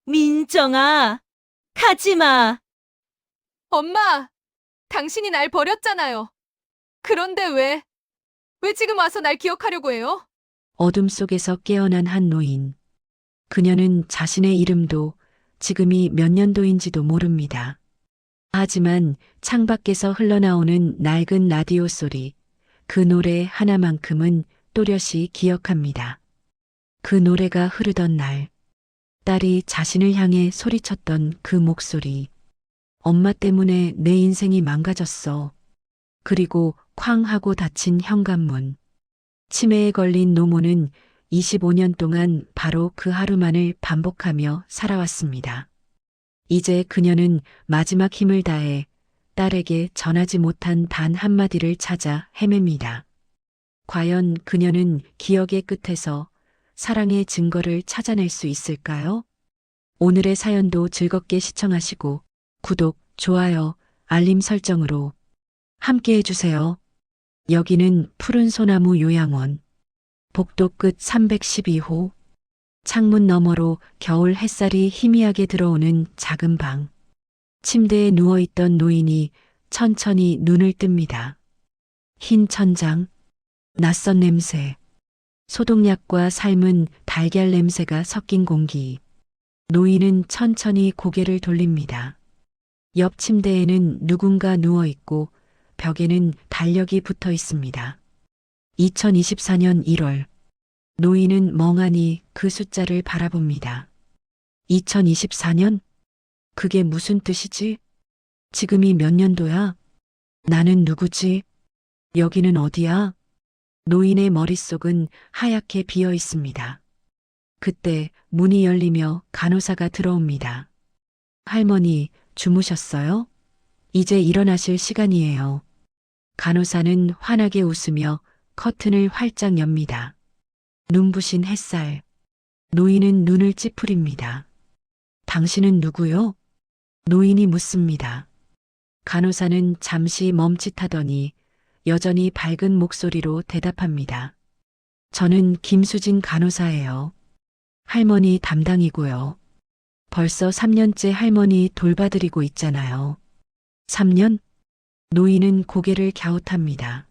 민정아, 가지 마. 엄마, 당신이 날 버렸잖아요. 그런데 왜 지금 와서 날 기억하려고 해요? 어둠 속에서 깨어난 한 노인. 그녀는 자신의 이름도 지금이 몇 년도인지도 모릅니다. 하지만 창밖에서 흘러나오는 낡은 라디오 소리, 그 노래 하나만큼은 또렷이 기억합니다. 그 노래가 흐르던 날, 딸이 자신을 향해 소리쳤던 그 목소리. 엄마 때문에 내 인생이 망가졌어. 그리고 쾅 하고 닫힌 현관문. 치매에 걸린 노모는 25년 동안 바로 그 하루만을 반복하며 살아왔습니다. 이제 그녀는 마지막 힘을 다해 딸에게 전하지 못한 단 한마디를 찾아 헤맵니다. 과연 그녀는 기억의 끝에서 사랑의 증거를 찾아낼 수 있을까요? 오늘의 사연도 즐겁게 시청하시고 구독, 좋아요, 알림 설정으로 함께 해주세요. 여기는 푸른 소나무 요양원. 복도 끝 312호. 창문 너머로 겨울 햇살이 희미하게 들어오는 작은 방. 침대에 누워있던 노인이 천천히 눈을 뜹니다. 흰 천장, 낯선 냄새, 소독약과 삶은 달걀 냄새가 섞인 공기. 노인은 천천히 고개를 돌립니다. 옆 침대에는 누군가 누워있고 벽에는 달력이 붙어 있습니다. 2024년 1월. 노인은 멍하니 그 숫자를 바라봅니다. 2024년? 그게 무슨 뜻이지? 지금이 몇 년도야? 나는 누구지? 여기는 어디야? 노인의 머릿속은 하얗게 비어 있습니다. 그때 문이 열리며 간호사가 들어옵니다. 할머니, 주무셨어요? 이제 일어나실 시간이에요. 간호사는 환하게 웃으며 커튼을 활짝 엽니다. 눈부신 햇살. 노인은 눈을 찌푸립니다. 당신은 누구요? 노인이 묻습니다. 간호사는 잠시 멈칫하더니 여전히 밝은 목소리로 대답합니다. 저는 김수진 간호사예요. 할머니 담당이고요. 벌써 3년째 할머니 돌봐드리고 있잖아요. 3년? 노인은 고개를 갸웃합니다.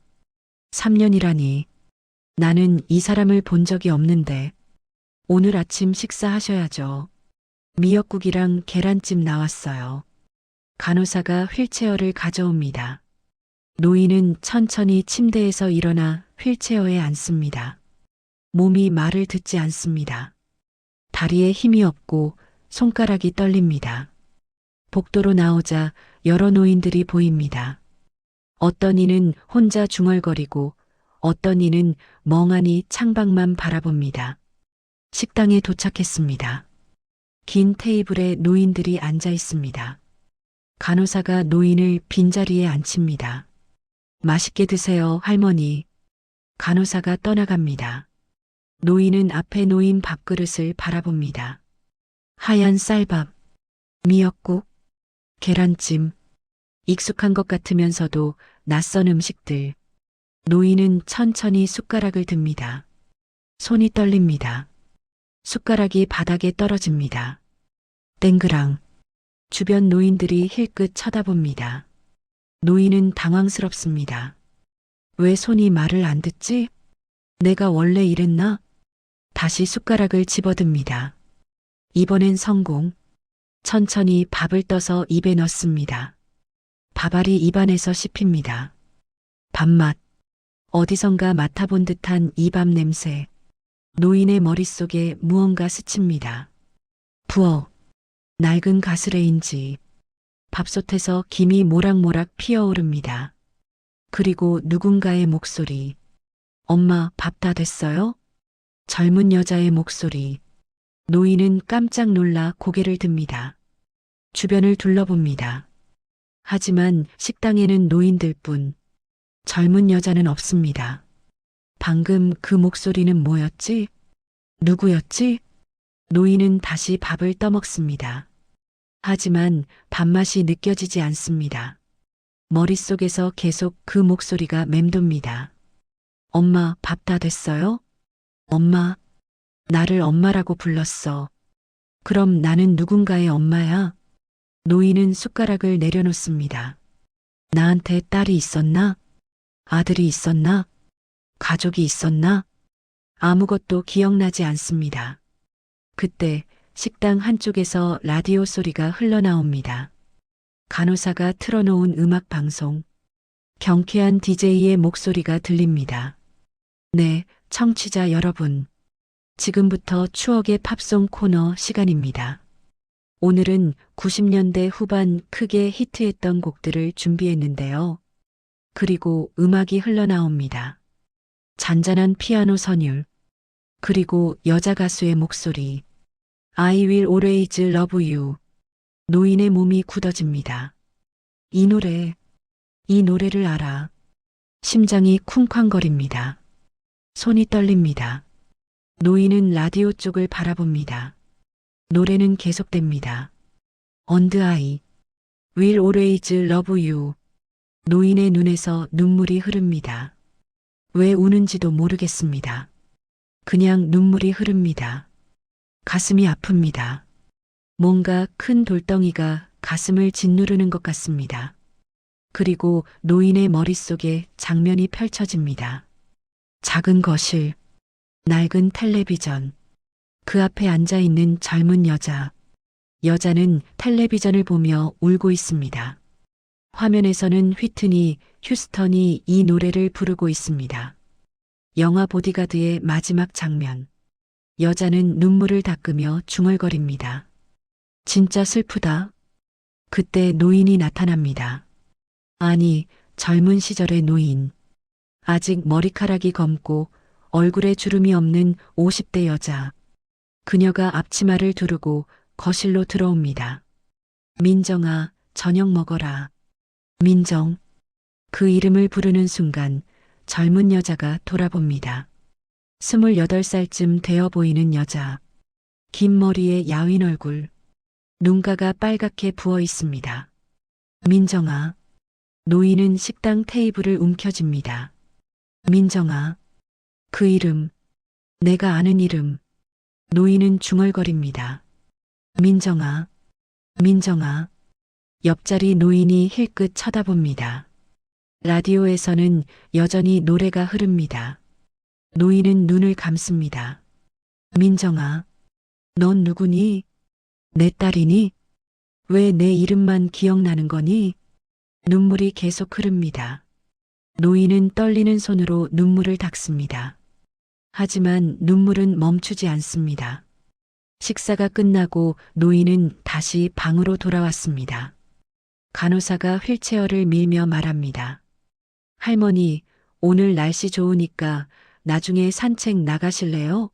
3년이라니. 나는 이 사람을 본 적이 없는데. 오늘 아침 식사하셔야죠. 미역국이랑 계란찜 나왔어요. 간호사가 휠체어를 가져옵니다. 노인은 천천히 침대에서 일어나 휠체어에 앉습니다. 몸이 말을 듣지 않습니다. 다리에 힘이 없고 손가락이 떨립니다. 복도로 나오자 여러 노인들이 보입니다. 어떤 이는 혼자 중얼거리고 어떤 이는 멍하니 창밖만 바라봅니다. 식당에 도착했습니다. 긴 테이블에 노인들이 앉아 있습니다. 간호사가 노인을 빈자리에 앉힙니다. 맛있게 드세요, 할머니. 간호사가 떠나갑니다. 노인은 앞에 놓인 밥그릇을 바라봅니다. 하얀 쌀밥, 미역국, 계란찜, 익숙한 것 같으면서도 낯선 음식들. 노인은 천천히 숟가락을 듭니다. 손이 떨립니다. 숟가락이 바닥에 떨어집니다. 땡그랑. 주변 노인들이 힐끗 쳐다봅니다. 노인은 당황스럽습니다. 왜 손이 말을 안 듣지? 내가 원래 이랬나? 다시 숟가락을 집어듭니다. 이번엔 성공. 천천히 밥을 떠서 입에 넣습니다. 밥알이 입안에서 씹힙니다. 밥맛. 어디선가 맡아본 듯한 이 밥 냄새. 노인의 머릿속에 무언가 스칩니다. 부엌. 낡은 가스레인지. 밥솥에서 김이 모락모락 피어오릅니다. 그리고 누군가의 목소리. 엄마, 밥 다 됐어요? 젊은 여자의 목소리. 노인은 깜짝 놀라 고개를 듭니다. 주변을 둘러봅니다. 하지만 식당에는 노인들뿐, 젊은 여자는 없습니다. 방금 그 목소리는 뭐였지? 누구였지? 노인은 다시 밥을 떠먹습니다. 하지만 밥맛이 느껴지지 않습니다. 머릿속에서 계속 그 목소리가 맴돕니다. 엄마, 밥 다 됐어요? 엄마, 나를 엄마라고 불렀어. 그럼 나는 누군가의 엄마야? 노인은 숟가락을 내려놓습니다. 나한테 딸이 있었나? 아들이 있었나? 가족이 있었나? 아무것도 기억나지 않습니다. 그때 식당 한쪽에서 라디오 소리가 흘러나옵니다. 간호사가 틀어놓은 음악 방송. 경쾌한 DJ의 목소리가 들립니다. 네, 청취자 여러분. 지금부터 추억의 팝송 코너 시간입니다. 오늘은 90년대 후반 크게 히트했던 곡들을 준비했는데요. 그리고 음악이 흘러나옵니다. 잔잔한 피아노 선율, 그리고 여자 가수의 목소리. I will always love you. 노인의 몸이 굳어집니다. 이 노래를 알아. 심장이 쿵쾅거립니다. 손이 떨립니다. 노인은 라디오 쪽을 바라봅니다. 노래는 계속됩니다. And I will always love you. 노인의 눈에서 눈물이 흐릅니다. 왜 우는지도 모르겠습니다. 그냥 눈물이 흐릅니다. 가슴이 아픕니다. 뭔가 큰 돌덩이가 가슴을 짓누르는 것 같습니다. 그리고 노인의 머릿속에 장면이 펼쳐집니다. 작은 거실, 낡은 텔레비전, 그 앞에 앉아 있는 젊은 여자. 여자는 텔레비전을 보며 울고 있습니다. 화면에서는 휘트니 휴스턴이 이 노래를 부르고 있습니다. 영화 보디가드의 마지막 장면. 여자는 눈물을 닦으며 중얼거립니다. 진짜 슬프다. 그때 노인이 나타납니다. 아니, 젊은 시절의 노인. 아직 머리카락이 검고 얼굴에 주름이 없는 50대 여자. 그녀가 앞치마를 두르고 거실로 들어옵니다. 민정아, 저녁 먹어라. 민정. 그 이름을 부르는 순간 젊은 여자가 돌아봅니다. 28살쯤 되어 보이는 여자. 긴 머리에 야윈 얼굴. 눈가가 빨갛게 부어 있습니다. 민정아. 노인은 식당 테이블을 움켜쥡니다. 민정아. 그 이름. 내가 아는 이름. 노인은 중얼거립니다. 민정아. 민정아. 옆자리 노인이 힐끗 쳐다봅니다. 라디오에서는 여전히 노래가 흐릅니다. 노인은 눈을 감습니다. 민정아. 넌 누구니? 내 딸이니? 왜 내 이름만 기억나는 거니? 눈물이 계속 흐릅니다. 노인은 떨리는 손으로 눈물을 닦습니다. 하지만 눈물은 멈추지 않습니다. 식사가 끝나고 노인은 다시 방으로 돌아왔습니다. 간호사가 휠체어를 밀며 말합니다. 할머니, 오늘 날씨 좋으니까 나중에 산책 나가실래요?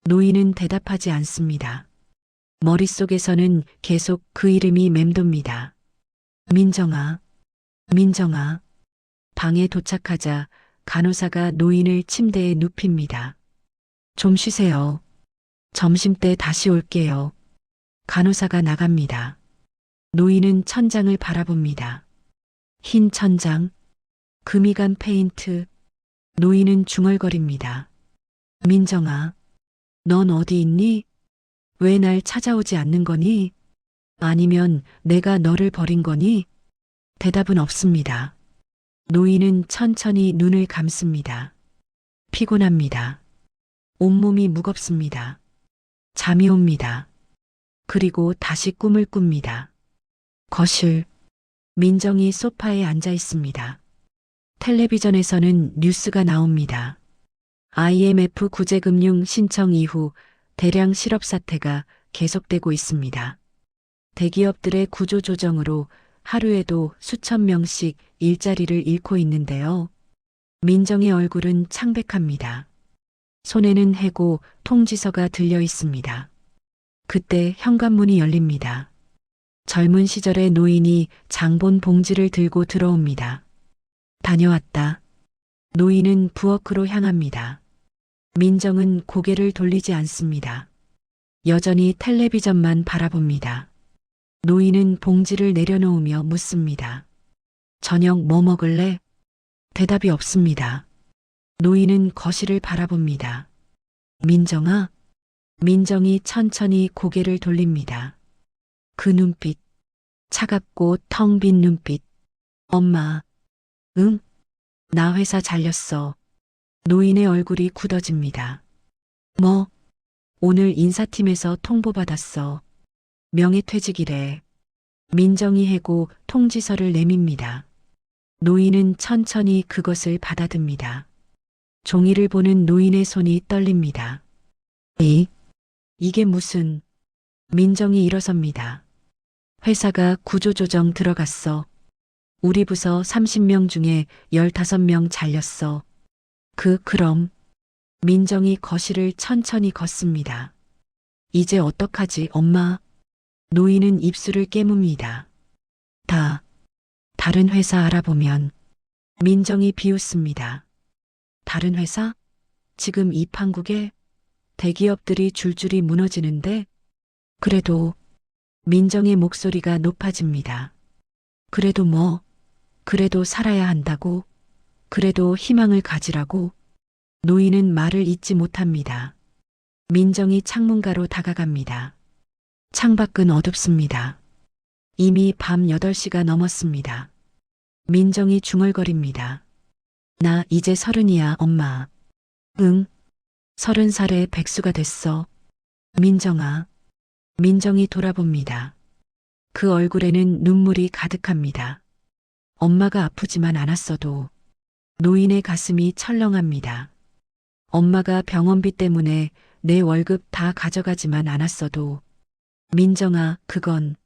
노인은 대답하지 않습니다. 머릿속에서는 계속 그 이름이 맴돕니다. 민정아, 민정아. 방에 도착하자 간호사가 노인을 침대에 눕힙니다. 좀 쉬세요. 점심때 다시 올게요. 간호사가 나갑니다. 노인은 천장을 바라봅니다. 흰 천장, 금이 간 페인트. 노인은 중얼거립니다. 민정아, 넌 어디 있니? 왜 날 찾아오지 않는 거니? 아니면 내가 너를 버린 거니? 대답은 없습니다. 노인은 천천히 눈을 감습니다. 피곤합니다. 온몸이 무겁습니다. 잠이 옵니다. 그리고 다시 꿈을 꿉니다. 거실. 민정이 소파에 앉아 있습니다. 텔레비전에서는 뉴스가 나옵니다. IMF 구제금융 신청 이후 대량 실업 사태가 계속되고 있습니다. 대기업들의 구조조정으로 하루에도 수천 명씩 일자리를 잃고 있는데요. 민정의 얼굴은 창백합니다. 손에는 해고 통지서가 들려 있습니다. 그때 현관문이 열립니다. 젊은 시절의 노인이 장본 봉지를 들고 들어옵니다. 다녀왔다. 노인은 부엌으로 향합니다. 민정은 고개를 돌리지 않습니다. 여전히 텔레비전만 바라봅니다. 노인은 봉지를 내려놓으며 묻습니다. 저녁 뭐 먹을래? 대답이 없습니다. 노인은 거실을 바라봅니다. 민정아, 민정이 천천히 고개를 돌립니다. 그 눈빛, 차갑고 텅 빈 눈빛. 엄마, 응? 나 회사 잘렸어. 노인의 얼굴이 굳어집니다. 뭐? 오늘 인사팀에서 통보받았어. 명예퇴직이래. 민정이 해고 통지서를 내밉니다. 노인은 천천히 그것을 받아듭니다. 종이를 보는 노인의 손이 떨립니다. 이게 무슨... 민정이 일어섭니다. 회사가 구조조정 들어갔어. 우리 부서 30명 중에 15명 잘렸어. 그럼... 민정이 거실을 천천히 걷습니다. 이제 어떡하지, 엄마? 노인은 입술을 깨뭅니다. 다른 회사 알아보면. 민정이 비웃습니다. 다른 회사? 지금 이 판국에 대기업들이 줄줄이 무너지는데? 그래도 민정의 목소리가 높아집니다. 그래도 뭐? 그래도 살아야 한다고? 그래도 희망을 가지라고? 노인은 말을 잇지 못합니다. 민정이 창문가로 다가갑니다. 창밖은 어둡습니다. 이미 밤 8시가 넘었습니다. 민정이 중얼거립니다. 나 이제 30이야, 엄마. 응, 30살에 백수가 됐어. 민정아. 민정이 돌아봅니다. 그 얼굴에는 눈물이 가득합니다. 엄마가 아프지만 않았어도 노인의 가슴이 철렁합니다. 엄마가 병원비 때문에 내 월급 다 가져가지만 않았어도 민정아, 그건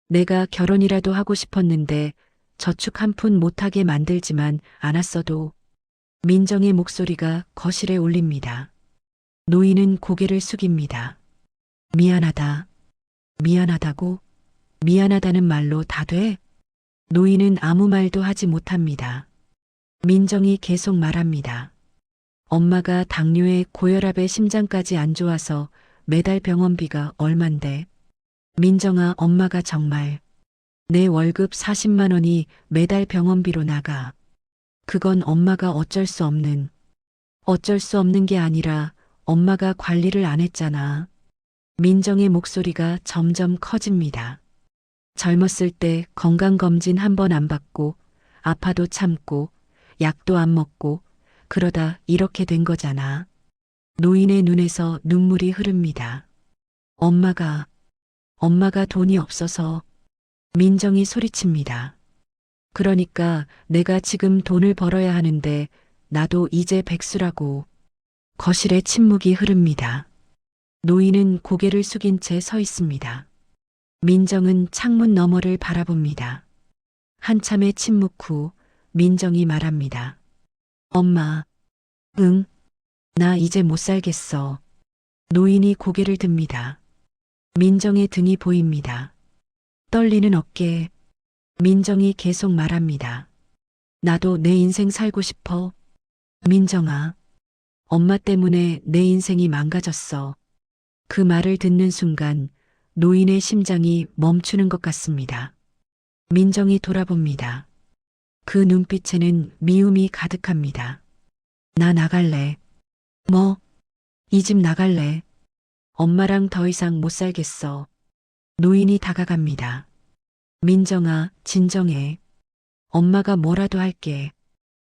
내가 결혼이라도 하고 싶었는데 저축 한 푼 못하게 만들지만 않았어도. 민정의 목소리가 거실에 울립니다. 노인은 고개를 숙입니다. 미안하다. 미안하다고? 미안하다는 말로 다 돼? 노인은 아무 말도 하지 못합니다. 민정이 계속 말합니다. 엄마가 당뇨에 고혈압에 심장까지 안 좋아서 매달 병원비가 얼만데. 민정아, 엄마가 정말 내 월급 40만 원이 매달 병원비로 나가. 그건 엄마가 어쩔 수 없는 게 아니라 엄마가 관리를 안 했잖아. 민정의 목소리가 점점 커집니다. 젊었을 때 건강검진 한 번 안 받고 아파도 참고 약도 안 먹고 그러다 이렇게 된 거잖아. 노인의 눈에서 눈물이 흐릅니다. 엄마가 돈이 없어서. 민정이 소리칩니다. 그러니까 내가 지금 돈을 벌어야 하는데 나도 이제 백수라고. 거실에 침묵이 흐릅니다. 노인은 고개를 숙인 채 서 있습니다. 민정은 창문 너머를 바라봅니다. 한참의 침묵 후 민정이 말합니다. 엄마, 응, 나 이제 못 살겠어. 노인이 고개를 듭니다. 민정의 등이 보입니다. 떨리는 어깨. 민정이 계속 말합니다. 나도 내 인생 살고 싶어. 민정아, 엄마 때문에 내 인생이 망가졌어. 그 말을 듣는 순간 노인의 심장이 멈추는 것 같습니다. 민정이 돌아봅니다. 그 눈빛에는 미움이 가득합니다. 나 나갈래. 뭐? 이 집 나갈래. 엄마랑 더 이상 못 살겠어. 노인이 다가갑니다. 민정아, 진정해. 엄마가 뭐라도 할게.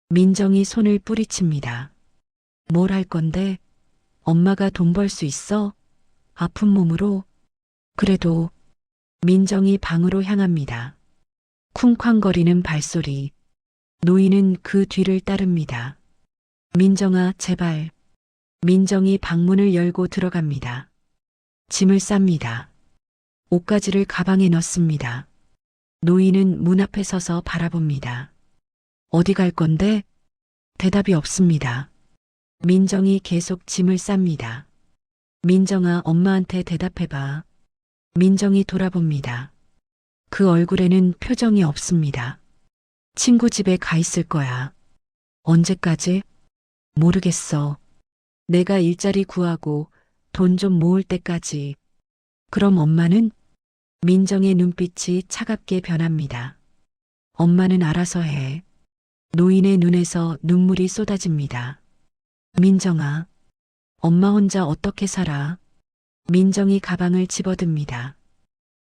민정이 손을 뿌리칩니다. 뭘 할 건데? 엄마가 돈 벌 수 있어? 아픈 몸으로? 그래도. 민정이 방으로 향합니다. 쿵쾅거리는 발소리. 노인은 그 뒤를 따릅니다. 민정아, 제발. 민정이 방문을 열고 들어갑니다. 짐을 쌉니다. 옷가지를 가방에 넣습니다. 노인은 문 앞에 서서 바라봅니다. 어디 갈 건데? 대답이 없습니다. 민정이 계속 짐을 쌉니다. 민정아, 엄마한테 대답해봐. 민정이 돌아봅니다. 그 얼굴에는 표정이 없습니다. 친구 집에 가 있을 거야. 언제까지? 모르겠어. 내가 일자리 구하고 돈 좀 모을 때까지. 그럼 엄마는? 민정의 눈빛이 차갑게 변합니다. 엄마는 알아서 해. 노인의 눈에서 눈물이 쏟아집니다. 민정아, 엄마 혼자 어떻게 살아? 민정이 가방을 집어듭니다.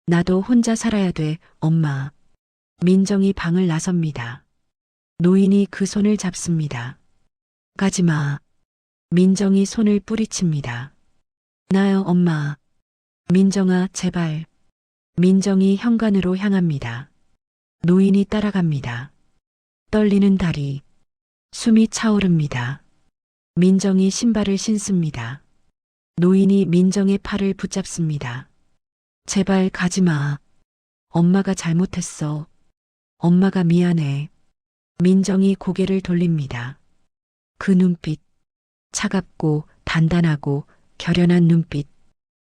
나도 혼자 살아야 돼, 엄마. 민정이 방을 나섭니다. 노인이 그 손을 잡습니다. 가지마. 민정이 손을 뿌리칩니다. 나요, 엄마. 민정아, 제발. 민정이 현관으로 향합니다. 노인이 따라갑니다. 떨리는 다리. 숨이 차오릅니다. 민정이 신발을 신습니다. 노인이 민정의 팔을 붙잡습니다. 제발 가지마. 엄마가 잘못했어. 엄마가 미안해. 민정이 고개를 돌립니다. 그 눈빛. 차갑고 단단하고 결연한 눈빛.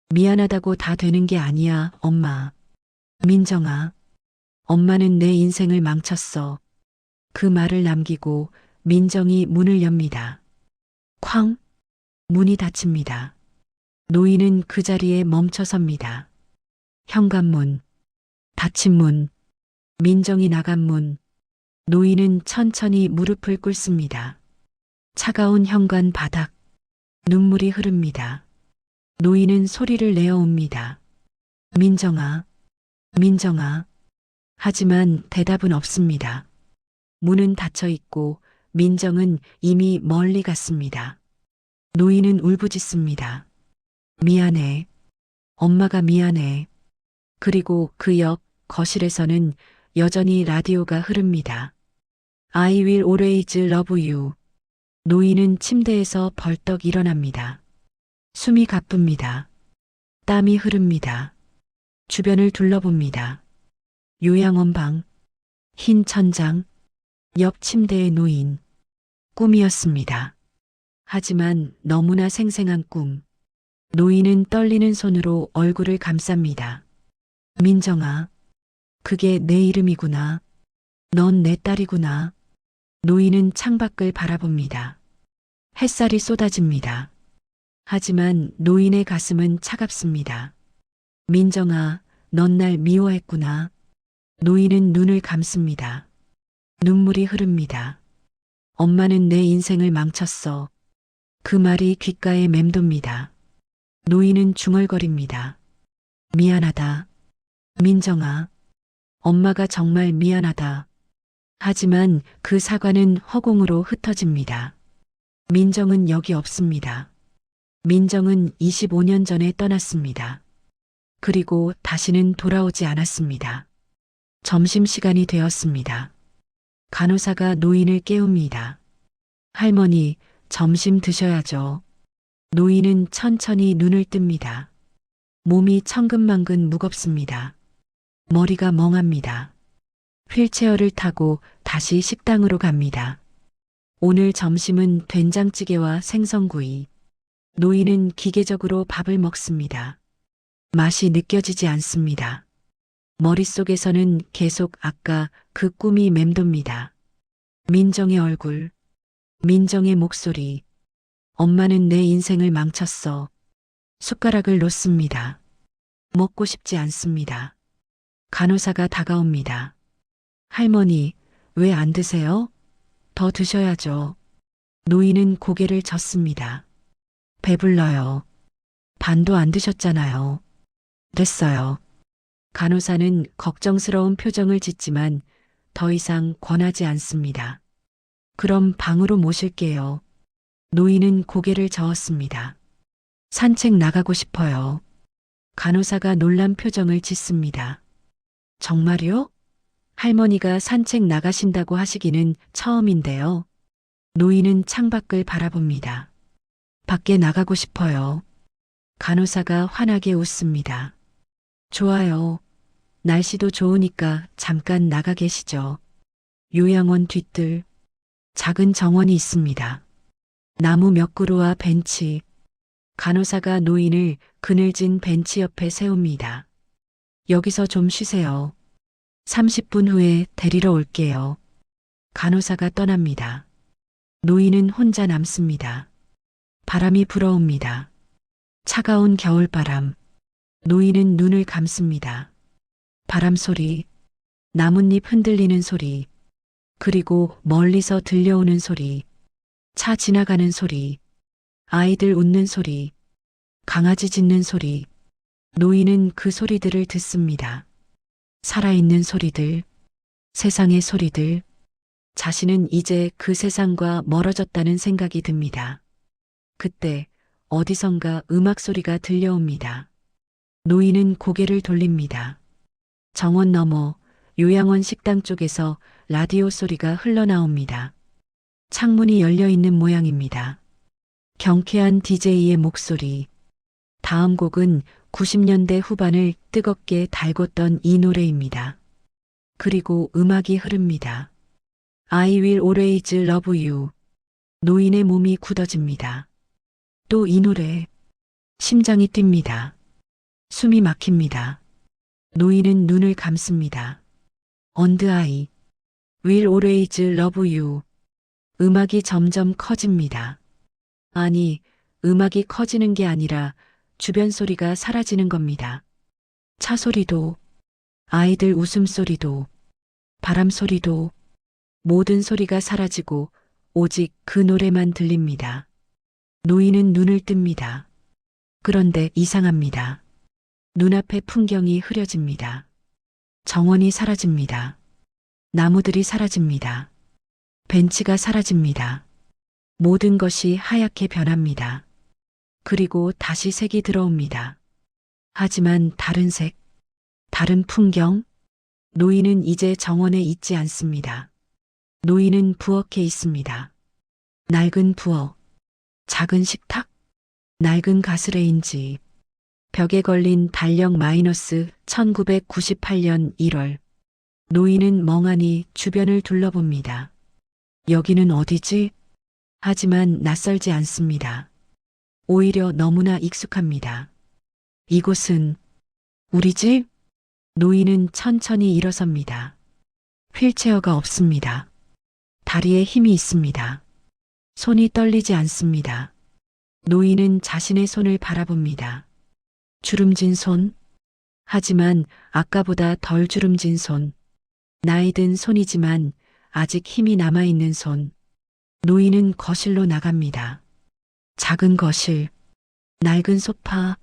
미안하다고 다 되는 게 아니야, 엄마. 민정아. 엄마는 내 인생을 망쳤어. 그 말을 남기고 민정이 문을 엽니다. 쾅! 문이 닫힙니다. 노인은 그 자리에 멈춰섭니다. 현관문, 닫힌 문, 민정이 나간 문. 노인은 천천히 무릎을 꿇습니다. 차가운 현관 바닥, 눈물이 흐릅니다. 노인은 소리를 내어옵니다. 민정아, 민정아. 하지만 대답은 없습니다. 문은 닫혀 있고 민정은 이미 멀리 갔습니다. 노인은 울부짖습니다. 미안해. 엄마가 미안해. 그리고 그 옆 거실에서는 여전히 라디오가 흐릅니다. I will always love you. 노인은 침대에서 벌떡 일어납니다. 숨이 가쁩니다. 땀이 흐릅니다. 주변을 둘러봅니다. 요양원 방, 흰 천장, 옆 침대의 노인. 꿈이었습니다. 하지만 너무나 생생한 꿈. 노인은 떨리는 손으로 얼굴을 감쌉니다. 민정아, 그게 내 이름이구나. 넌 내 딸이구나. 노인은 창밖을 바라봅니다. 햇살이 쏟아집니다. 하지만 노인의 가슴은 차갑습니다. 민정아, 넌 날 미워했구나. 노인은 눈을 감습니다. 눈물이 흐릅니다. 엄마는 내 인생을 망쳤어. 그 말이 귓가에 맴돕니다. 노인은 중얼거립니다. 미안하다. 민정아, 엄마가 정말 미안하다. 하지만 그 사과는 허공으로 흩어집니다. 민정은 여기 없습니다. 민정은 25년 전에 떠났습니다. 그리고 다시는 돌아오지 않았습니다. 점심시간이 되었습니다. 간호사가 노인을 깨웁니다. 할머니, 점심 드셔야죠. 노인은 천천히 눈을 뜹니다. 몸이 천근만근 무겁습니다. 머리가 멍합니다. 휠체어를 타고 다시 식당으로 갑니다. 오늘 점심은 된장찌개와 생선구이. 노인은 기계적으로 밥을 먹습니다. 맛이 느껴지지 않습니다. 머릿속에서는 계속 아까 그 꿈이 맴돕니다. 민정의 얼굴, 민정의 목소리. 엄마는 내 인생을 망쳤어. 숟가락을 놓습니다. 먹고 싶지 않습니다. 간호사가 다가옵니다. 할머니, 왜 안 드세요? 더 드셔야죠. 노인은 고개를 젓습니다. 배불러요. 반도 안 드셨잖아요. 됐어요. 간호사는 걱정스러운 표정을 짓지만 더 이상 권하지 않습니다. 그럼 방으로 모실게요. 노인은 고개를 저었습니다. 산책 나가고 싶어요. 간호사가 놀란 표정을 짓습니다. 정말요? 할머니가 산책 나가신다고 하시기는 처음인데요. 노인은 창밖을 바라봅니다. 밖에 나가고 싶어요. 간호사가 환하게 웃습니다. 좋아요. 날씨도 좋으니까 잠깐 나가 계시죠. 요양원 뒤뜰, 작은 정원이 있습니다. 나무 몇 그루와 벤치. 간호사가 노인을 그늘진 벤치 옆에 세웁니다. 여기서 좀 쉬세요. 30분 후에 데리러 올게요. 간호사가 떠납니다. 노인은 혼자 남습니다. 바람이 불어옵니다. 차가운 겨울바람. 노인은 눈을 감습니다. 바람 소리, 나뭇잎 흔들리는 소리, 그리고 멀리서 들려오는 소리, 차 지나가는 소리, 아이들 웃는 소리. 강아지 짖는 소리. 노인은 그 소리들을 듣습니다. 살아있는 소리들, 세상의 소리들. 자신은 이제 그 세상과 멀어졌다는 생각이 듭니다. 그때 어디선가 음악 소리가 들려옵니다. 노인은 고개를 돌립니다. 정원 너머 요양원 식당 쪽에서 라디오 소리가 흘러나옵니다. 창문이 열려 있는 모양입니다. 경쾌한 DJ의 목소리. 다음 곡은 90년대 후반을 뜨겁게 달궜던 이 노래입니다. 그리고 음악이 흐릅니다. I will always love you. 노인의 몸이 굳어집니다. 또 이 노래. 심장이 뜁니다. 숨이 막힙니다. 노인은 눈을 감습니다. And I will always love you. 음악이 점점 커집니다. 아니, 음악이 커지는 게 아니라 주변 소리가 사라지는 겁니다. 차 소리도, 아이들 웃음소리도, 바람 소리도, 모든 소리가 사라지고 오직 그 노래만 들립니다. 노인은 눈을 뜹니다. 그런데 이상합니다. 눈앞의 풍경이 흐려집니다. 정원이 사라집니다. 나무들이 사라집니다. 벤치가 사라집니다. 모든 것이 하얗게 변합니다. 그리고 다시 색이 들어옵니다. 하지만 다른 색, 다른 풍경. 노인은 이제 정원에 있지 않습니다. 노인은 부엌에 있습니다. 낡은 부엌, 작은 식탁, 낡은 가스레인지, 벽에 걸린 달력 마이너스 1998년 1월. 노인은 멍하니 주변을 둘러봅니다. 여기는 어디지? 하지만 낯설지 않습니다. 오히려 너무나 익숙합니다. 이곳은 우리 집? 노인은 천천히 일어섭니다. 휠체어가 없습니다. 다리에 힘이 있습니다. 손이 떨리지 않습니다. 노인은 자신의 손을 바라봅니다. 주름진 손. 하지만 아까보다 덜 주름진 손. 나이든 손이지만 아직 힘이 남아있는 손. 노인은 거실로 나갑니다. 작은 거실, 낡은 소파,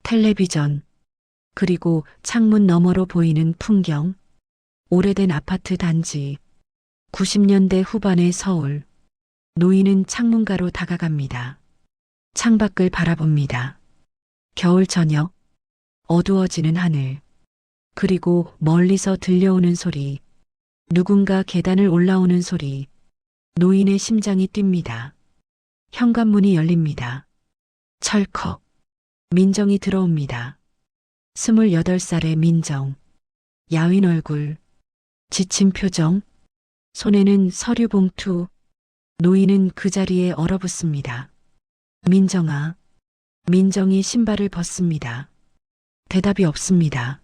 텔레비전, 그리고 창문 너머로 보이는 풍경. 오래된 아파트 단지, 90년대 후반의 서울. 노인은 창문가로 다가갑니다. 창밖을 바라봅니다. 겨울 저녁, 어두워지는 하늘, 그리고 멀리서 들려오는 소리. 누군가 계단을 올라오는 소리. 노인의 심장이 뜁니다. 현관문이 열립니다. 철컥. 민정이 들어옵니다. 28살의 민정. 야윈 얼굴. 지친 표정. 손에는 서류 봉투. 노인은 그 자리에 얼어붙습니다. 민정아. 민정이 신발을 벗습니다. 대답이 없습니다.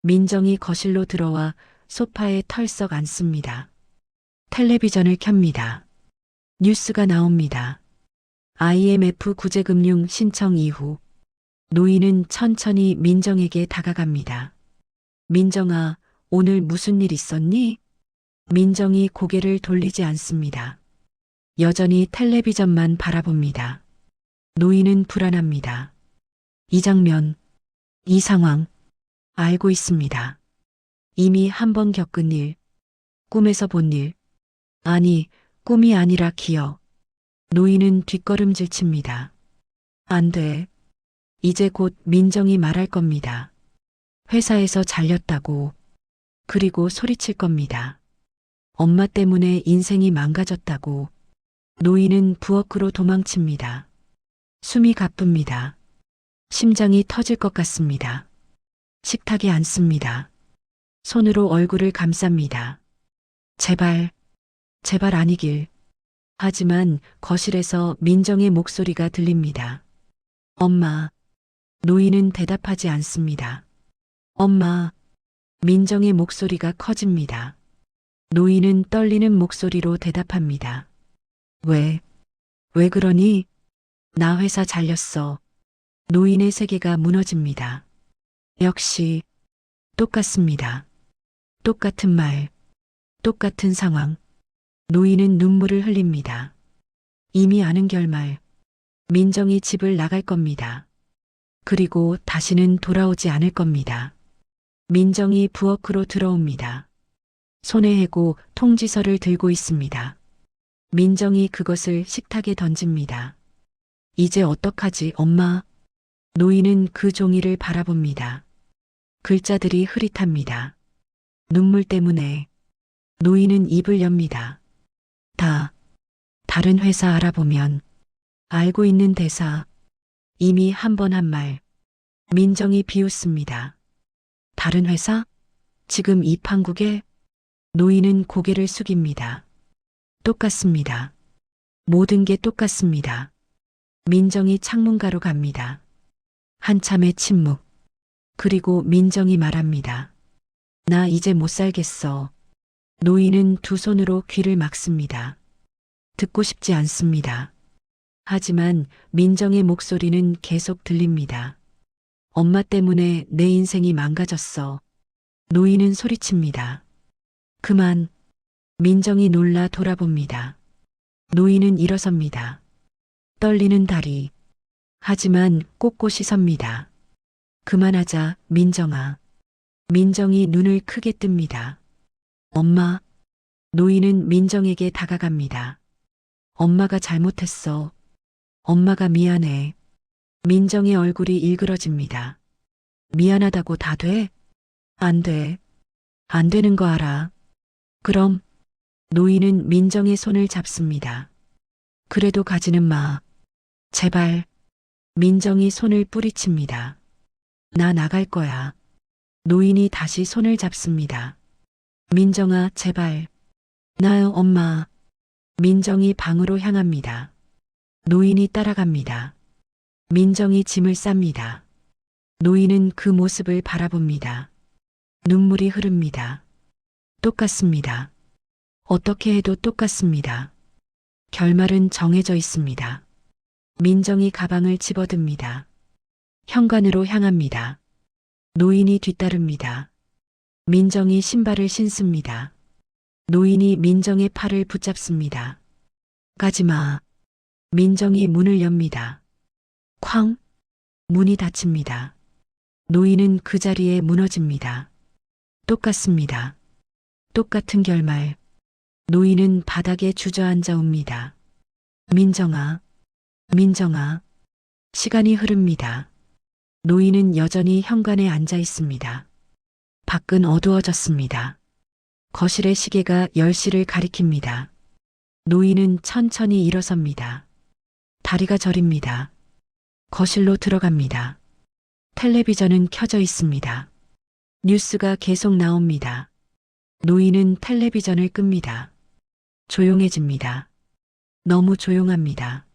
민정이 거실로 들어와 소파에 털썩 앉습니다. 텔레비전을 켭니다. 뉴스가 나옵니다. IMF 구제금융 신청 이후. 노인은 천천히 민정에게 다가갑니다. 민정아, 오늘 무슨 일 있었니? 민정이 고개를 돌리지 않습니다. 여전히 텔레비전만 바라봅니다. 노인은 불안합니다. 이 장면, 이 상황, 알고 있습니다. 이미 한 번 겪은 일, 꿈에서 본 일. 아니, 꿈이 아니라 기억. 노인은 뒷걸음질 칩니다. 안 돼. 이제 곧 민정이 말할 겁니다. 회사에서 잘렸다고. 그리고 소리칠 겁니다. 엄마 때문에 인생이 망가졌다고. 노인은 부엌으로 도망칩니다. 숨이 가쁩니다. 심장이 터질 것 같습니다. 식탁에 앉습니다. 손으로 얼굴을 감쌉니다. 제발, 제발 아니길. 하지만 거실에서 민정의 목소리가 들립니다. 엄마. 노인은 대답하지 않습니다. 엄마. 민정의 목소리가 커집니다. 노인은 떨리는 목소리로 대답합니다. 왜 그러니? 나 회사 잘렸어. 노인의 세계가 무너집니다. 역시 똑같습니다. 똑같은 말, 똑같은 상황. 노인은 눈물을 흘립니다. 이미 아는 결말. 민정이 집을 나갈 겁니다. 그리고 다시는 돌아오지 않을 겁니다. 민정이 부엌으로 들어옵니다. 손에 해고 통지서를 들고 있습니다. 민정이 그것을 식탁에 던집니다. 이제 어떡하지, 엄마? 노인은 그 종이를 바라봅니다. 글자들이 흐릿합니다. 눈물 때문에 노인은 입을 엽니다. 다른 회사 알아보면 알고 있는 대사, 이미 한 번 한 말. 민정이 비웃습니다. 다른 회사? 지금 이 판국에? 노인은 고개를 숙입니다. 똑같습니다. 모든 게 똑같습니다. 민정이 창문가로 갑니다. 한참의 침묵. 그리고 민정이 말합니다. 나 이제 못 살겠어. 노인은 두 손으로 귀를 막습니다. 듣고 싶지 않습니다. 하지만 민정의 목소리는 계속 들립니다. 엄마 때문에 내 인생이 망가졌어. 노인은 소리칩니다. 그만. 민정이 놀라 돌아봅니다. 노인은 일어섭니다. 떨리는 다리. 하지만 꼿꼿이 섭니다. 그만하자, 민정아. 민정이 눈을 크게 뜹니다. 엄마. 노인은 민정에게 다가갑니다. 엄마가 잘못했어. 엄마가 미안해. 민정의 얼굴이 일그러집니다. 미안하다고 다 돼? 안 돼. 안 되는 거 알아. 그럼 노인은 민정의 손을 잡습니다. 그래도 가지는 마. 제발. 민정이 손을 뿌리칩니다. 나 나갈 거야. 노인이 다시 손을 잡습니다. 민정아, 제발. 나요, 엄마. 민정이 방으로 향합니다. 노인이 따라갑니다. 민정이 짐을 쌉니다. 노인은 그 모습을 바라봅니다. 눈물이 흐릅니다. 똑같습니다. 어떻게 해도 똑같습니다. 결말은 정해져 있습니다. 민정이 가방을 집어듭니다. 현관으로 향합니다. 노인이 뒤따릅니다. 민정이 신발을 신습니다. 노인이 민정의 팔을 붙잡습니다. 가지마. 민정이 문을 엽니다. 쾅. 문이 닫힙니다. 노인은 그 자리에 무너집니다. 똑같습니다. 똑같은 결말. 노인은 바닥에 주저앉아 옵니다. 민정아. 민정아. 시간이 흐릅니다. 노인은 여전히 현관에 앉아 있습니다. 밖은 어두워졌습니다. 거실의 시계가 10시를 가리킵니다. 노인은 천천히 일어섭니다. 다리가 저립니다. 거실로 들어갑니다. 텔레비전은 켜져 있습니다. 뉴스가 계속 나옵니다. 노인은 텔레비전을 끕니다. 조용해집니다. 너무 조용합니다.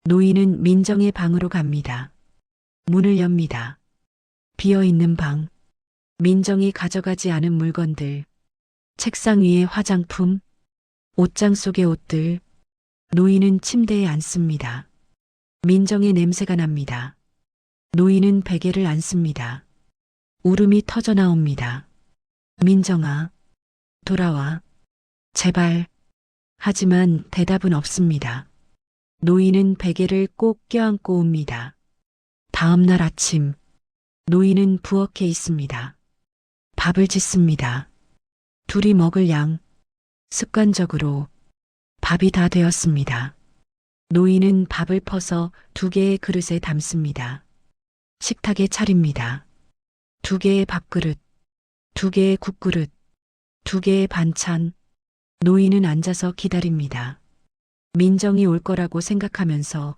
노인은 민정의 방으로 갑니다. 문을 엽니다. 비어있는 방. 민정이 가져가지 않은 물건들. 책상 위에 화장품. 옷장 속의 옷들. 노인은 침대에 앉습니다. 민정의 냄새가 납니다. 노인은 베개를 안습니다. 울음이 터져 나옵니다. 민정아, 돌아와. 제발. 하지만 대답은 없습니다. 노인은 베개를 꼭 껴안고 옵니다. 다음 날 아침, 노인은 부엌에 있습니다. 밥을 짓습니다. 둘이 먹을 양, 습관적으로 밥이 다 되었습니다. 노인은 밥을 퍼서 2개의 그릇에 담습니다. 식탁에 차립니다. 2개의 밥그릇, 2개의 국그릇, 2개의 반찬. 노인은 앉아서 기다립니다. 민정이 올 거라고 생각하면서.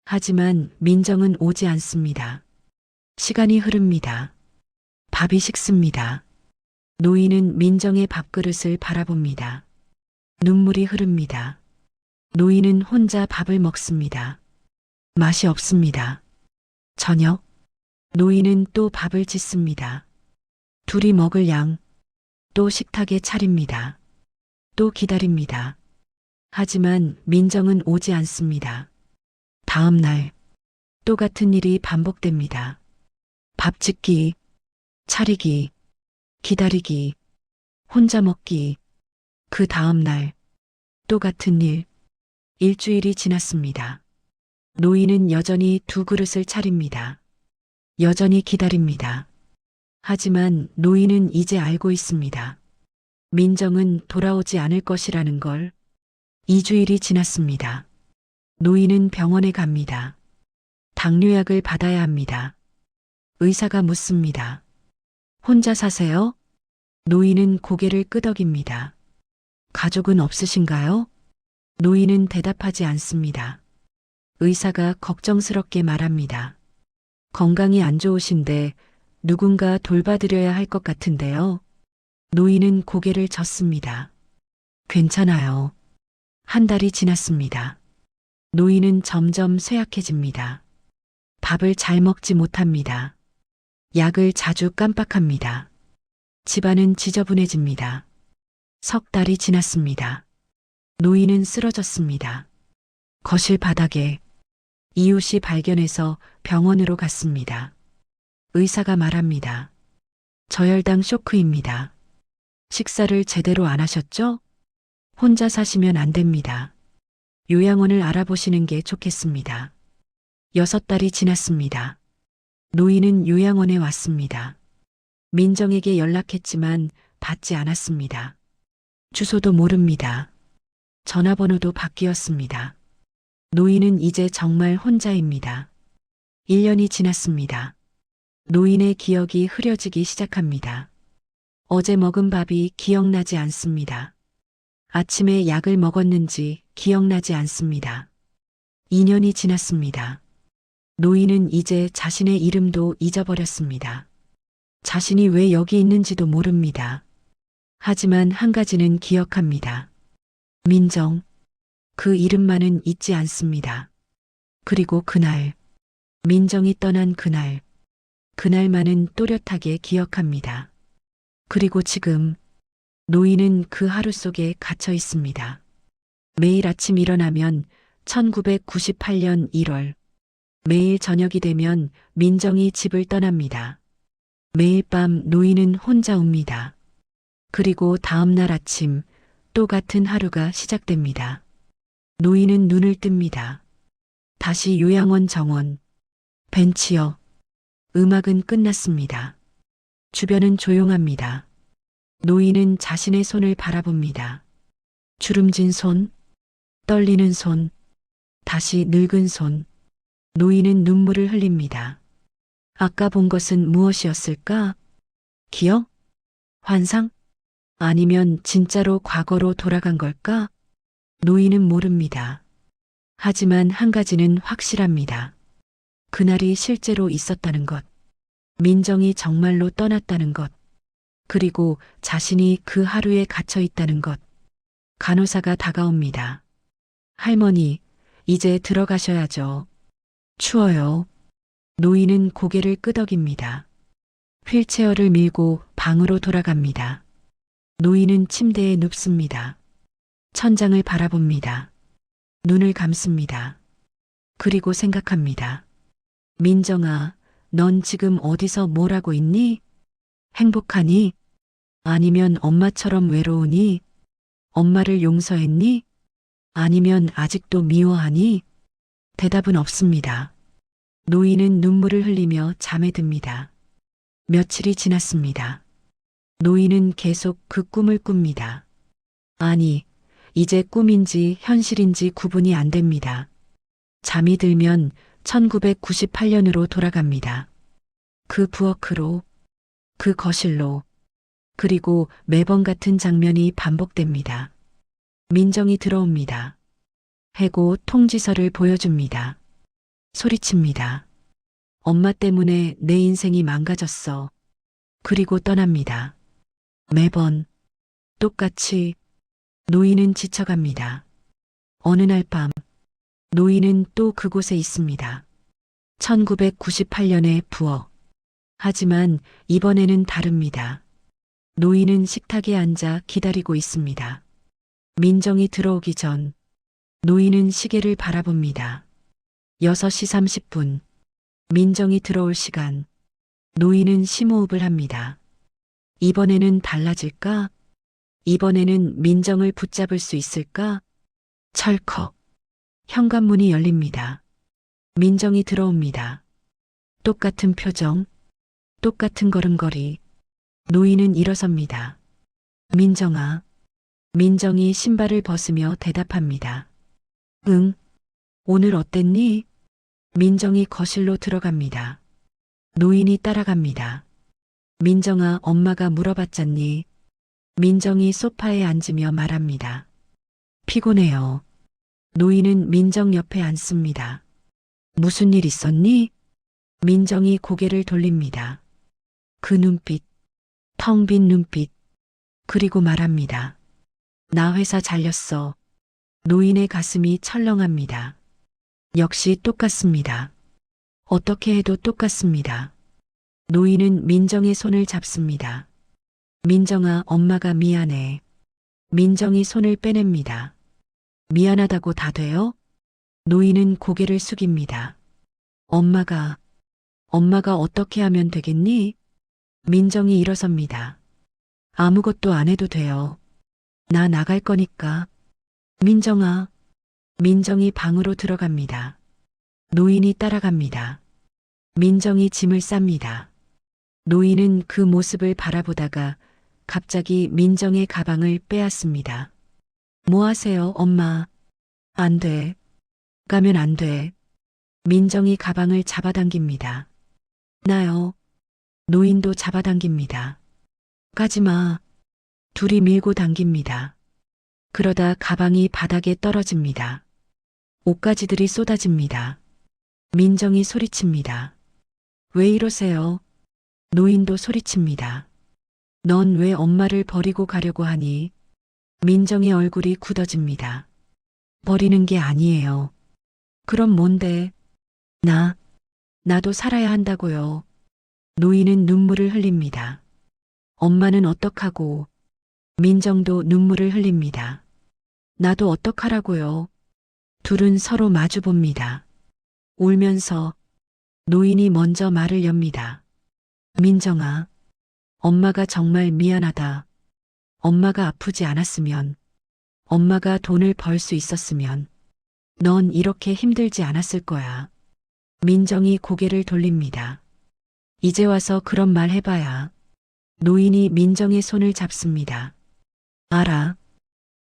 하지만 민정은 오지 않습니다. 시간이 흐릅니다. 밥이 식습니다. 노인은 민정의 밥그릇을 바라봅니다. 눈물이 흐릅니다. 노인은 혼자 밥을 먹습니다. 맛이 없습니다. 저녁, 노인은 또 밥을 짓습니다. 둘이 먹을 양, 또 식탁에 차립니다. 또 기다립니다. 하지만 민정은 오지 않습니다. 다음 날, 똑같은 일이 반복됩니다. 밥 짓기, 차리기, 기다리기, 혼자 먹기. 그 다음 날, 똑같은 일. 일주일이 지났습니다. 노인은 여전히 2 그릇을 차립니다. 여전히 기다립니다. 하지만 노인은 이제 알고 있습니다. 민정은 돌아오지 않을 것이라는 걸. 2주일이 지났습니다. 노인은 병원에 갑니다. 당뇨약을 받아야 합니다. 의사가 묻습니다. 혼자 사세요? 노인은 고개를 끄덕입니다. 가족은 없으신가요? 노인은 대답하지 않습니다. 의사가 걱정스럽게 말합니다. 건강이 안 좋으신데 누군가 돌봐드려야 할 것 같은데요. 노인은 고개를 젓습니다. 괜찮아요. 한 달이 지났습니다. 노인은 점점 쇠약해집니다. 밥을 잘 먹지 못합니다. 약을 자주 깜빡합니다. 집안은 지저분해집니다. 석 달이 지났습니다. 노인은 쓰러졌습니다. 거실 바닥에 이웃이 발견해서 병원으로 갔습니다. 의사가 말합니다. 저혈당 쇼크입니다. 식사를 제대로 안 하셨죠? 혼자 사시면 안 됩니다. 요양원을 알아보시는 게 좋겠습니다. 6달이 지났습니다. 노인은 요양원에 왔습니다. 민정에게 연락했지만 받지 않았습니다. 주소도 모릅니다. 전화번호도 바뀌었습니다. 노인은 이제 정말 혼자입니다. 1년이 지났습니다. 노인의 기억이 흐려지기 시작합니다. 어제 먹은 밥이 기억나지 않습니다. 아침에 약을 먹었는지 기억나지 않습니다. 2년이 지났습니다. 노인은 이제 자신의 이름도 잊어버렸습니다. 자신이 왜 여기 있는지도 모릅니다. 하지만 한 가지는 기억합니다. 민정. 그 이름만은 잊지 않습니다. 그리고 그날, 민정이 떠난 그날, 그날만은 또렷하게 기억합니다. 그리고 지금 노인은 그 하루 속에 갇혀 있습니다. 매일 아침 일어나면 1998년 1월, 매일 저녁이 되면 민정이 집을 떠납니다. 매일 밤 노인은 혼자 웁니다. 그리고 다음 날 아침 또 같은 하루가 시작됩니다. 노인은 눈을 뜹니다. 다시 요양원 정원, 벤치여. 음악은 끝났습니다. 주변은 조용합니다. 노인은 자신의 손을 바라봅니다. 주름진 손, 떨리는 손, 다시 늙은 손. 노인은 눈물을 흘립니다. 아까 본 것은 무엇이었을까? 기억? 환상? 아니면 진짜로 과거로 돌아간 걸까? 노인은 모릅니다. 하지만 한 가지는 확실합니다. 그날이 실제로 있었다는 것. 민정이 정말로 떠났다는 것. 그리고 자신이 그 하루에 갇혀 있다는 것. 간호사가 다가옵니다. 할머니, 이제 들어가셔야죠. 추워요. 노인은 고개를 끄덕입니다. 휠체어를 밀고 방으로 돌아갑니다. 노인은 침대에 눕습니다. 천장을 바라봅니다. 눈을 감습니다. 그리고 생각합니다. 민정아, 넌 지금 어디서 뭘 하고 있니? 행복하니? 아니면 엄마처럼 외로우니? 엄마를 용서했니? 아니면 아직도 미워하니? 대답은 없습니다. 노인은 눈물을 흘리며 잠에 듭니다. 며칠이 지났습니다. 노인은 계속 그 꿈을 꿉니다. 아니, 이제 꿈인지 현실인지 구분이 안 됩니다. 잠이 들면 1998년으로 돌아갑니다. 그 부엌으로, 그 거실로, 그리고 매번 같은 장면이 반복됩니다. 민정이 들어옵니다. 해고 통지서를 보여줍니다. 소리칩니다. 엄마 때문에 내 인생이 망가졌어. 그리고 떠납니다. 매번 똑같이. 노인은 지쳐갑니다. 어느 날 밤 노인은 또 그곳에 있습니다. 1998년의 부엌. 하지만 이번에는 다릅니다. 노인은 식탁에 앉아 기다리고 있습니다. 민정이 들어오기 전 노인은 시계를 바라봅니다. 6시 30분. 민정이 들어올 시간. 노인은 심호흡을 합니다. 이번에는 달라질까? 이번에는 민정을 붙잡을 수 있을까? 철컥. 현관문이 열립니다. 민정이 들어옵니다. 똑같은 표정, 똑같은 걸음걸이. 노인은 일어섭니다. 민정아. 민정이 신발을 벗으며 대답합니다. 응. 오늘 어땠니? 민정이 거실로 들어갑니다. 노인이 따라갑니다. 민정아, 엄마가 물어봤잖니. 민정이 소파에 앉으며 말합니다. 피곤해요. 노인은 민정 옆에 앉습니다. 무슨 일 있었니? 민정이 고개를 돌립니다. 그 눈빛, 텅 빈 눈빛. 그리고 말합니다. 나 회사 잘렸어. 노인의 가슴이 철렁합니다. 역시 똑같습니다. 어떻게 해도 똑같습니다. 노인은 민정의 손을 잡습니다. 민정아, 엄마가 미안해. 민정이 손을 빼냅니다. 미안하다고 다 돼요? 노인은 고개를 숙입니다. 엄마가 어떻게 하면 되겠니? 민정이 일어섭니다. 아무것도 안 해도 돼요. 나 나갈 거니까. 민정아. 민정이 방으로 들어갑니다. 노인이 따라갑니다. 민정이 짐을 쌉니다. 노인은 그 모습을 바라보다가 갑자기 민정의 가방을 빼앗습니다. 뭐 하세요, 엄마? 안 돼. 가면 안 돼. 민정이 가방을 잡아당깁니다. 나요. 노인도 잡아당깁니다. 가지 마. 둘이 밀고 당깁니다. 그러다 가방이 바닥에 떨어집니다. 옷가지들이 쏟아집니다. 민정이 소리칩니다. 왜 이러세요? 노인도 소리칩니다. 넌 왜 엄마를 버리고 가려고 하니? 민정의 얼굴이 굳어집니다. 버리는 게 아니에요. 그럼 뭔데? 나도 살아야 한다고요. 노인은 눈물을 흘립니다. 엄마는 어떡하고? 민정도 눈물을 흘립니다. 나도 어떡하라고요? 둘은 서로 마주 봅니다. 울면서 노인이 먼저 말을 엽니다. 민정아, 엄마가 정말 미안하다. 엄마가 아프지 않았으면, 엄마가 돈을 벌 수 있었으면, 넌 이렇게 힘들지 않았을 거야. 민정이 고개를 돌립니다. 이제 와서 그런 말 해봐야. 노인이 민정의 손을 잡습니다. 알아.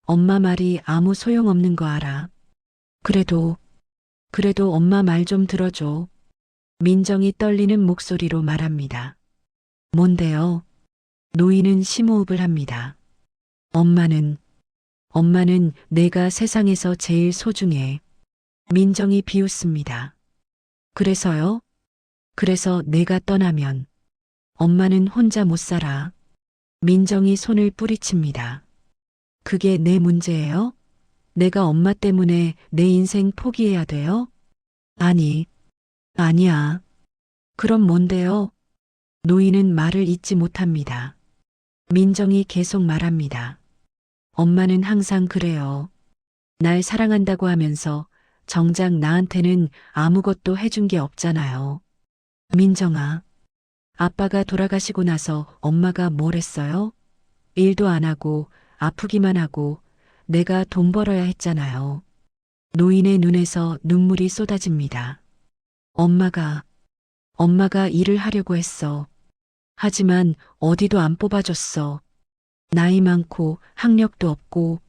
엄마 말이 아무 소용없는 거 알아. 그래도 엄마 말 좀 들어줘. 민정이 떨리는 목소리로 말합니다. 뭔데요? 노인은 심호흡을 합니다. 엄마는 내가 세상에서 제일 소중해. 민정이 비웃습니다. 그래서요? 그래서 내가 떠나면 엄마는 혼자 못 살아. 민정이 손을 뿌리칩니다. 그게 내 문제예요? 내가 엄마 때문에 내 인생 포기해야 돼요? 아니야. 그럼 뭔데요? 노인은 말을 잇지 못합니다. 민정이 계속 말합니다. 엄마는 항상 그래요. 날 사랑한다고 하면서 정작 나한테는 아무것도 해준 게 없잖아요. 민정아, 아빠가 돌아가시고 나서 엄마가 뭘 했어요? 일도 안 하고 아프기만 하고 내가 돈 벌어야 했잖아요. 노인의 눈에서 눈물이 쏟아집니다. 엄마가 일을 하려고 했어. 하지만 어디도 안 뽑아줬어. 나이 많고 학력도 없고.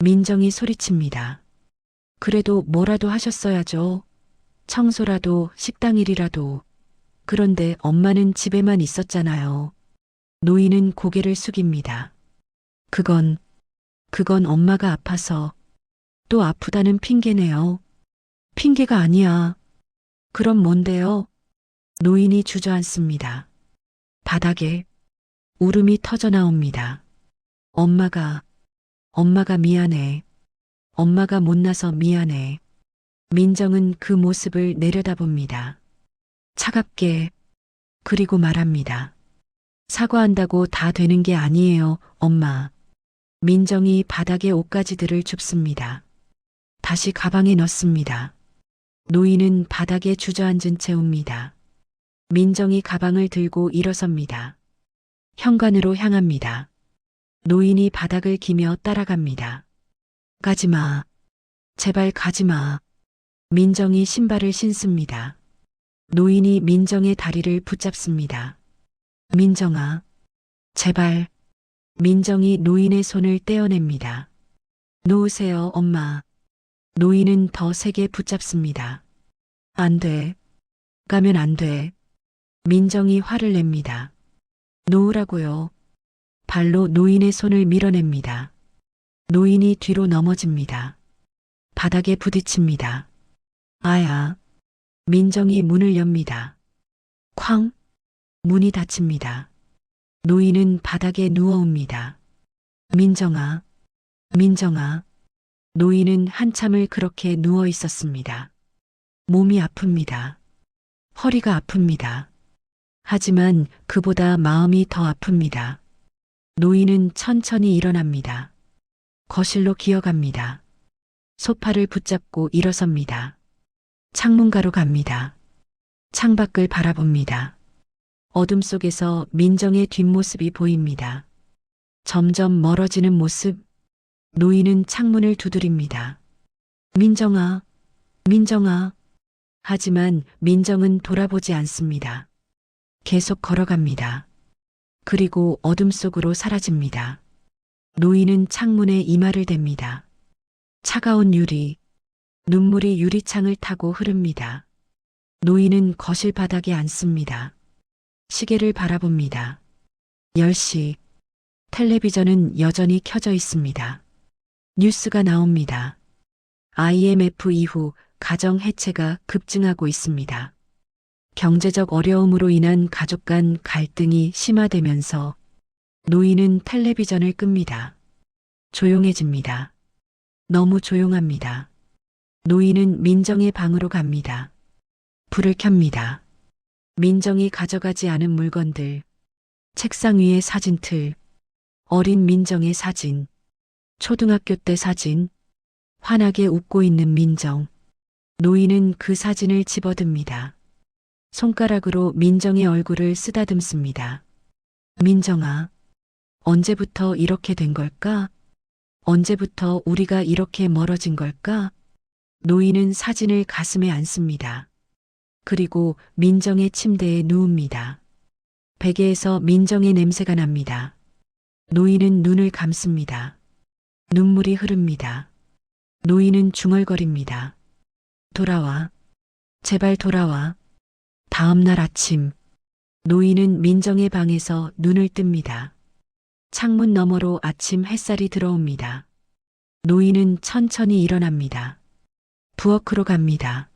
민정이 소리칩니다. 그래도 뭐라도 하셨어야죠. 청소라도 식당 일이라도. 그런데 엄마는 집에만 있었잖아요. 노인은 고개를 숙입니다. 그건 엄마가 아파서. 또 아프다는 핑계네요. 핑계가 아니야. 그럼 뭔데요? 노인이 주저앉습니다. 바닥에 울음이 터져 나옵니다. 엄마가 미안해. 엄마가 못나서 미안해. 민정은 그 모습을 내려다봅니다. 차갑게. 그리고 말합니다. 사과한다고 다 되는 게 아니에요, 엄마. 민정이 바닥에 옷가지들을 줍습니다. 다시 가방에 넣습니다. 노인은 바닥에 주저앉은 채 웁니다. 민정이 가방을 들고 일어섭니다. 현관으로 향합니다. 노인이 바닥을 기며 따라갑니다. 가지마. 제발 가지마. 민정이 신발을 신습니다. 노인이 민정의 다리를 붙잡습니다. 민정아, 제발. 민정이 노인의 손을 떼어냅니다. 놓으세요, 엄마. 노인은 더 세게 붙잡습니다. 안 돼. 가면 안 돼. 민정이 화를 냅니다. 놓으라고요. 발로 노인의 손을 밀어냅니다. 노인이 뒤로 넘어집니다. 바닥에 부딪힙니다. 아야. 민정이 문을 엽니다. 쾅. 문이 닫힙니다. 노인은 바닥에 누워옵니다. 민정아, 민정아. 노인은 한참을 그렇게 누워 있었습니다. 몸이 아픕니다. 허리가 아픕니다. 하지만 그보다 마음이 더 아픕니다. 노인은 천천히 일어납니다. 거실로 기어갑니다. 소파를 붙잡고 일어섭니다. 창문가로 갑니다. 창밖을 바라봅니다. 어둠 속에서 민정의 뒷모습이 보입니다. 점점 멀어지는 모습. 노인은 창문을 두드립니다. 민정아, 민정아. 하지만 민정은 돌아보지 않습니다. 계속 걸어갑니다. 그리고 어둠 속으로 사라집니다. 노인은 창문에 이마를 댑니다. 차가운 유리, 눈물이 유리창을 타고 흐릅니다. 노인은 거실 바닥에 앉습니다. 시계를 바라봅니다. 10시. 텔레비전은 여전히 켜져 있습니다. 뉴스가 나옵니다. IMF 이후 가정 해체가 급증하고 있습니다. 경제적 어려움으로 인한 가족 간 갈등이 심화되면서 노인은 텔레비전을 끕니다. 조용해집니다. 너무 조용합니다. 노인은 민정의 방으로 갑니다. 불을 켭니다. 민정이 가져가지 않은 물건들, 책상 위의 사진틀, 어린 민정의 사진, 초등학교 때 사진, 환하게 웃고 있는 민정. 노인은 그 사진을 집어듭니다. 손가락으로 민정의 얼굴을 쓰다듬습니다. 민정아, 언제부터 이렇게 된 걸까? 언제부터 우리가 이렇게 멀어진 걸까? 노인은 사진을 가슴에 안습니다. 그리고 민정의 침대에 누웁니다. 베개에서 민정의 냄새가 납니다. 노인은 눈을 감습니다. 눈물이 흐릅니다. 노인은 중얼거립니다. 돌아와. 제발 돌아와. 다음 날 아침, 노인은 민정의 방에서 눈을 뜹니다. 창문 너머로 아침 햇살이 들어옵니다. 노인은 천천히 일어납니다. 부엌으로 갑니다.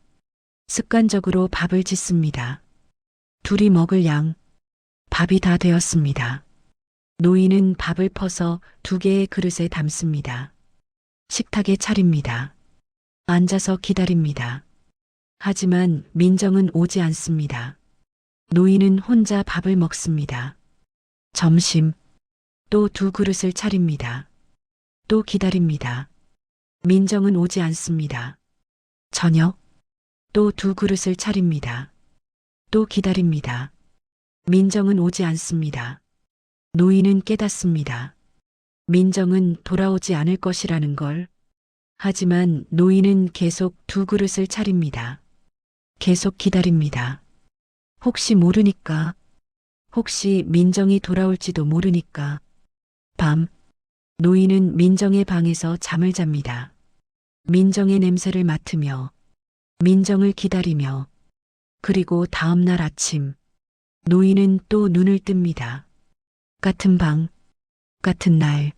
습관적으로 밥을 짓습니다. 둘이 먹을 양, 밥이 다 되었습니다. 노인은 밥을 퍼서 2개의 그릇에 담습니다. 식탁에 차립니다. 앉아서 기다립니다. 하지만 민정은 오지 않습니다. 노인은 혼자 밥을 먹습니다. 점심, 또 2 그릇을 차립니다. 또 기다립니다. 민정은 오지 않습니다. 저녁, 또 2 그릇을 차립니다. 또 기다립니다. 민정은 오지 않습니다. 노인은 깨닫습니다. 민정은 돌아오지 않을 것이라는 걸. 하지만 노인은 계속 2 그릇을 차립니다. 계속 기다립니다. 혹시 모르니까. 혹시 민정이 돌아올지도 모르니까. 밤, 노인은 민정의 방에서 잠을 잡니다. 민정의 냄새를 맡으며, 민정을 기다리며, 그리고 다음 날 아침, 노인은 또 눈을 뜹니다. 같은 방, 같은 날,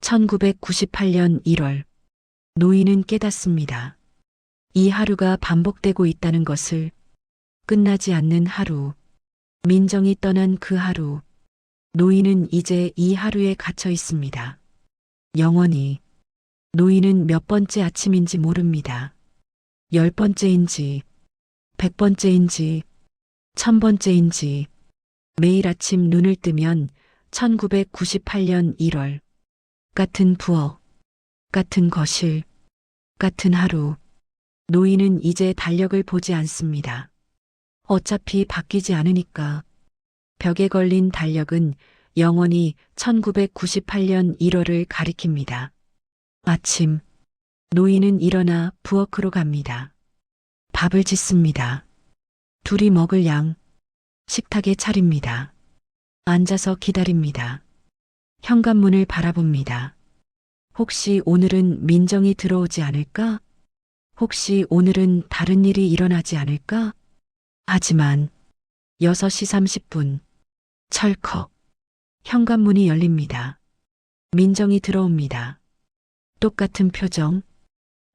1998년 1월, 노인은 깨닫습니다. 이 하루가 반복되고 있다는 것을. 끝나지 않는 하루, 민정이 떠난 그 하루, 노인은 이제 이 하루에 갇혀 있습니다. 영원히. 노인은 몇 번째 아침인지 모릅니다. 10번째인지, 100번째인지, 1000번째인지, 매일 아침 눈을 뜨면 1998년 1월, 같은 부엌, 같은 거실, 같은 하루, 노인은 이제 달력을 보지 않습니다. 어차피 바뀌지 않으니까. 벽에 걸린 달력은 영원히 1998년 1월을 가리킵니다. 아침, 노인은 일어나 부엌으로 갑니다. 밥을 짓습니다. 둘이 먹을 양 식탁에 차립니다. 앉아서 기다립니다. 현관문을 바라봅니다. 혹시 오늘은 민정이 들어오지 않을까? 혹시 오늘은 다른 일이 일어나지 않을까? 하지만 6시 30분 철컥 현관문이 열립니다. 민정이 들어옵니다. 똑같은 표정,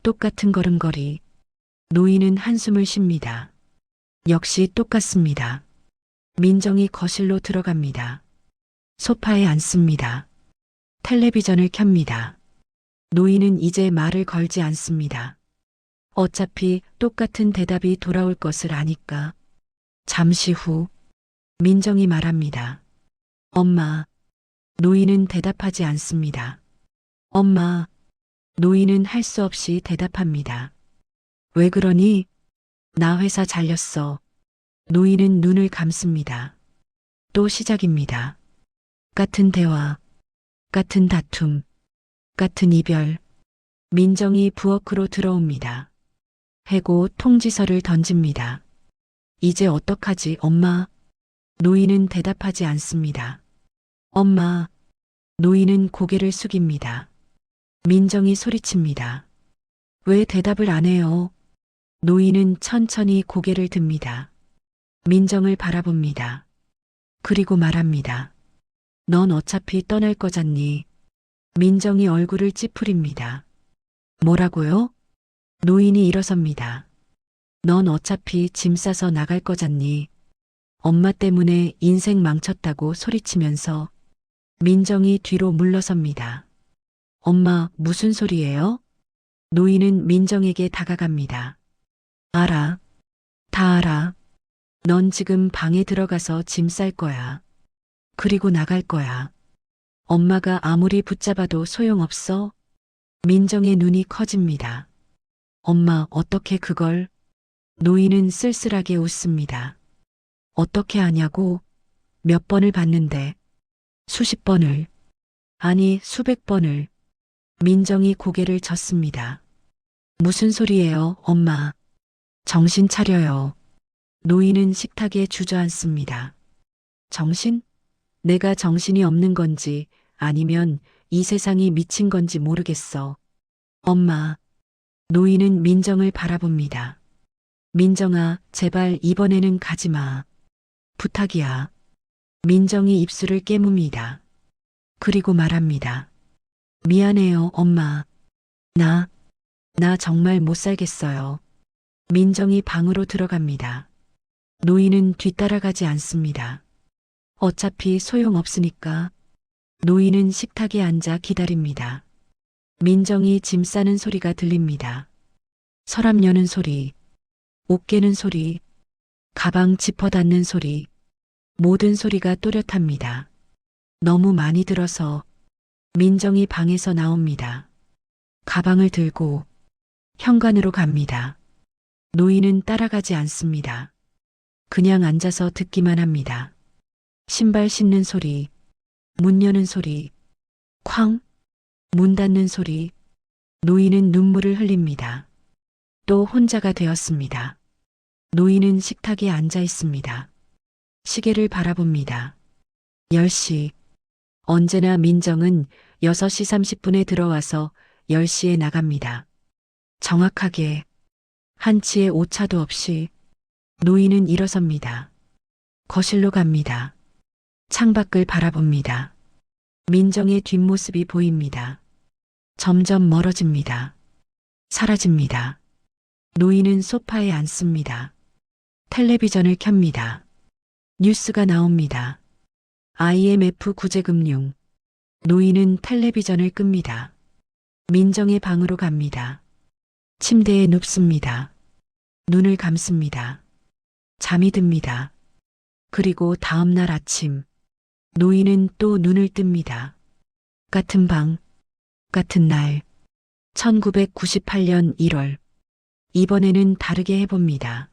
똑같은 걸음걸이. 노인은 한숨을 쉽니다. 역시 똑같습니다. 민정이 거실로 들어갑니다. 소파에 앉습니다. 텔레비전을 켭니다. 노인은 이제 말을 걸지 않습니다. 어차피 똑같은 대답이 돌아올 것을 아니까. 잠시 후 민정이 말합니다. 엄마. 노인은 대답하지 않습니다. 엄마. 노인은 할 수 없이 대답합니다. 왜 그러니? 나 회사 잘렸어. 노인은 눈을 감습니다. 또 시작입니다. 같은 대화, 같은 다툼, 같은 이별. 민정이 부엌으로 들어옵니다. 해고 통지서를 던집니다. 이제 어떡하지, 엄마? 노인은 대답하지 않습니다. 엄마. 노인은 고개를 숙입니다. 민정이 소리칩니다. 왜 대답을 안 해요? 노인은 천천히 고개를 듭니다. 민정을 바라봅니다. 그리고 말합니다. 넌 어차피 떠날 거잖니. 민정이 얼굴을 찌푸립니다. 뭐라고요? 노인이 일어섭니다. 넌 어차피 짐 싸서 나갈 거잖니. 엄마 때문에 인생 망쳤다고 소리치면서 민정이 뒤로 물러섭니다. 엄마, 무슨 소리예요? 노인은 민정에게 다가갑니다. 알아. 다 알아. 넌 지금 방에 들어가서 짐 쌀 거야. 그리고 나갈 거야. 엄마가 아무리 붙잡아도 소용없어. 민정의 눈이 커집니다. 엄마, 어떻게 그걸? 노인은 쓸쓸하게 웃습니다. 어떻게 하냐고? 몇 번을 봤는데. 수십 번을. 아니, 수백 번을. 민정이 고개를 젓습니다. 무슨 소리예요, 엄마? 정신 차려요. 노인은 식탁에 주저앉습니다. 정신? 내가 정신이 없는 건지 아니면 이 세상이 미친 건지 모르겠어. 엄마. 노인은 민정을 바라봅니다. 민정아, 제발 이번에는 가지 마. 부탁이야. 민정이 입술을 깨뭅니다. 그리고 말합니다. 미안해요, 엄마. 나 정말 못 살겠어요. 민정이 방으로 들어갑니다. 노인은 뒤따라가지 않습니다. 어차피 소용없으니까. 노인은 식탁에 앉아 기다립니다. 민정이 짐 싸는 소리가 들립니다. 서랍 여는 소리, 옷 개는 소리, 가방 지퍼 닫는 소리, 모든 소리가 또렷합니다. 너무 많이 들어서 민정이 방에서 나옵니다. 가방을 들고 현관으로 갑니다. 노인은 따라가지 않습니다. 그냥 앉아서 듣기만 합니다. 신발 신는 소리, 문 여는 소리, 쾅, 문 닫는 소리. 노인은 눈물을 흘립니다. 또 혼자가 되었습니다. 노인은 식탁에 앉아 있습니다. 시계를 바라봅니다. 10시. 언제나 민정은 6시 30분에 들어와서 10시에 나갑니다. 정확하게 한 치의 오차도 없이. 노인은 일어섭니다. 거실로 갑니다. 창밖을 바라봅니다. 민정의 뒷모습이 보입니다. 점점 멀어집니다. 사라집니다. 노인은 소파에 앉습니다. 텔레비전을 켭니다. 뉴스가 나옵니다. IMF 구제금융. 노인은 텔레비전을 끕니다. 민정의 방으로 갑니다. 침대에 눕습니다. 눈을 감습니다. 잠이 듭니다. 그리고 다음 날 아침, 노인은 또 눈을 뜹니다. 같은 방, 같은 날, 1998년 1월. 이번에는 다르게 해봅니다.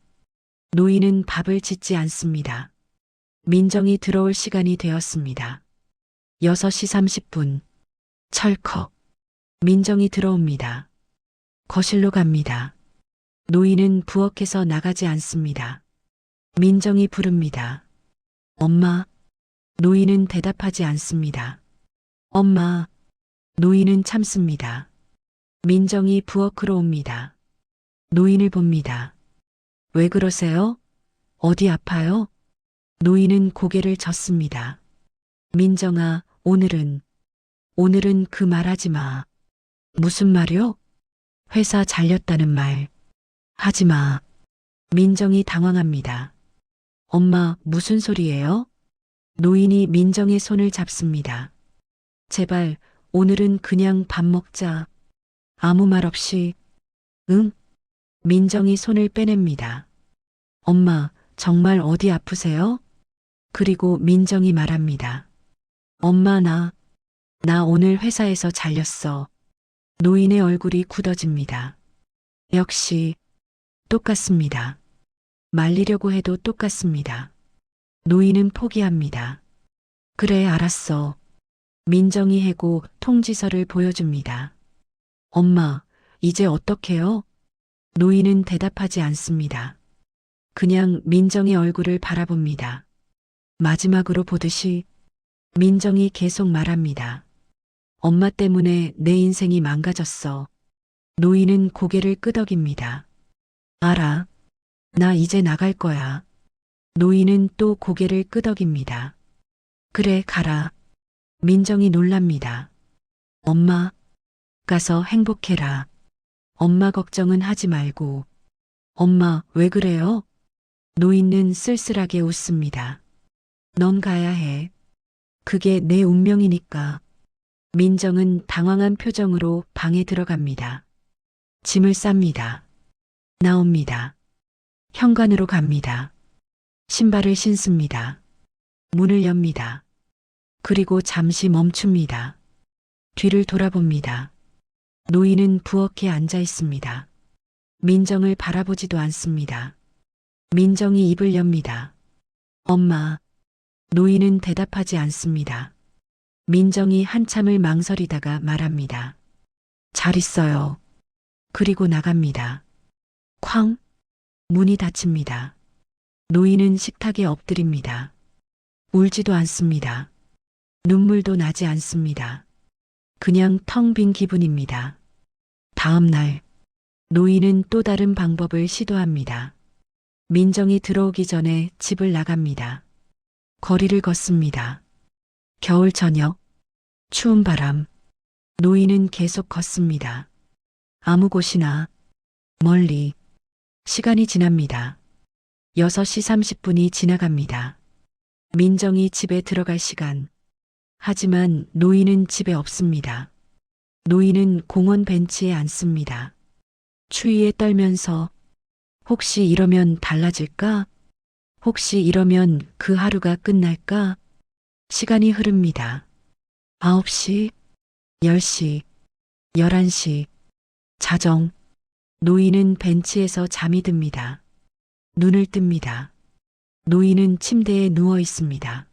노인은 밥을 짓지 않습니다. 민정이 들어올 시간이 되었습니다. 6시 30분. 철컥. 민정이 들어옵니다. 거실로 갑니다. 노인은 부엌에서 나가지 않습니다. 민정이 부릅니다. 엄마. 노인은 대답하지 않습니다. 엄마. 노인은 참습니다. 민정이 부엌으로 옵니다. 노인을 봅니다. 왜 그러세요? 어디 아파요? 노인은 고개를 젓습니다. 민정아, 오늘은 그 말하지 마. 무슨 말이요? 회사 잘렸다는 말. 하지 마. 민정이 당황합니다. 엄마, 무슨 소리예요? 노인이 민정의 손을 잡습니다. 제발, 오늘은 그냥 밥 먹자. 아무 말 없이. 응? 민정이 손을 빼냅니다. 엄마, 정말 어디 아프세요? 그리고 민정이 말합니다. 엄마, 나 오늘 회사에서 잘렸어. 노인의 얼굴이 굳어집니다. 역시, 똑같습니다. 말리려고 해도 똑같습니다. 노인은 포기합니다. 그래, 알았어. 민정이 해고 통지서를 보여줍니다. 엄마, 이제 어떡해요? 노인은 대답하지 않습니다. 그냥 민정의 얼굴을 바라봅니다. 마지막으로 보듯이 민정이 계속 말합니다. 엄마 때문에 내 인생이 망가졌어. 노인은 고개를 끄덕입니다. 알아. 나 이제 나갈 거야. 노인은 또 고개를 끄덕입니다. 그래, 가라. 민정이 놀랍니다. 엄마, 가서 행복해라. 엄마 걱정은 하지 말고. 엄마, 왜 그래요? 노인은 쓸쓸하게 웃습니다. 넌 가야 해. 그게 내 운명이니까. 민정은 당황한 표정으로 방에 들어갑니다. 짐을 쌉니다. 나옵니다. 현관으로 갑니다. 신발을 신습니다. 문을 엽니다. 그리고 잠시 멈춥니다. 뒤를 돌아봅니다. 노인은 부엌에 앉아 있습니다. 민정을 바라보지도 않습니다. 민정이 입을 엽니다. 엄마. 노인은 대답하지 않습니다. 민정이 한참을 망설이다가 말합니다. 잘 있어요. 그리고 나갑니다. 쾅! 문이 닫힙니다. 노인은 식탁에 엎드립니다. 울지도 않습니다. 눈물도 나지 않습니다. 그냥 텅 빈 기분입니다. 다음 날, 노인은 또 다른 방법을 시도합니다. 민정이 들어오기 전에 집을 나갑니다. 거리를 걷습니다. 겨울 저녁, 추운 바람, 노인은 계속 걷습니다. 아무 곳이나, 멀리, 시간이 지납니다. 6시 30분이 지나갑니다. 민정이 집에 들어갈 시간. 하지만 노인은 집에 없습니다. 노인은 공원 벤치에 앉습니다. 추위에 떨면서 혹시 이러면 달라질까? 혹시 이러면 그 하루가 끝날까? 시간이 흐릅니다. 9시, 10시, 11시, 자정. 노인은 벤치에서 잠이 듭니다. 눈을 뜹니다. 노인은 침대에 누워 있습니다.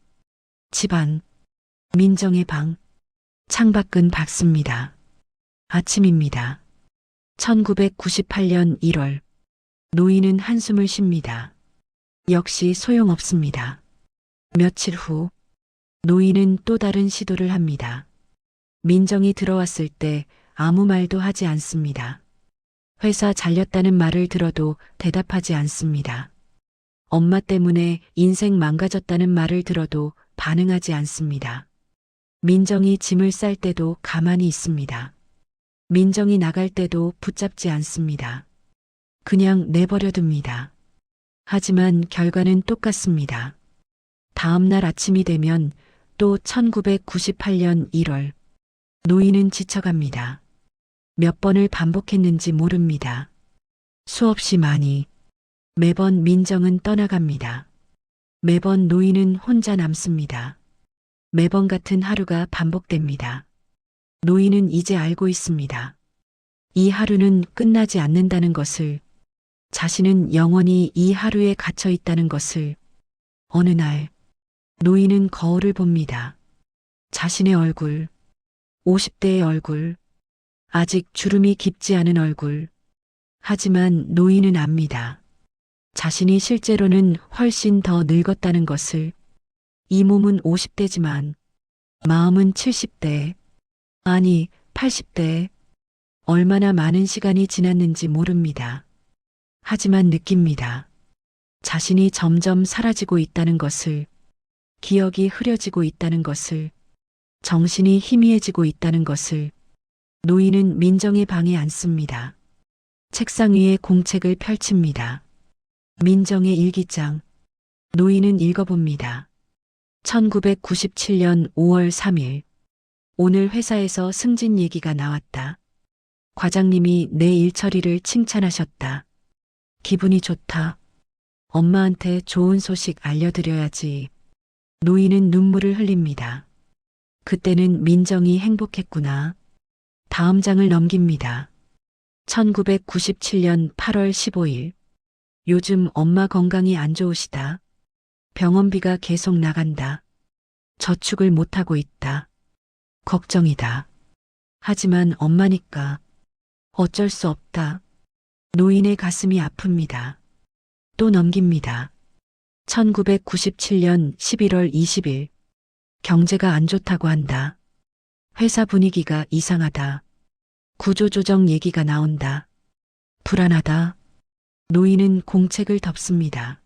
집안, 민정의 방, 창밖은 밝습니다. 아침입니다. 1998년 1월. 노인은 한숨을 쉽니다. 역시 소용없습니다. 며칠 후, 노인은 또 다른 시도를 합니다. 민정이 들어왔을 때 아무 말도 하지 않습니다. 회사 잘렸다는 말을 들어도 대답하지 않습니다. 엄마 때문에 인생 망가졌다는 말을 들어도 반응하지 않습니다. 민정이 짐을 쌀 때도 가만히 있습니다. 민정이 나갈 때도 붙잡지 않습니다. 그냥 내버려 둡니다. 하지만 결과는 똑같습니다. 다음 날 아침이 되면 또 1998년 1월. 노인은 지쳐갑니다. 몇 번을 반복했는지 모릅니다. 수없이 많이. 매번 민정은 떠나갑니다. 매번 노인은 혼자 남습니다. 매번 같은 하루가 반복됩니다. 노인은 이제 알고 있습니다. 이 하루는 끝나지 않는다는 것을, 자신은 영원히 이 하루에 갇혀 있다는 것을. 어느 날, 노인은 거울을 봅니다. 자신의 얼굴, 50대의 얼굴, 아직 주름이 깊지 않은 얼굴. 하지만 노인은 압니다. 자신이 실제로는 훨씬 더 늙었다는 것을. 이 몸은 50대지만 마음은 70대, 아니 80대. 얼마나 많은 시간이 지났는지 모릅니다. 하지만 느낍니다. 자신이 점점 사라지고 있다는 것을, 기억이 흐려지고 있다는 것을, 정신이 희미해지고 있다는 것을. 노인은 민정의 방에 앉습니다. 책상 위에 공책을 펼칩니다. 민정의 일기장. 노인은 읽어봅니다. 1997년 5월 3일. 오늘 회사에서 승진 얘기가 나왔다. 과장님이 내 일처리를 칭찬하셨다. 기분이 좋다. 엄마한테 좋은 소식 알려드려야지. 노인은 눈물을 흘립니다. 그때는 민정이 행복했구나. 다음 장을 넘깁니다. 1997년 8월 15일. 요즘 엄마 건강이 안 좋으시다. 병원비가 계속 나간다. 저축을 못하고 있다. 걱정이다. 하지만 엄마니까 어쩔 수 없다. 노인의 가슴이 아픕니다. 또 넘깁니다. 1997년 11월 20일. 경제가 안 좋다고 한다. 회사 분위기가 이상하다. 구조조정 얘기가 나온다. 불안하다. 노인은 공책을 덮습니다.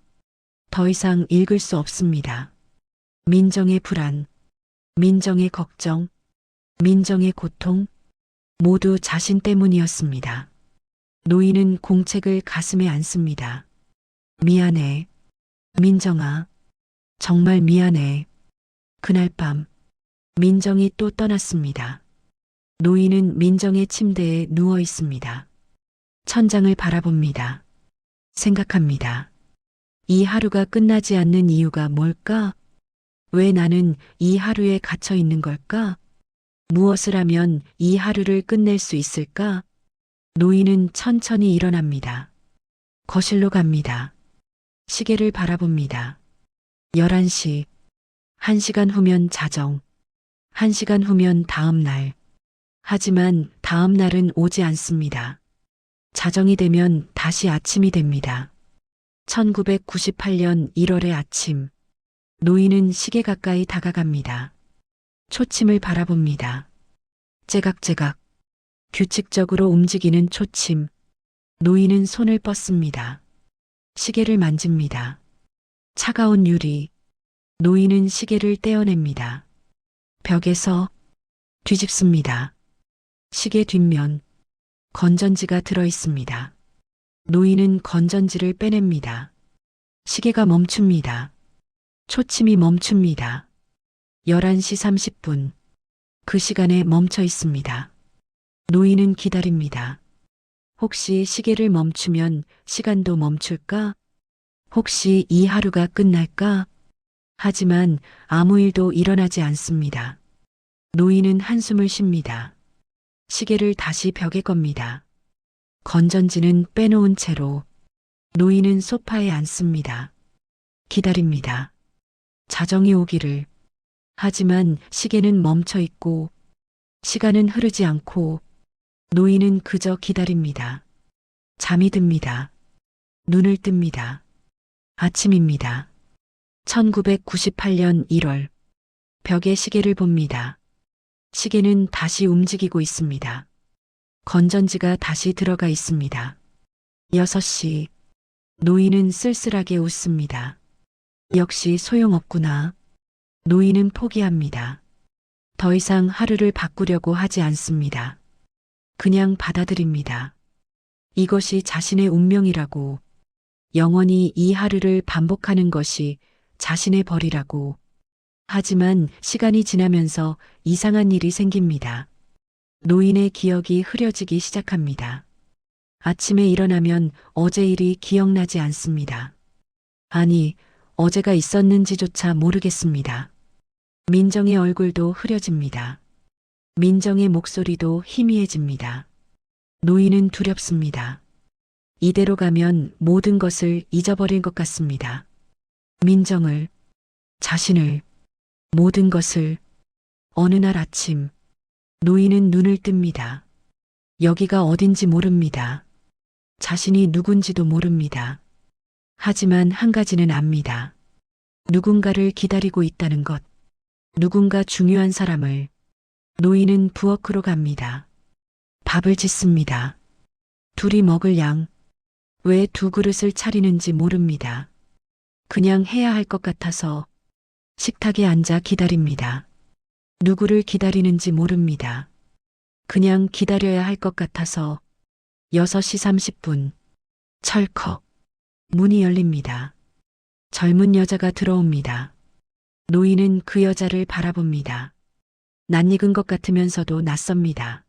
더 이상 읽을 수 없습니다. 민정의 불안, 민정의 걱정, 민정의 고통, 모두 자신 때문이었습니다. 노인은 공책을 가슴에 안습니다. 미안해. 민정아. 정말 미안해. 그날 밤, 민정이 또 떠났습니다. 노인은 민정의 침대에 누워 있습니다. 천장을 바라봅니다. 생각합니다. 이 하루가 끝나지 않는 이유가 뭘까? 왜 나는 이 하루에 갇혀 있는 걸까? 무엇을 하면 이 하루를 끝낼 수 있을까? 노인은 천천히 일어납니다. 거실로 갑니다. 시계를 바라봅니다. 11시. 1시간 후면 자정. 1시간 후면 다음 날. 하지만 다음 날은 오지 않습니다. 자정이 되면 다시 아침이 됩니다. 1998년 1월의 아침. 노인은 시계 가까이 다가갑니다. 초침을 바라봅니다. 제각제각. 규칙적으로 움직이는 초침. 노인은 손을 뻗습니다. 시계를 만집니다. 차가운 유리. 노인은 시계를 떼어냅니다. 벽에서 뒤집습니다. 시계 뒷면. 건전지가 들어 있습니다. 노인은 건전지를 빼냅니다. 시계가 멈춥니다. 초침이 멈춥니다. 11시 30분. 그 시간에 멈춰 있습니다. 노인은 기다립니다. 혹시 시계를 멈추면 시간도 멈출까? 혹시 이 하루가 끝날까? 하지만 아무 일도 일어나지 않습니다. 노인은 한숨을 쉽니다. 시계를 다시 벽에 겁니다. 건전지는 빼놓은 채로. 노인은 소파에 앉습니다. 기다립니다. 자정이 오기를. 하지만 시계는 멈춰 있고 시간은 흐르지 않고 노인은 그저 기다립니다. 잠이 듭니다. 눈을 뜹니다. 아침입니다. 1998년 1월. 벽에 시계를 봅니다. 시계는 다시 움직이고 있습니다. 건전지가 다시 들어가 있습니다. 6시. 노인은 쓸쓸하게 웃습니다. 역시 소용없구나. 노인은 포기합니다. 더 이상 하루를 바꾸려고 하지 않습니다. 그냥 받아들입니다. 이것이 자신의 운명이라고, 영원히 이 하루를 반복하는 것이 자신의 벌이라고. 하지만 시간이 지나면서 이상한 일이 생깁니다. 노인의 기억이 흐려지기 시작합니다. 아침에 일어나면 어제 일이 기억나지 않습니다. 아니, 어제가 있었는지조차 모르겠습니다. 민정의 얼굴도 흐려집니다. 민정의 목소리도 희미해집니다. 노인은 두렵습니다. 이대로 가면 모든 것을 잊어버릴 것 같습니다. 민정을, 자신을, 모든 것을. 어느 날 아침, 노인은 눈을 뜹니다. 여기가 어딘지 모릅니다. 자신이 누군지도 모릅니다. 하지만 한 가지는 압니다. 누군가를 기다리고 있다는 것. 누군가 중요한 사람을. 노인은 부엌으로 갑니다. 밥을 짓습니다. 둘이 먹을 양. 왜 두 그릇을 차리는지 모릅니다. 그냥 해야 할 것 같아서 식탁에 앉아 기다립니다. 누구를 기다리는지 모릅니다. 그냥 기다려야 할 것 같아서 6시 30분. 철컥. 문이 열립니다. 젊은 여자가 들어옵니다. 노인은 그 여자를 바라봅니다. 낯익은 것 같으면서도 낯섭니다.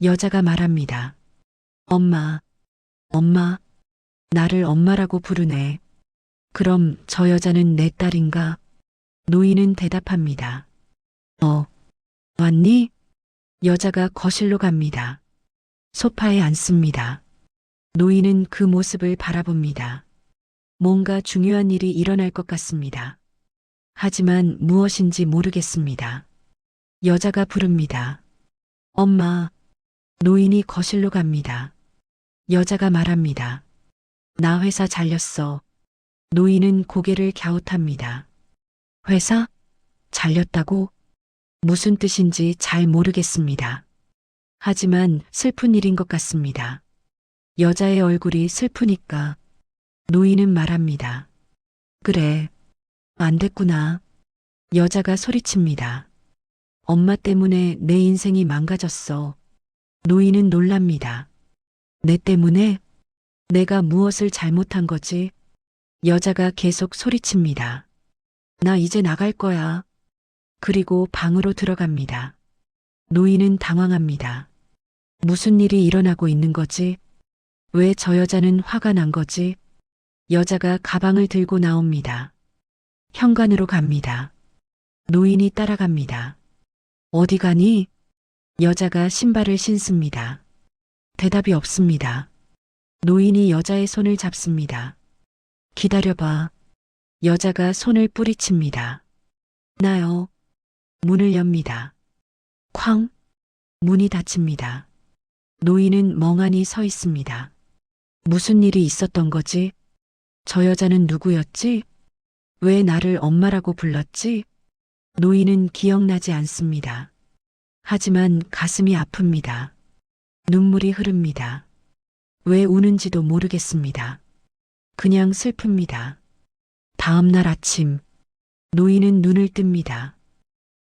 여자가 말합니다. 엄마, 엄마, 나를 엄마라고 부르네. 그럼 저 여자는 내 딸인가? 노인은 대답합니다. 왔니? 여자가 거실로 갑니다. 소파에 앉습니다. 노인은 그 모습을 바라봅니다. 뭔가 중요한 일이 일어날 것 같습니다. 하지만 무엇인지 모르겠습니다. 여자가 부릅니다. 엄마. 노인이 거실로 갑니다. 여자가 말합니다. 나 회사 잘렸어. 노인은 고개를 갸웃합니다. 회사? 잘렸다고? 무슨 뜻인지 잘 모르겠습니다. 하지만 슬픈 일인 것 같습니다. 여자의 얼굴이 슬프니까 노인은 말합니다. 그래, 안 됐구나. 여자가 소리칩니다. 엄마 때문에 내 인생이 망가졌어. 노인은 놀랍니다. 내 때문에? 내가 무엇을 잘못한 거지? 여자가 계속 소리칩니다. 나 이제 나갈 거야. 그리고 방으로 들어갑니다. 노인은 당황합니다. 무슨 일이 일어나고 있는 거지? 왜 저 여자는 화가 난 거지? 여자가 가방을 들고 나옵니다. 현관으로 갑니다. 노인이 따라갑니다. 어디 가니? 여자가 신발을 신습니다. 대답이 없습니다. 노인이 여자의 손을 잡습니다. 기다려봐. 여자가 손을 뿌리칩니다. 나요. 문을 엽니다. 쾅. 문이 닫힙니다. 노인은 멍하니 서 있습니다. 무슨 일이 있었던 거지? 저 여자는 누구였지? 왜 나를 엄마라고 불렀지? 노인은 기억나지 않습니다. 하지만 가슴이 아픕니다. 눈물이 흐릅니다. 왜 우는지도 모르겠습니다. 그냥 슬픕니다. 다음 날 아침, 노인은 눈을 뜹니다.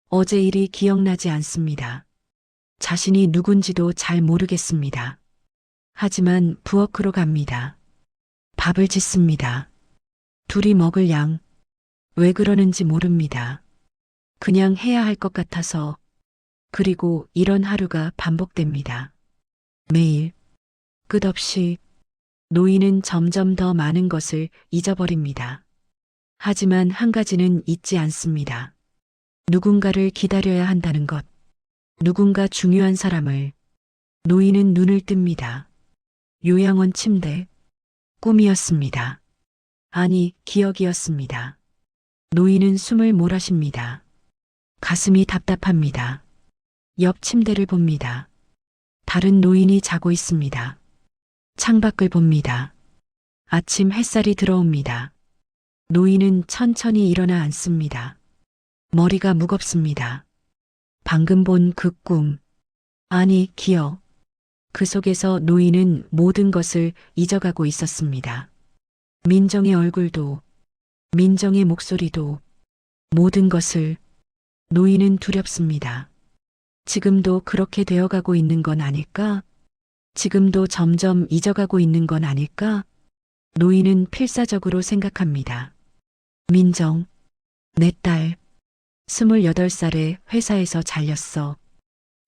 어제 일이 기억나지 않습니다. 자신이 누군지도 잘 모르겠습니다. 하지만 부엌으로 갑니다. 밥을 짓습니다. 둘이 먹을 양. 왜 그러는지 모릅니다. 그냥 해야 할 것 같아서. 그리고 이런 하루가 반복됩니다. 매일. 끝없이. 노인은 점점 더 많은 것을 잊어버립니다. 하지만 한 가지는 잊지 않습니다. 누군가를 기다려야 한다는 것. 누군가 중요한 사람을. 노인은 눈을 뜹니다. 요양원 침대. 꿈이었습니다. 아니, 기억이었습니다. 노인은 숨을 몰아쉽니다. 가슴이 답답합니다. 옆 침대를 봅니다. 다른 노인이 자고 있습니다. 창밖을 봅니다. 아침 햇살이 들어옵니다. 노인은 천천히 일어나 앉습니다. 머리가 무겁습니다. 방금 본 그 꿈. 아니, 기억. 그 속에서 노인은 모든 것을 잊어가고 있었습니다. 민정의 얼굴도, 민정의 목소리도, 모든 것을. 노인은 두렵습니다. 지금도 그렇게 되어가고 있는 건 아닐까? 지금도 점점 잊어가고 있는 건 아닐까? 노인은 필사적으로 생각합니다. 민정, 내 딸, 28살에 회사에서 잘렸어.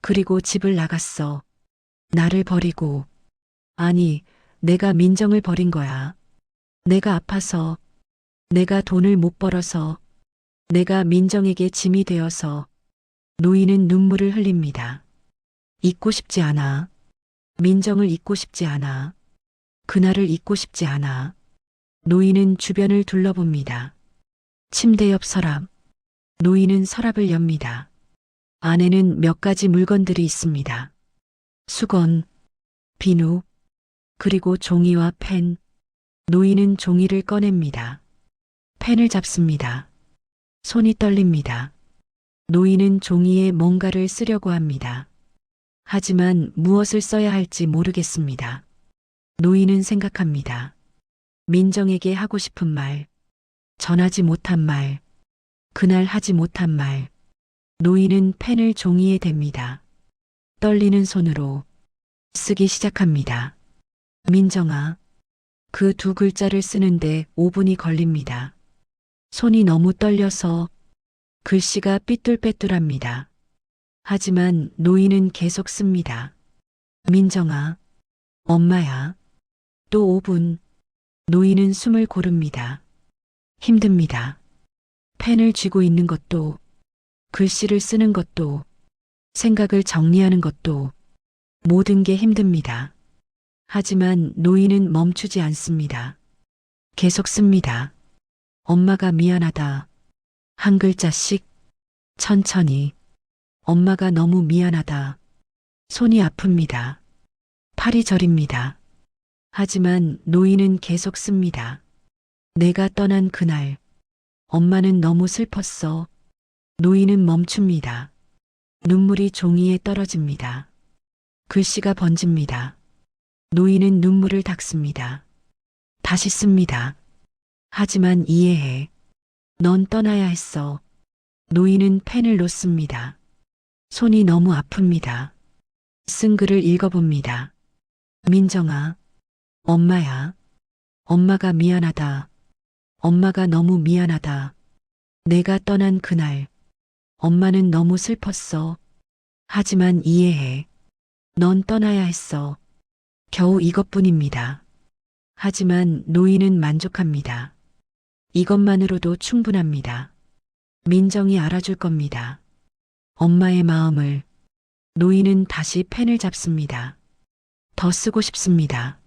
그리고 집을 나갔어. 나를 버리고. 아니, 내가 민정을 버린 거야. 내가 아파서, 내가 돈을 못 벌어서, 내가 민정에게 짐이 되어서. 노인은 눈물을 흘립니다. 잊고 싶지 않아. 민정을 잊고 싶지 않아. 그날을 잊고 싶지 않아. 노인은 주변을 둘러봅니다. 침대 옆 서랍. 노인은 서랍을 엽니다. 안에는 몇 가지 물건들이 있습니다. 수건, 비누, 그리고 종이와 펜. 노인은 종이를 꺼냅니다. 펜을 잡습니다. 손이 떨립니다. 노인은 종이에 뭔가를 쓰려고 합니다. 하지만 무엇을 써야 할지 모르겠습니다. 노인은 생각합니다. 민정에게 하고 싶은 말, 전하지 못한 말, 그날 하지 못한 말. 노인은 펜을 종이에 댑니다. 떨리는 손으로 쓰기 시작합니다. 민정아. 그 두 글자를 쓰는데 5분이 걸립니다. 손이 너무 떨려서 글씨가 삐뚤빼뚤합니다. 하지만 노인은 계속 씁니다. 민정아. 엄마야. 또 5분. 노인은 숨을 고릅니다. 힘듭니다. 펜을 쥐고 있는 것도, 글씨를 쓰는 것도, 생각을 정리하는 것도 모든 게 힘듭니다. 하지만 노인은 멈추지 않습니다. 계속 씁니다. 엄마가 미안하다. 한 글자씩 천천히. 엄마가 너무 미안하다. 손이 아픕니다. 팔이 저립니다. 하지만 노인은 계속 씁니다. 내가 떠난 그날. 엄마는 너무 슬펐어. 노인은 멈춥니다. 눈물이 종이에 떨어집니다. 글씨가 번집니다. 노인은 눈물을 닦습니다. 다시 씁니다. 하지만 이해해. 넌 떠나야 했어. 노인은 펜을 놓습니다. 손이 너무 아픕니다. 쓴 글을 읽어봅니다. 민정아. 엄마야. 엄마가 미안하다. 엄마가 너무 미안하다. 내가 떠난 그날. 엄마는 너무 슬펐어. 하지만 이해해. 넌 떠나야 했어. 겨우 이것뿐입니다. 하지만 노인은 만족합니다. 이것만으로도 충분합니다. 민정이 알아줄 겁니다. 엄마의 마음을. 노인은 다시 펜을 잡습니다. 더 쓰고 싶습니다.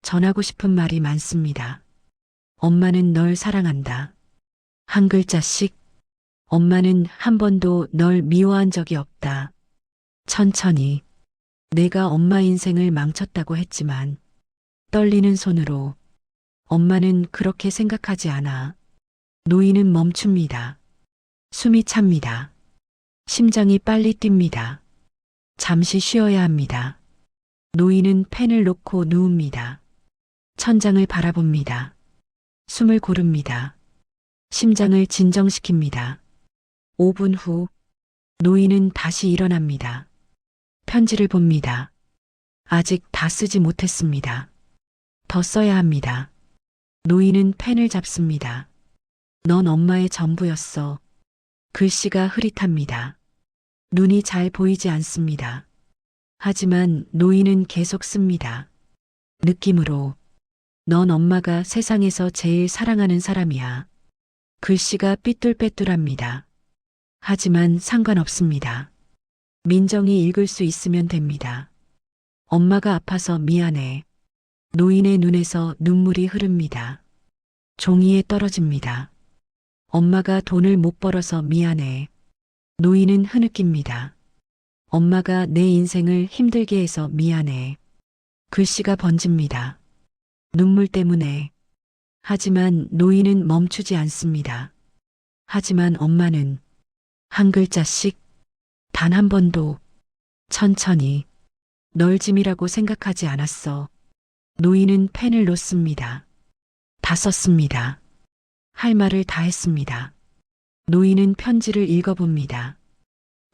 전하고 싶은 말이 많습니다. 엄마는 널 사랑한다. 한 글자씩. 엄마는 한 번도 널 미워한 적이 없다. 천천히. 내가 엄마 인생을 망쳤다고 했지만 떨리는 손으로. 엄마는 그렇게 생각하지 않아. 노인은 멈춥니다. 숨이 찹니다. 심장이 빨리 뜁니다. 잠시 쉬어야 합니다. 노인은 펜을 놓고 누웁니다. 천장을 바라봅니다. 숨을 고릅니다. 심장을 진정시킵니다. 5분 후 노인은 다시 일어납니다. 편지를 봅니다. 아직 다 쓰지 못했습니다. 더 써야 합니다. 노인은 펜을 잡습니다. 넌 엄마의 전부였어. 글씨가 흐릿합니다. 눈이 잘 보이지 않습니다. 하지만 노인은 계속 씁니다. 느낌으로. 넌 엄마가 세상에서 제일 사랑하는 사람이야. 글씨가 삐뚤빼뚤합니다. 하지만 상관없습니다. 민정이 읽을 수 있으면 됩니다. 엄마가 아파서 미안해. 노인의 눈에서 눈물이 흐릅니다. 종이에 떨어집니다. 엄마가 돈을 못 벌어서 미안해. 노인은 흐느낍니다. 엄마가 내 인생을 힘들게 해서 미안해. 글씨가 번집니다. 눈물 때문에. 하지만 노인은 멈추지 않습니다. 하지만 엄마는 한 글자씩. 단 한 번도. 천천히. 널 짐이라고 생각하지 않았어. 노인은 펜을 놓습니다. 다 썼습니다. 할 말을 다 했습니다. 노인은 편지를 읽어봅니다.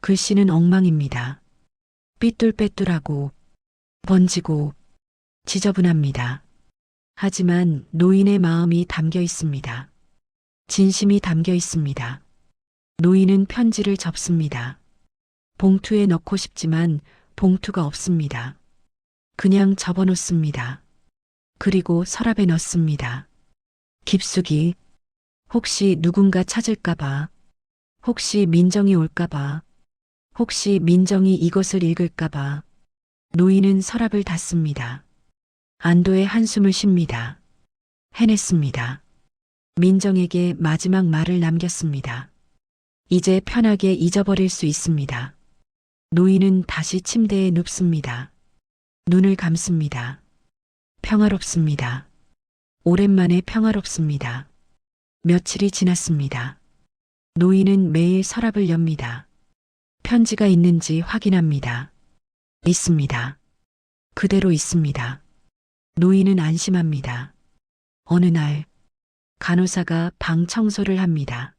글씨는 엉망입니다. 삐뚤빼뚤하고 번지고 지저분합니다. 하지만 노인의 마음이 담겨 있습니다. 진심이 담겨 있습니다. 노인은 편지를 접습니다. 봉투에 넣고 싶지만 봉투가 없습니다. 그냥 접어놓습니다. 그리고 서랍에 넣습니다. 깊숙이. 혹시 누군가 찾을까봐. 혹시 민정이 올까봐. 혹시 민정이 이것을 읽을까봐. 노인은 서랍을 닫습니다. 안도의 한숨을 쉽니다. 해냈습니다. 민정에게 마지막 말을 남겼습니다. 이제 편하게 잊어버릴 수 있습니다. 노인은 다시 침대에 눕습니다. 눈을 감습니다. 평화롭습니다. 오랜만에 평화롭습니다. 며칠이 지났습니다. 노인은 매일 서랍을 엽니다. 편지가 있는지 확인합니다. 있습니다. 그대로 있습니다. 노인은 안심합니다. 어느 날 간호사가 방 청소를 합니다.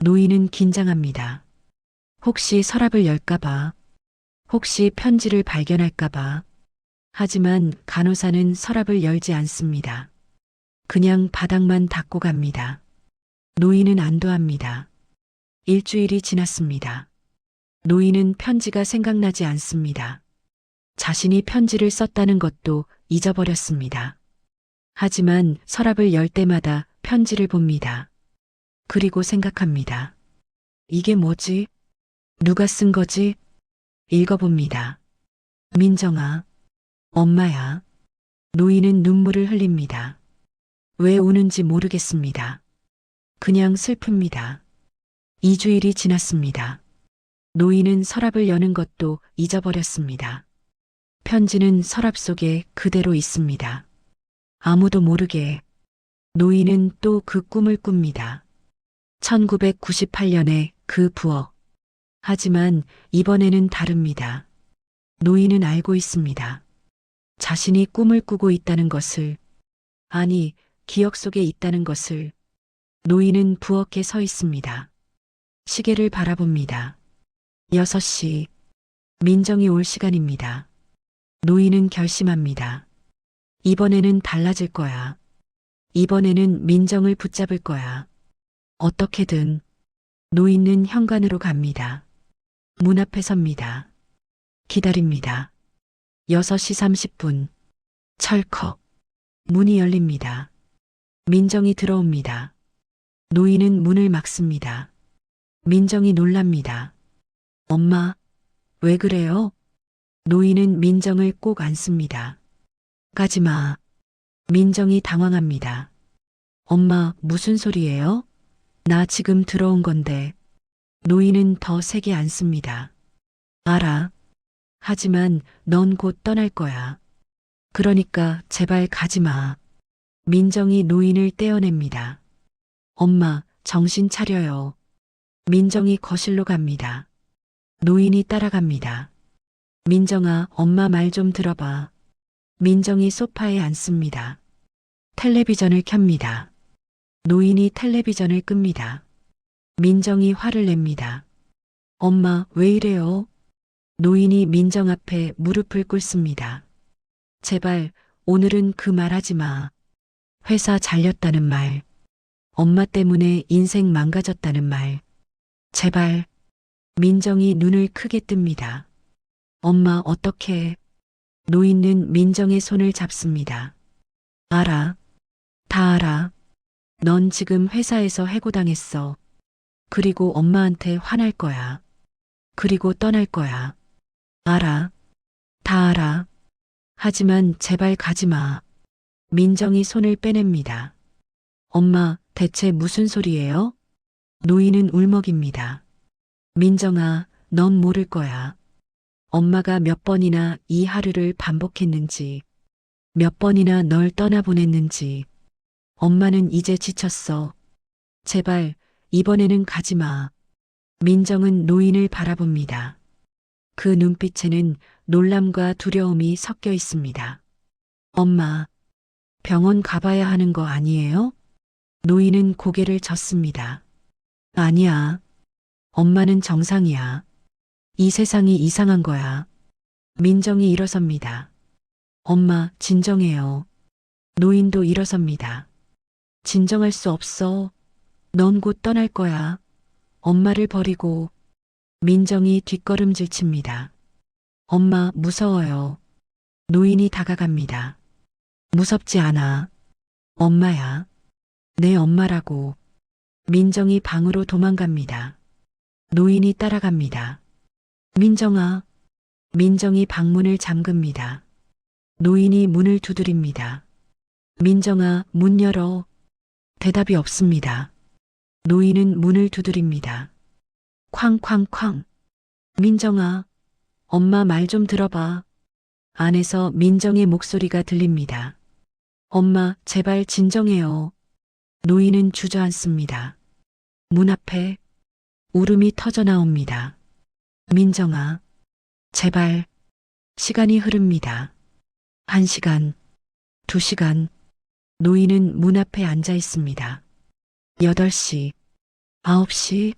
노인은 긴장합니다. 혹시 서랍을 열까봐, 혹시 편지를 발견할까봐. 하지만 간호사는 서랍을 열지 않습니다. 그냥 바닥만 닦고 갑니다. 노인은 안도합니다. 일주일이 지났습니다. 노인은 편지가 생각나지 않습니다. 자신이 편지를 썼다는 것도 잊어버렸습니다. 하지만 서랍을 열 때마다 편지를 봅니다. 그리고 생각합니다. 이게 뭐지? 누가 쓴 거지? 읽어봅니다. 민정아, 엄마야. 노인은 눈물을 흘립니다. 왜 우는지 모르겠습니다. 그냥 슬픕니다. 2주일이 지났습니다. 노인은 서랍을 여는 것도 잊어버렸습니다. 편지는 서랍 속에 그대로 있습니다. 아무도 모르게 노인은 또 그 꿈을 꿉니다. 1998년에 그 부엌. 하지만 이번에는 다릅니다. 노인은 알고 있습니다. 자신이 꿈을 꾸고 있다는 것을, 아니, 기억 속에 있다는 것을. 노인은 부엌에 서 있습니다. 시계를 바라봅니다. 6시. 민정이 올 시간입니다. 노인은 결심합니다. 이번에는 달라질 거야. 이번에는 민정을 붙잡을 거야. 어떻게든. 노인은 현관으로 갑니다. 문 앞에 섭니다. 기다립니다. 6시 30분. 철컥. 문이 열립니다. 민정이 들어옵니다. 노인은 문을 막습니다. 민정이 놀랍니다. 엄마, 왜 그래요? 노인은 민정을 꼭 안습니다. 가지 마. 민정이 당황합니다. 엄마, 무슨 소리예요? 나 지금 들어온 건데. 노인은 더 세게 안습니다. 알아. 하지만 넌 곧 떠날 거야. 그러니까 제발 가지 마. 민정이 노인을 떼어냅니다. 엄마, 정신 차려요. 민정이 거실로 갑니다. 노인이 따라갑니다. 민정아, 엄마 말 좀 들어봐. 민정이 소파에 앉습니다. 텔레비전을 켭니다. 노인이 텔레비전을 끕니다. 민정이 화를 냅니다. 엄마, 왜 이래요? 노인이 민정 앞에 무릎을 꿇습니다. 제발, 오늘은 그 말 하지 마. 회사 잘렸다는 말. 엄마 때문에 인생 망가졌다는 말. 제발. 민정이 눈을 크게 뜹니다. 엄마, 어떡해. 노인은 민정의 손을 잡습니다. 알아. 다 알아. 넌 지금 회사에서 해고당했어. 그리고 엄마한테 화날 거야. 그리고 떠날 거야. 알아. 다 알아. 하지만 제발 가지 마. 민정이 손을 빼냅니다. 엄마, 대체 무슨 소리예요? 노인은 울먹입니다. 민정아, 넌 모를 거야. 엄마가 몇 번이나 이 하루를 반복했는지, 몇 번이나 널 떠나보냈는지. 엄마는 이제 지쳤어. 제발, 이번에는 가지 마. 민정은 노인을 바라봅니다. 그 눈빛에는 놀람과 두려움이 섞여 있습니다. 엄마, 병원 가봐야 하는 거 아니에요? 노인은 고개를 젓습니다. 아니야. 엄마는 정상이야. 이 세상이 이상한 거야. 민정이 일어섭니다. 엄마, 진정해요. 노인도 일어섭니다. 진정할 수 없어. 넌 곧 떠날 거야. 엄마를 버리고. 민정이 뒷걸음질 칩니다. 엄마, 무서워요. 노인이 다가갑니다. 무섭지 않아. 엄마야. 내 엄마라고. 민정이 방으로 도망갑니다. 노인이 따라갑니다. 민정아. 민정이 방문을 잠급니다. 노인이 문을 두드립니다. 민정아, 문 열어. 대답이 없습니다. 노인은 문을 두드립니다. 쾅쾅쾅. 민정아, 엄마 말 좀 들어봐. 안에서 민정의 목소리가 들립니다. 엄마, 제발 진정해요. 노인은 주저앉습니다. 문 앞에 울음이 터져 나옵니다. 민정아, 제발. 시간이 흐릅니다. 1시간, 2시간. 노인은 문 앞에 앉아 있습니다. 8시, 9시,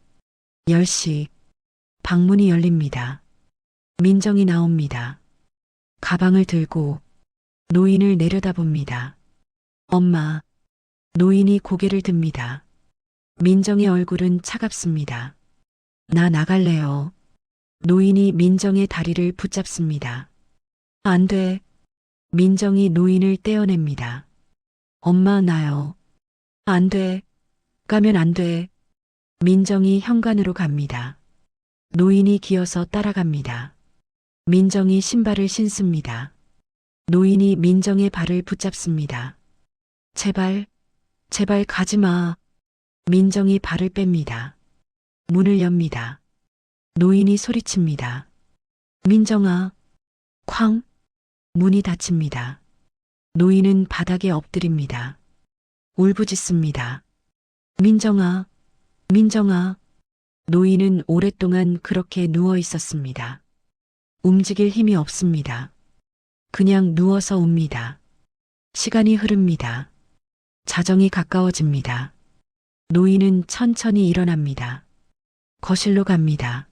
10시. 방문이 열립니다. 민정이 나옵니다. 가방을 들고 노인을 내려다봅니다. 엄마. 노인이 고개를 듭니다. 민정의 얼굴은 차갑습니다. 나 나갈래요. 노인이 민정의 다리를 붙잡습니다. 안 돼. 민정이 노인을 떼어냅니다. 엄마, 나요. 안 돼. 가면 안 돼. 민정이 현관으로 갑니다. 노인이 기어서 따라갑니다. 민정이 신발을 신습니다. 노인이 민정의 발을 붙잡습니다. 제발, 제발 가지 마. 민정이 발을 뺍니다. 문을 엽니다. 노인이 소리칩니다. 민정아. 쾅. 문이 닫힙니다. 노인은 바닥에 엎드립니다. 울부짖습니다. 민정아, 민정아. 노인은 오랫동안 그렇게 누워 있었습니다. 움직일 힘이 없습니다. 그냥 누워서 웁니다. 시간이 흐릅니다. 자정이 가까워집니다. 노인은 천천히 일어납니다. 거실로 갑니다.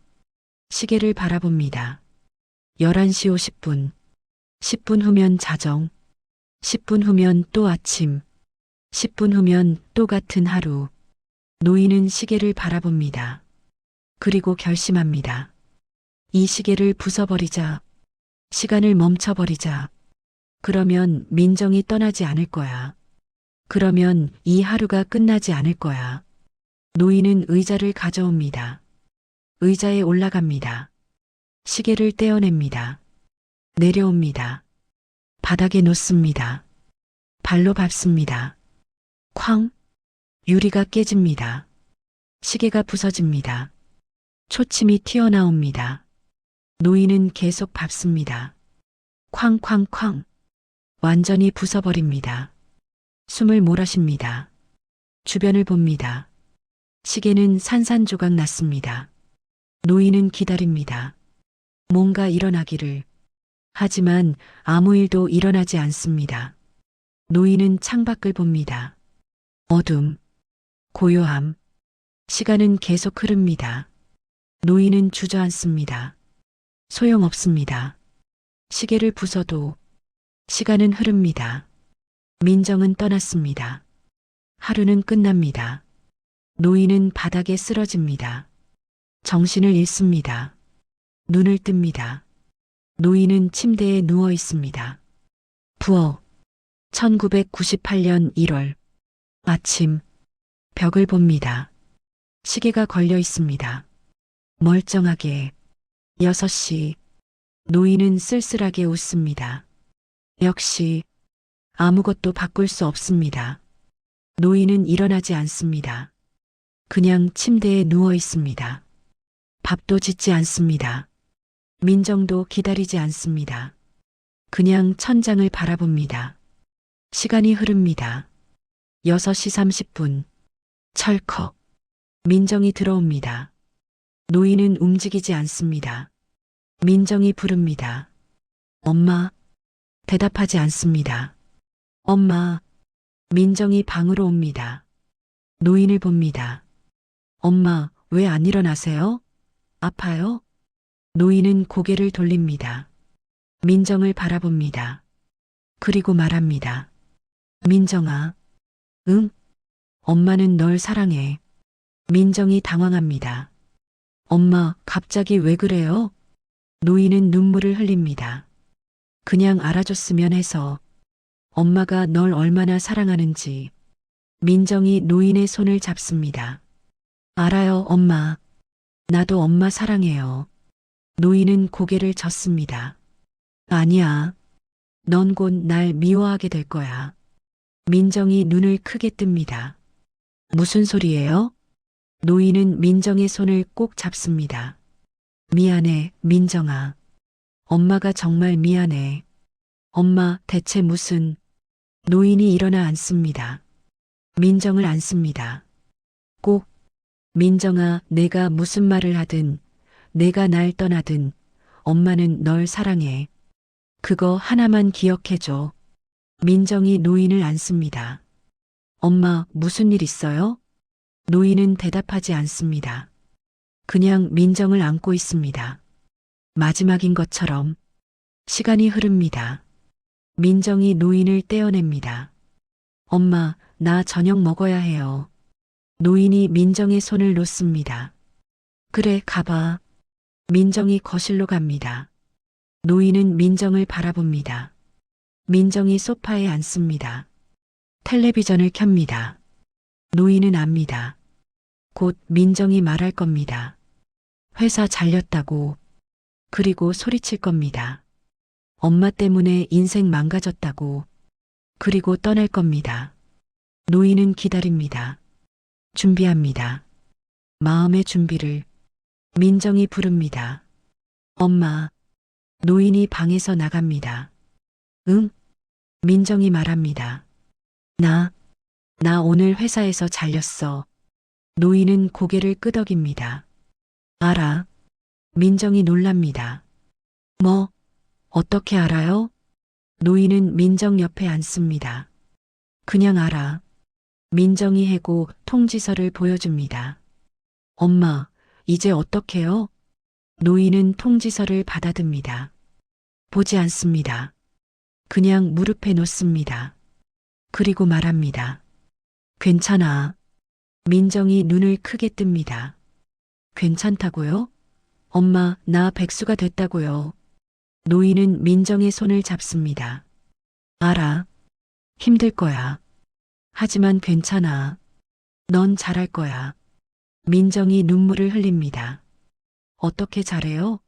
시계를 바라봅니다. 11시 50분. 10분 후면 자정. 10분 후면 또 아침. 10분 후면 또 같은 하루. 노인은 시계를 바라봅니다. 그리고 결심합니다. 이 시계를 부숴버리자. 시간을 멈춰버리자. 그러면 민정이 떠나지 않을 거야. 그러면 이 하루가 끝나지 않을 거야. 노인은 의자를 가져옵니다. 의자에 올라갑니다. 시계를 떼어냅니다. 내려옵니다. 바닥에 놓습니다. 발로 밟습니다. 쾅! 유리가 깨집니다. 시계가 부서집니다. 초침이 튀어나옵니다. 노인은 계속 밟습니다. 쾅쾅쾅. 완전히 부숴버립니다. 숨을 몰아쉽니다. 주변을 봅니다. 시계는 산산조각 났습니다. 노인은 기다립니다. 뭔가 일어나기를. 하지만 아무 일도 일어나지 않습니다. 노인은 창밖을 봅니다. 어둠, 고요함. 시간은 계속 흐릅니다. 노인은 주저앉습니다. 소용없습니다. 시계를 부숴도 시간은 흐릅니다. 민정은 떠났습니다. 하루는 끝납니다. 노인은 바닥에 쓰러집니다. 정신을 잃습니다. 눈을 뜹니다. 노인은 침대에 누워 있습니다. 부엌. 1998년 1월. 아침. 벽을 봅니다. 시계가 걸려 있습니다. 멀쩡하게. 6시. 노인은 쓸쓸하게 웃습니다. 역시 아무것도 바꿀 수 없습니다. 노인은 일어나지 않습니다. 그냥 침대에 누워 있습니다. 밥도 짓지 않습니다. 민정도 기다리지 않습니다. 그냥 천장을 바라봅니다. 시간이 흐릅니다. 6시 30분. 철컥. 민정이 들어옵니다. 노인은 움직이지 않습니다. 민정이 부릅니다. 엄마. 대답하지 않습니다. 엄마. 민정이 방으로 옵니다. 노인을 봅니다. 엄마, 왜 안 일어나세요? 아파요? 노인은 고개를 돌립니다. 민정을 바라봅니다. 그리고 말합니다. 민정아. 응? 엄마는 널 사랑해. 민정이 당황합니다. 엄마, 갑자기 왜 그래요? 노인은 눈물을 흘립니다. 그냥 알아줬으면 해서. 엄마가 널 얼마나 사랑하는지. 민정이 노인의 손을 잡습니다. 알아요, 엄마. 나도 엄마 사랑해요. 노인은 고개를 젓습니다. 아니야. 넌 곧 날 미워하게 될 거야. 민정이 눈을 크게 뜹니다. 무슨 소리예요? 노인은 민정의 손을 꼭 잡습니다. 미안해, 민정아. 엄마가 정말 미안해. 엄마, 대체 무슨... 노인이 일어나 앉습니다. 민정을 안습니다. 꼭 민정아, 내가 무슨 말을 하든 내가 날 떠나든 엄마는 널 사랑해. 그거 하나만 기억해줘. 민정이 노인을 안습니다. 엄마, 무슨 일 있어요? 노인은 대답하지 않습니다. 그냥 민정을 안고 있습니다. 마지막인 것처럼 시간이 흐릅니다. 민정이 노인을 떼어냅니다. 엄마, 나 저녁 먹어야 해요. 노인이 민정의 손을 놓습니다. 그래, 가봐. 민정이 거실로 갑니다. 노인은 민정을 바라봅니다. 민정이 소파에 앉습니다. 텔레비전을 켭니다. 노인은 압니다. 곧 민정이 말할 겁니다. 회사 잘렸다고. 그리고 소리칠 겁니다. 엄마 때문에 인생 망가졌다고. 그리고 떠날 겁니다. 노인은 기다립니다. 준비합니다. 마음의 준비를. 민정이 부릅니다. 엄마. 노인이 방에서 나갑니다. 응? 민정이 말합니다. 나 오늘 회사에서 잘렸어. 노인은 고개를 끄덕입니다. 알아. 민정이 놀랍니다. 뭐? 어떻게 알아요? 노인은 민정 옆에 앉습니다. 그냥 알아. 민정이 해고 통지서를 보여줍니다. 엄마, 이제 어떡해요? 노인은 통지서를 받아듭니다. 보지 않습니다. 그냥 무릎에 놓습니다. 그리고 말합니다. 괜찮아. 민정이 눈을 크게 뜹니다. 괜찮다고요? 엄마, 나 백수가 됐다고요. 노인은 민정의 손을 잡습니다. 알아. 힘들 거야. 하지만 괜찮아. 넌 잘할 거야. 민정이 눈물을 흘립니다. 어떻게 잘해요?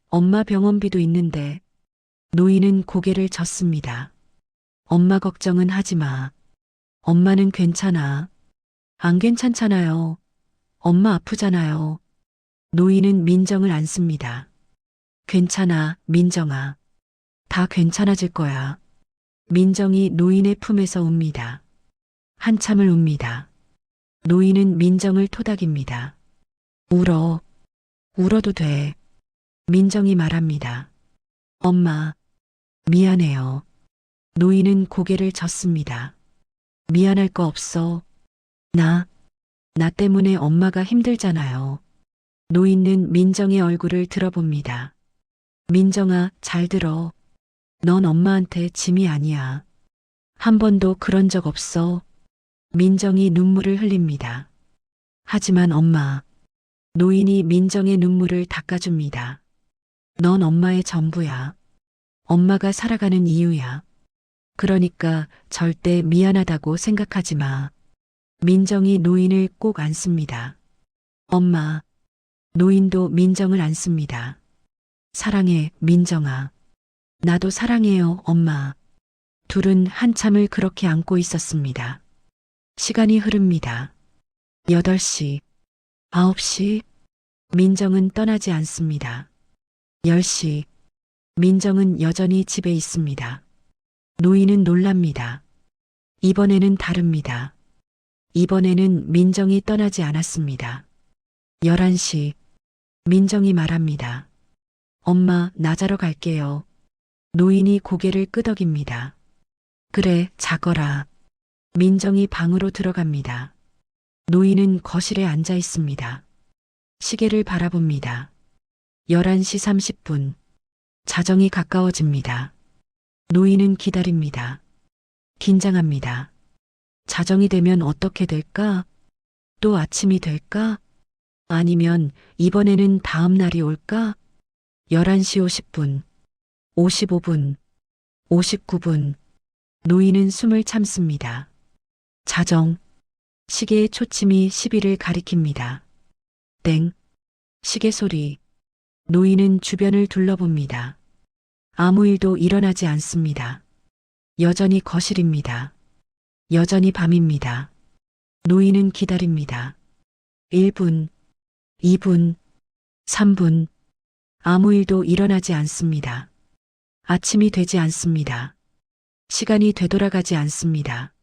엄마 병원비도 있는데. 노인은 고개를 젓습니다. 엄마 걱정은 하지 마. 엄마는 괜찮아. 안 괜찮잖아요. 엄마 아프잖아요. 노인은 민정을 안습니다. 괜찮아, 민정아. 다 괜찮아질 거야. 민정이 노인의 품에서 웁니다. 한참을 웁니다. 노인은 민정을 토닥입니다. 울어. 울어도 돼. 민정이 말합니다. 엄마, 미안해요. 노인은 고개를 젓습니다. 미안할 거 없어. 나 때문에 엄마가 힘들잖아요. 노인은 민정의 얼굴을 들어봅니다. 민정아, 잘 들어. 넌 엄마한테 짐이 아니야. 한 번도 그런 적 없어. 민정이 눈물을 흘립니다. 하지만 엄마. 노인이 민정의 눈물을 닦아줍니다. 넌 엄마의 전부야. 엄마가 살아가는 이유야. 그러니까 절대 미안하다고 생각하지 마. 민정이 노인을 꼭 안습니다. 엄마. 노인도 민정을 안습니다. 사랑해, 민정아. 나도 사랑해요, 엄마. 둘은 한참을 그렇게 안고 있었습니다. 시간이 흐릅니다. 8시, 9시. 민정은 떠나지 않습니다. 10시. 민정은 여전히 집에 있습니다. 노인은 놀랍니다. 이번에는 다릅니다. 이번에는 민정이 떠나지 않았습니다. 11시. 민정이 말합니다. 엄마, 나 자러 갈게요. 노인이 고개를 끄덕입니다. 그래, 자거라. 민정이 방으로 들어갑니다. 노인은 거실에 앉아 있습니다. 시계를 바라봅니다. 11시 30분. 자정이 가까워집니다. 노인은 기다립니다. 긴장합니다. 자정이 되면 어떻게 될까? 또 아침이 될까? 아니면 이번에는 다음 날이 올까? 11시 50분, 55분, 59분. 노인은 숨을 참습니다. 자정. 시계의 초침이 10일을 가리킵니다. 땡. 시계 소리. 노인은 주변을 둘러봅니다. 아무 일도 일어나지 않습니다. 여전히 거실입니다. 여전히 밤입니다. 노인은 기다립니다. 1분, 2분, 3분. 아무 일도 일어나지 않습니다. 아침이 되지 않습니다. 시간이 되돌아가지 않습니다.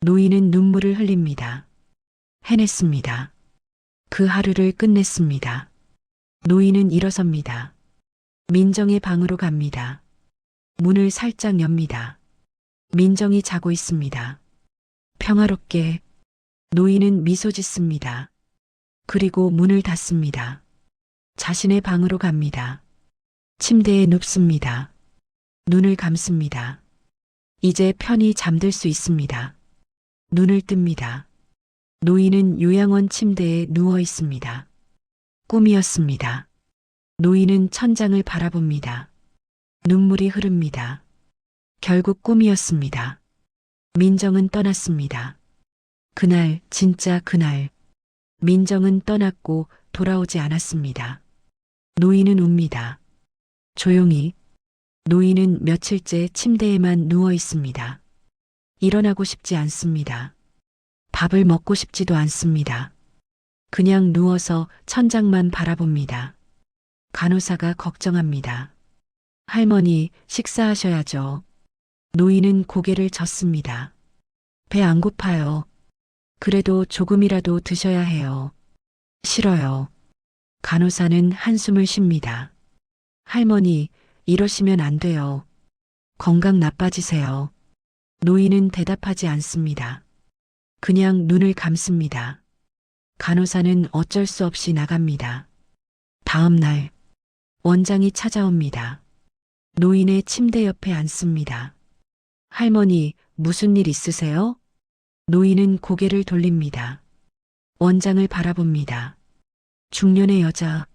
노인은 눈물을 흘립니다. 해냈습니다. 그 하루를 끝냈습니다. 노인은 일어섭니다. 민정의 방으로 갑니다. 문을 살짝 엽니다. 민정이 자고 있습니다. 평화롭게 노인은 미소 짓습니다. 그리고 문을 닫습니다. 자신의 방으로 갑니다. 침대에 눕습니다. 눈을 감습니다. 이제 편히 잠들 수 있습니다. 눈을 뜹니다. 노인은 요양원 침대에 누워 있습니다. 꿈이었습니다. 노인은 천장을 바라봅니다. 눈물이 흐릅니다. 결국 꿈이었습니다. 민정은 떠났습니다. 그날, 진짜 그날, 민정은 떠났고 돌아오지 않았습니다. 노인은 웁니다. 조용히. 노인은 며칠째 침대에만 누워 있습니다. 일어나고 싶지 않습니다. 밥을 먹고 싶지도 않습니다. 그냥 누워서 천장만 바라봅니다. 간호사가 걱정합니다. 할머니, 식사하셔야죠. 노인은 고개를 젓습니다. 배 안 고파요. 그래도 조금이라도 드셔야 해요. 싫어요. 간호사는 한숨을 쉽니다. 할머니, 이러시면 안 돼요. 건강 나빠지세요. 노인은 대답하지 않습니다. 그냥 눈을 감습니다. 간호사는 어쩔 수 없이 나갑니다. 다음 날, 원장이 찾아옵니다. 노인의 침대 옆에 앉습니다. 할머니, 무슨 일 있으세요? 노인은 고개를 돌립니다. 원장을 바라봅니다. 중년의 여자,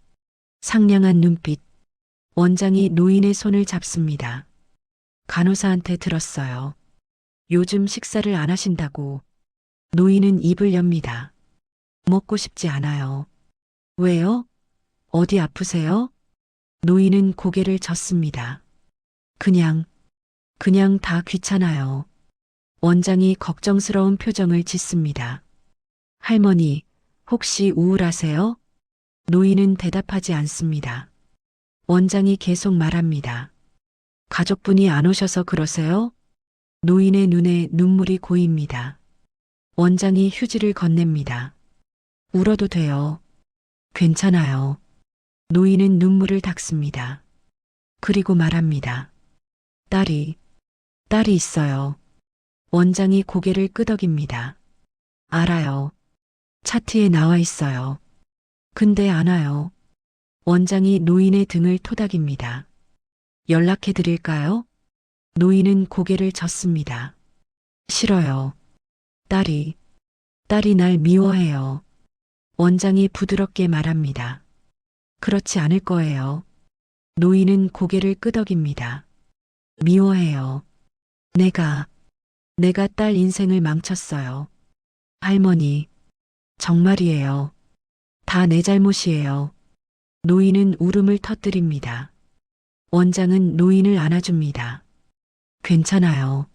상냥한 눈빛. 원장이 노인의 손을 잡습니다. 간호사한테 들었어요. 요즘 식사를 안 하신다고. 노인은 입을 엽니다. 먹고 싶지 않아요. 왜요? 어디 아프세요? 노인은 고개를 젓습니다. 그냥 다 귀찮아요. 원장이 걱정스러운 표정을 짓습니다. 할머니, 혹시 우울하세요? 노인은 대답하지 않습니다. 원장이 계속 말합니다. 가족분이 안 오셔서 그러세요? 노인의 눈에 눈물이 고입니다. 원장이 휴지를 건넵니다. 울어도 돼요. 괜찮아요. 노인은 눈물을 닦습니다. 그리고 말합니다. 딸이 있어요. 원장이 고개를 끄덕입니다. 알아요. 차트에 나와 있어요. 근데 안 와요. 원장이 노인의 등을 토닥입니다. 연락해 드릴까요? 노인은 고개를 젓습니다. 싫어요. 딸이 날 미워해요. 원장이 부드럽게 말합니다. 그렇지 않을 거예요. 노인은 고개를 끄덕입니다. 미워해요. 내가 딸 인생을 망쳤어요. 할머니, 정말이에요. 다 내 잘못이에요. 노인은 울음을 터뜨립니다. 원장은 노인을 안아줍니다. 괜찮아요.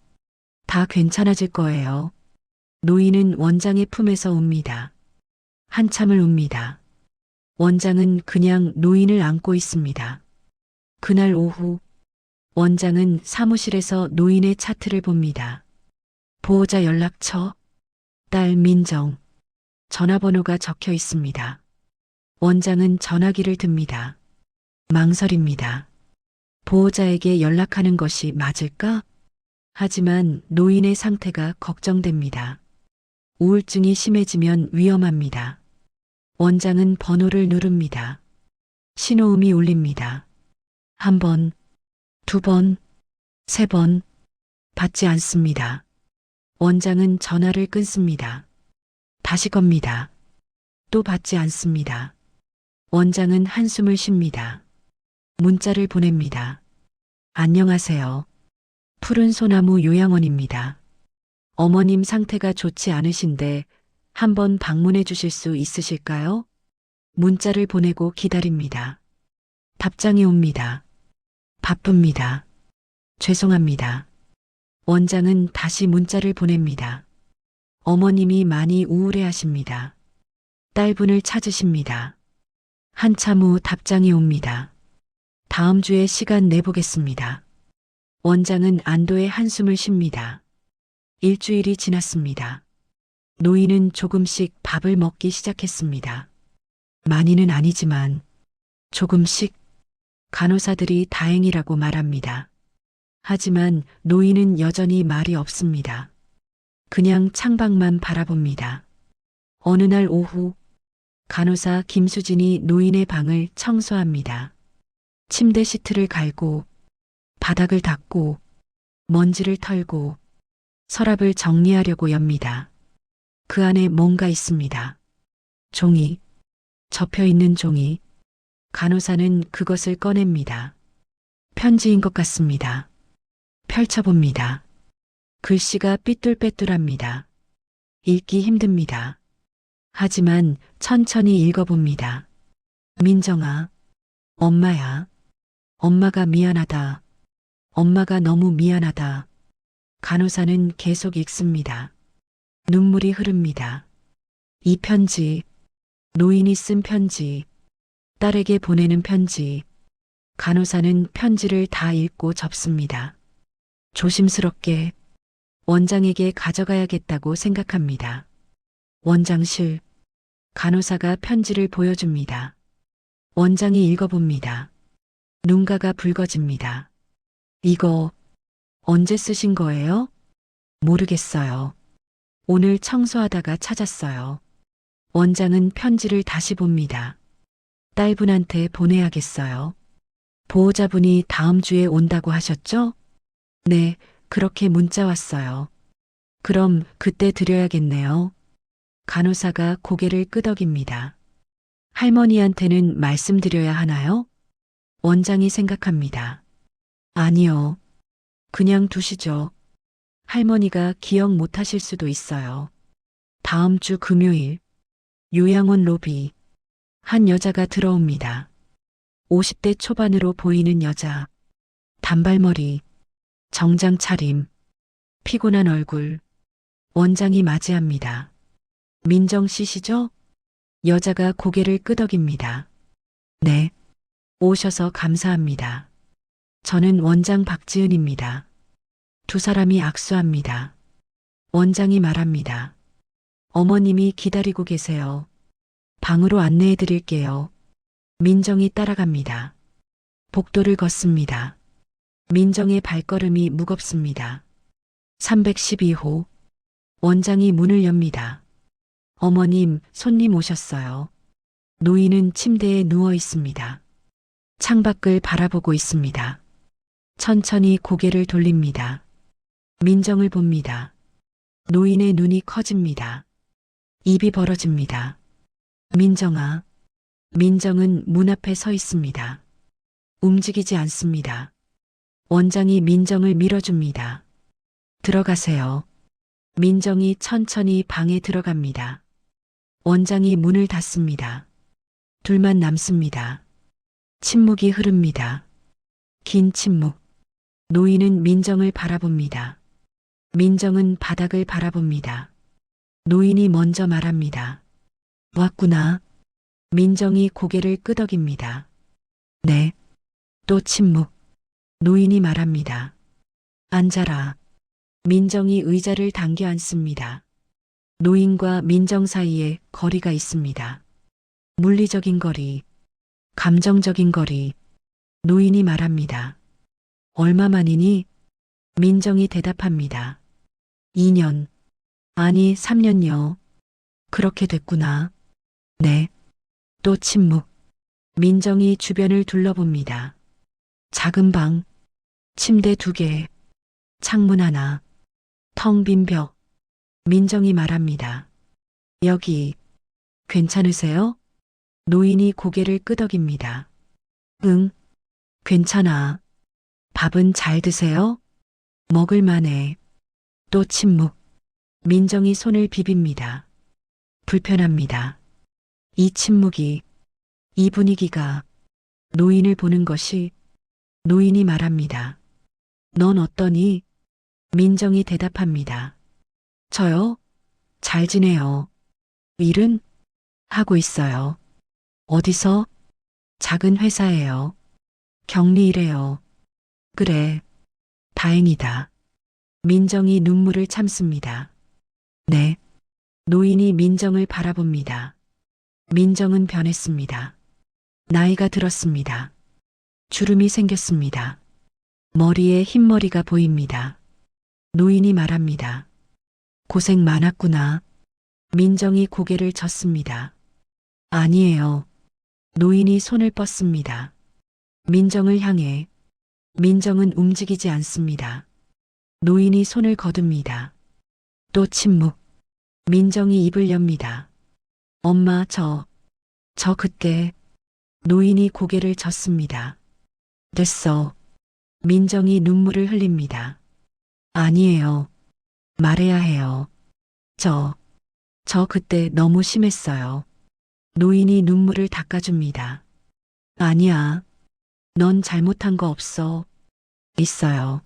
다 괜찮아질 거예요. 노인은 원장의 품에서 웁니다. 한참을 웁니다. 원장은 그냥 노인을 안고 있습니다. 그날 오후, 원장은 사무실에서 노인의 차트를 봅니다. 보호자 연락처, 딸 민정, 전화번호가 적혀 있습니다. 원장은 전화기를 듭니다. 망설입니다. 보호자에게 연락하는 것이 맞을까? 하지만 노인의 상태가 걱정됩니다. 우울증이 심해지면 위험합니다. 원장은 번호를 누릅니다. 신호음이 울립니다. 한 번, 두 번, 세 번, 받지 않습니다. 원장은 전화를 끊습니다. 다시 겁니다. 또 받지 않습니다. 원장은 한숨을 쉽니다. 문자를 보냅니다. 안녕하세요. 푸른 소나무 요양원입니다. 어머님 상태가 좋지 않으신데 한번 방문해 주실 수 있으실까요? 문자를 보내고 기다립니다. 답장이 옵니다. 바쁩니다. 죄송합니다. 원장은 다시 문자를 보냅니다. 어머님이 많이 우울해 하십니다. 딸분을 찾으십니다. 한참 후 답장이 옵니다. 다음 주에 시간 내보겠습니다. 원장은 안도의 한숨을 쉽니다. 일주일이 지났습니다. 노인은 조금씩 밥을 먹기 시작했습니다. 많이는 아니지만 조금씩. 간호사들이 다행이라고 말합니다. 하지만 노인은 여전히 말이 없습니다. 그냥 창밖만 바라봅니다. 어느 날 오후 간호사 김수진이 노인의 방을 청소합니다. 침대 시트를 갈고 바닥을 닦고 먼지를 털고 서랍을 정리하려고 엽니다. 그 안에 뭔가 있습니다. 종이, 접혀 있는 종이. 간호사는 그것을 꺼냅니다. 편지인 것 같습니다. 펼쳐봅니다. 글씨가 삐뚤빼뚤합니다. 읽기 힘듭니다. 하지만 천천히 읽어봅니다. 민정아, 엄마야. 엄마가 미안하다. 엄마가 너무 미안하다. 간호사는 계속 읽습니다. 눈물이 흐릅니다. 이 편지, 노인이 쓴 편지, 딸에게 보내는 편지. 간호사는 편지를 다 읽고 접습니다. 조심스럽게 원장에게 가져가야겠다고 생각합니다. 원장실. 간호사가 편지를 보여줍니다. 원장이 읽어봅니다. 눈가가 붉어집니다. 이거 언제 쓰신 거예요? 모르겠어요. 오늘 청소하다가 찾았어요. 원장은 편지를 다시 봅니다. 딸분한테 보내야겠어요. 보호자분이 다음 주에 온다고 하셨죠? 네, 그렇게 문자 왔어요. 그럼 그때 드려야겠네요. 간호사가 고개를 끄덕입니다. 할머니한테는 말씀드려야 하나요? 원장이 생각합니다. 아니요. 그냥 두시죠. 할머니가 기억 못 하실 수도 있어요. 다음 주 금요일, 요양원 로비. 한 여자가 들어옵니다. 50대 초반으로 보이는 여자. 단발머리, 정장 차림, 피곤한 얼굴. 원장이 맞이합니다. 민정 씨시죠? 여자가 고개를 끄덕입니다. 네. 오셔서 감사합니다. 저는 원장 박지은입니다. 두 사람이 악수합니다. 원장이 말합니다. 어머님이 기다리고 계세요. 방으로 안내해 드릴게요. 민정이 따라갑니다. 복도를 걷습니다. 민정의 발걸음이 무겁습니다. 312호. 원장이 문을 엽니다. 어머님, 손님 오셨어요. 노인은 침대에 누워 있습니다. 창밖을 바라보고 있습니다. 천천히 고개를 돌립니다. 민정을 봅니다. 노인의 눈이 커집니다. 입이 벌어집니다. 민정아. 민정은 문 앞에 서 있습니다. 움직이지 않습니다. 원장이 민정을 밀어줍니다. 들어가세요. 민정이 천천히 방에 들어갑니다. 원장이 문을 닫습니다. 둘만 남습니다. 침묵이 흐릅니다. 긴 침묵. 노인은 민정을 바라봅니다. 민정은 바닥을 바라봅니다. 노인이 먼저 말합니다. 왔구나. 민정이 고개를 끄덕입니다. 네. 또 침묵. 노인이 말합니다. 앉아라. 민정이 의자를 당겨 앉습니다. 노인과 민정 사이에 거리가 있습니다. 물리적인 거리, 감정적인 거리. 노인이 말합니다. 얼마만이니? 민정이 대답합니다. 2년. 아니, 3년요. 그렇게 됐구나. 네. 또 침묵. 민정이 주변을 둘러봅니다. 작은 방, 침대 2개, 창문 하나, 텅 빈 벽. 민정이 말합니다. 여기, 괜찮으세요? 노인이 고개를 끄덕입니다. 응, 괜찮아. 밥은 잘 드세요? 먹을만해. 또 침묵. 민정이 손을 비빕니다. 불편합니다. 이 침묵이, 이 분위기가 노인을 보는 것이. 노인이 말합니다. 넌 어떠니? 민정이 대답합니다. 저요? 잘 지내요. 일은? 하고 있어요. 어디서? 작은 회사예요. 격리 일해요. 그래. 다행이다. 민정이 눈물을 참습니다. 네. 노인이 민정을 바라봅니다. 민정은 변했습니다. 나이가 들었습니다. 주름이 생겼습니다. 머리에 흰머리가 보입니다. 노인이 말합니다. 고생 많았구나. 민정이 고개를 젓습니다. 아니에요. 노인이 손을 뻗습니다. 민정을 향해. 민정은 움직이지 않습니다. 노인이 손을 거둡니다. 또 침묵. 민정이 입을 엽니다. 엄마, 저 그때. 노인이 고개를 젓습니다. 됐어. 민정이 눈물을 흘립니다. 아니에요. 말해야 해요. 저 그때 너무 심했어요. 노인이 눈물을 닦아줍니다. 아니야. 넌 잘못한 거 없어. 있어요.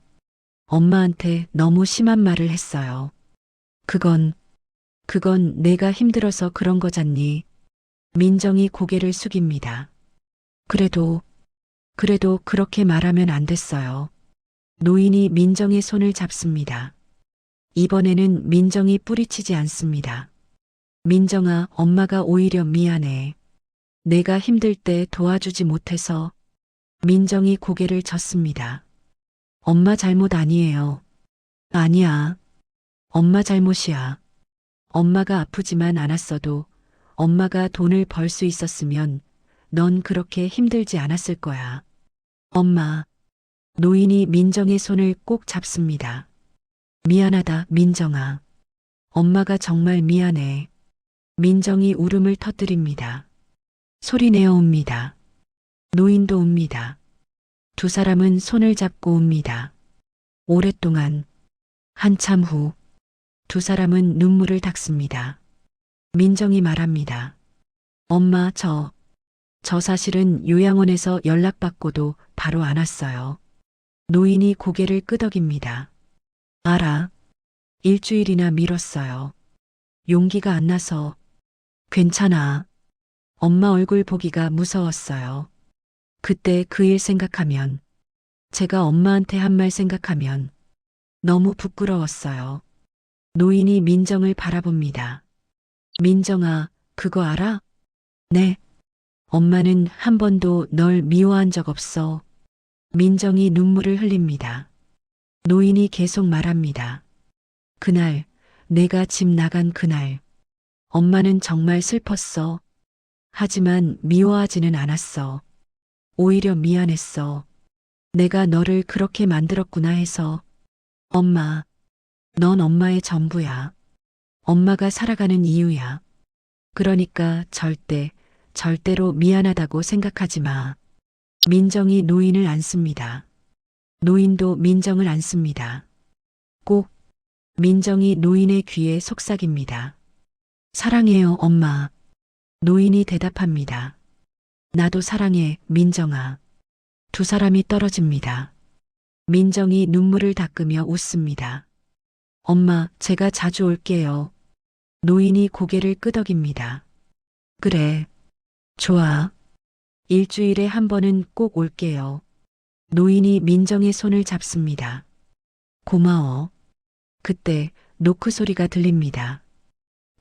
엄마한테 너무 심한 말을 했어요. 그건 내가 힘들어서 그런 거잖니. 민정이 고개를 숙입니다. 그래도 그렇게 말하면 안 됐어요. 노인이 민정의 손을 잡습니다. 이번에는 민정이 뿌리치지 않습니다. 민정아, 엄마가 오히려 미안해. 내가 힘들 때 도와주지 못해서. 민정이 고개를 젓습니다. 엄마 잘못 아니에요. 아니야. 엄마 잘못이야. 엄마가 아프지만 않았어도 엄마가 돈을 벌 수 있었으면 넌 그렇게 힘들지 않았을 거야. 엄마. 노인이 민정의 손을 꼭 잡습니다. 미안하다, 민정아. 엄마가 정말 미안해. 민정이 울음을 터뜨립니다. 소리내어 웁니다. 노인도 웁니다. 두 사람은 손을 잡고 웁니다. 오랫동안, 한참 후, 두 사람은 눈물을 닦습니다. 민정이 말합니다. 엄마, 저 사실은 요양원에서 연락받고도 바로 안 왔어요. 노인이 고개를 끄덕입니다. 알아. 일주일이나 미뤘어요. 용기가 안 나서. 괜찮아. 엄마 얼굴 보기가 무서웠어요. 그때 그 일 생각하면, 제가 엄마한테 한 말 생각하면 너무 부끄러웠어요. 노인이 민정을 바라봅니다. 민정아, 그거 알아? 네. 엄마는 한 번도 널 미워한 적 없어. 민정이 눈물을 흘립니다. 노인이 계속 말합니다. 그날, 내가 집 나간 그날, 엄마는 정말 슬펐어. 하지만 미워하지는 않았어. 오히려 미안했어. 내가 너를 그렇게 만들었구나 해서. 엄마, 넌 엄마의 전부야. 엄마가 살아가는 이유야. 그러니까 절대로 미안하다고 생각하지 마. 민정이 노인을 안습니다. 노인도 민정을 안습니다. 꼭 민정이 노인의 귀에 속삭입니다. 사랑해요, 엄마. 노인이 대답합니다. 나도 사랑해, 민정아. 두 사람이 떨어집니다. 민정이 눈물을 닦으며 웃습니다. 엄마, 제가 자주 올게요. 노인이 고개를 끄덕입니다. 그래. 좋아. 일주일에 한 번은 꼭 올게요. 노인이 민정의 손을 잡습니다. 고마워. 그때 노크 소리가 들립니다.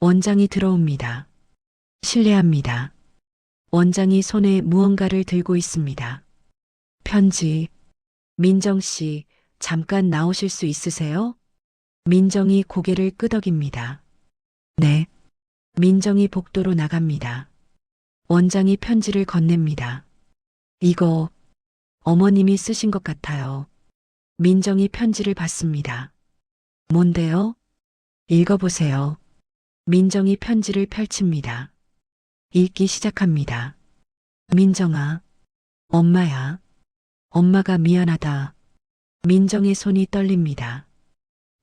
원장이 들어옵니다. 실례합니다. 원장이 손에 무언가를 들고 있습니다. 편지. 민정 씨, 잠깐 나오실 수 있으세요? 민정이 고개를 끄덕입니다. 네. 민정이 복도로 나갑니다. 원장이 편지를 건넵니다. 이거 어머님이 쓰신 것 같아요. 민정이 편지를 받습니다. 뭔데요? 읽어보세요. 민정이 편지를 펼칩니다. 읽기 시작합니다. 민정아, 엄마야. 엄마가 미안하다. 민정의 손이 떨립니다.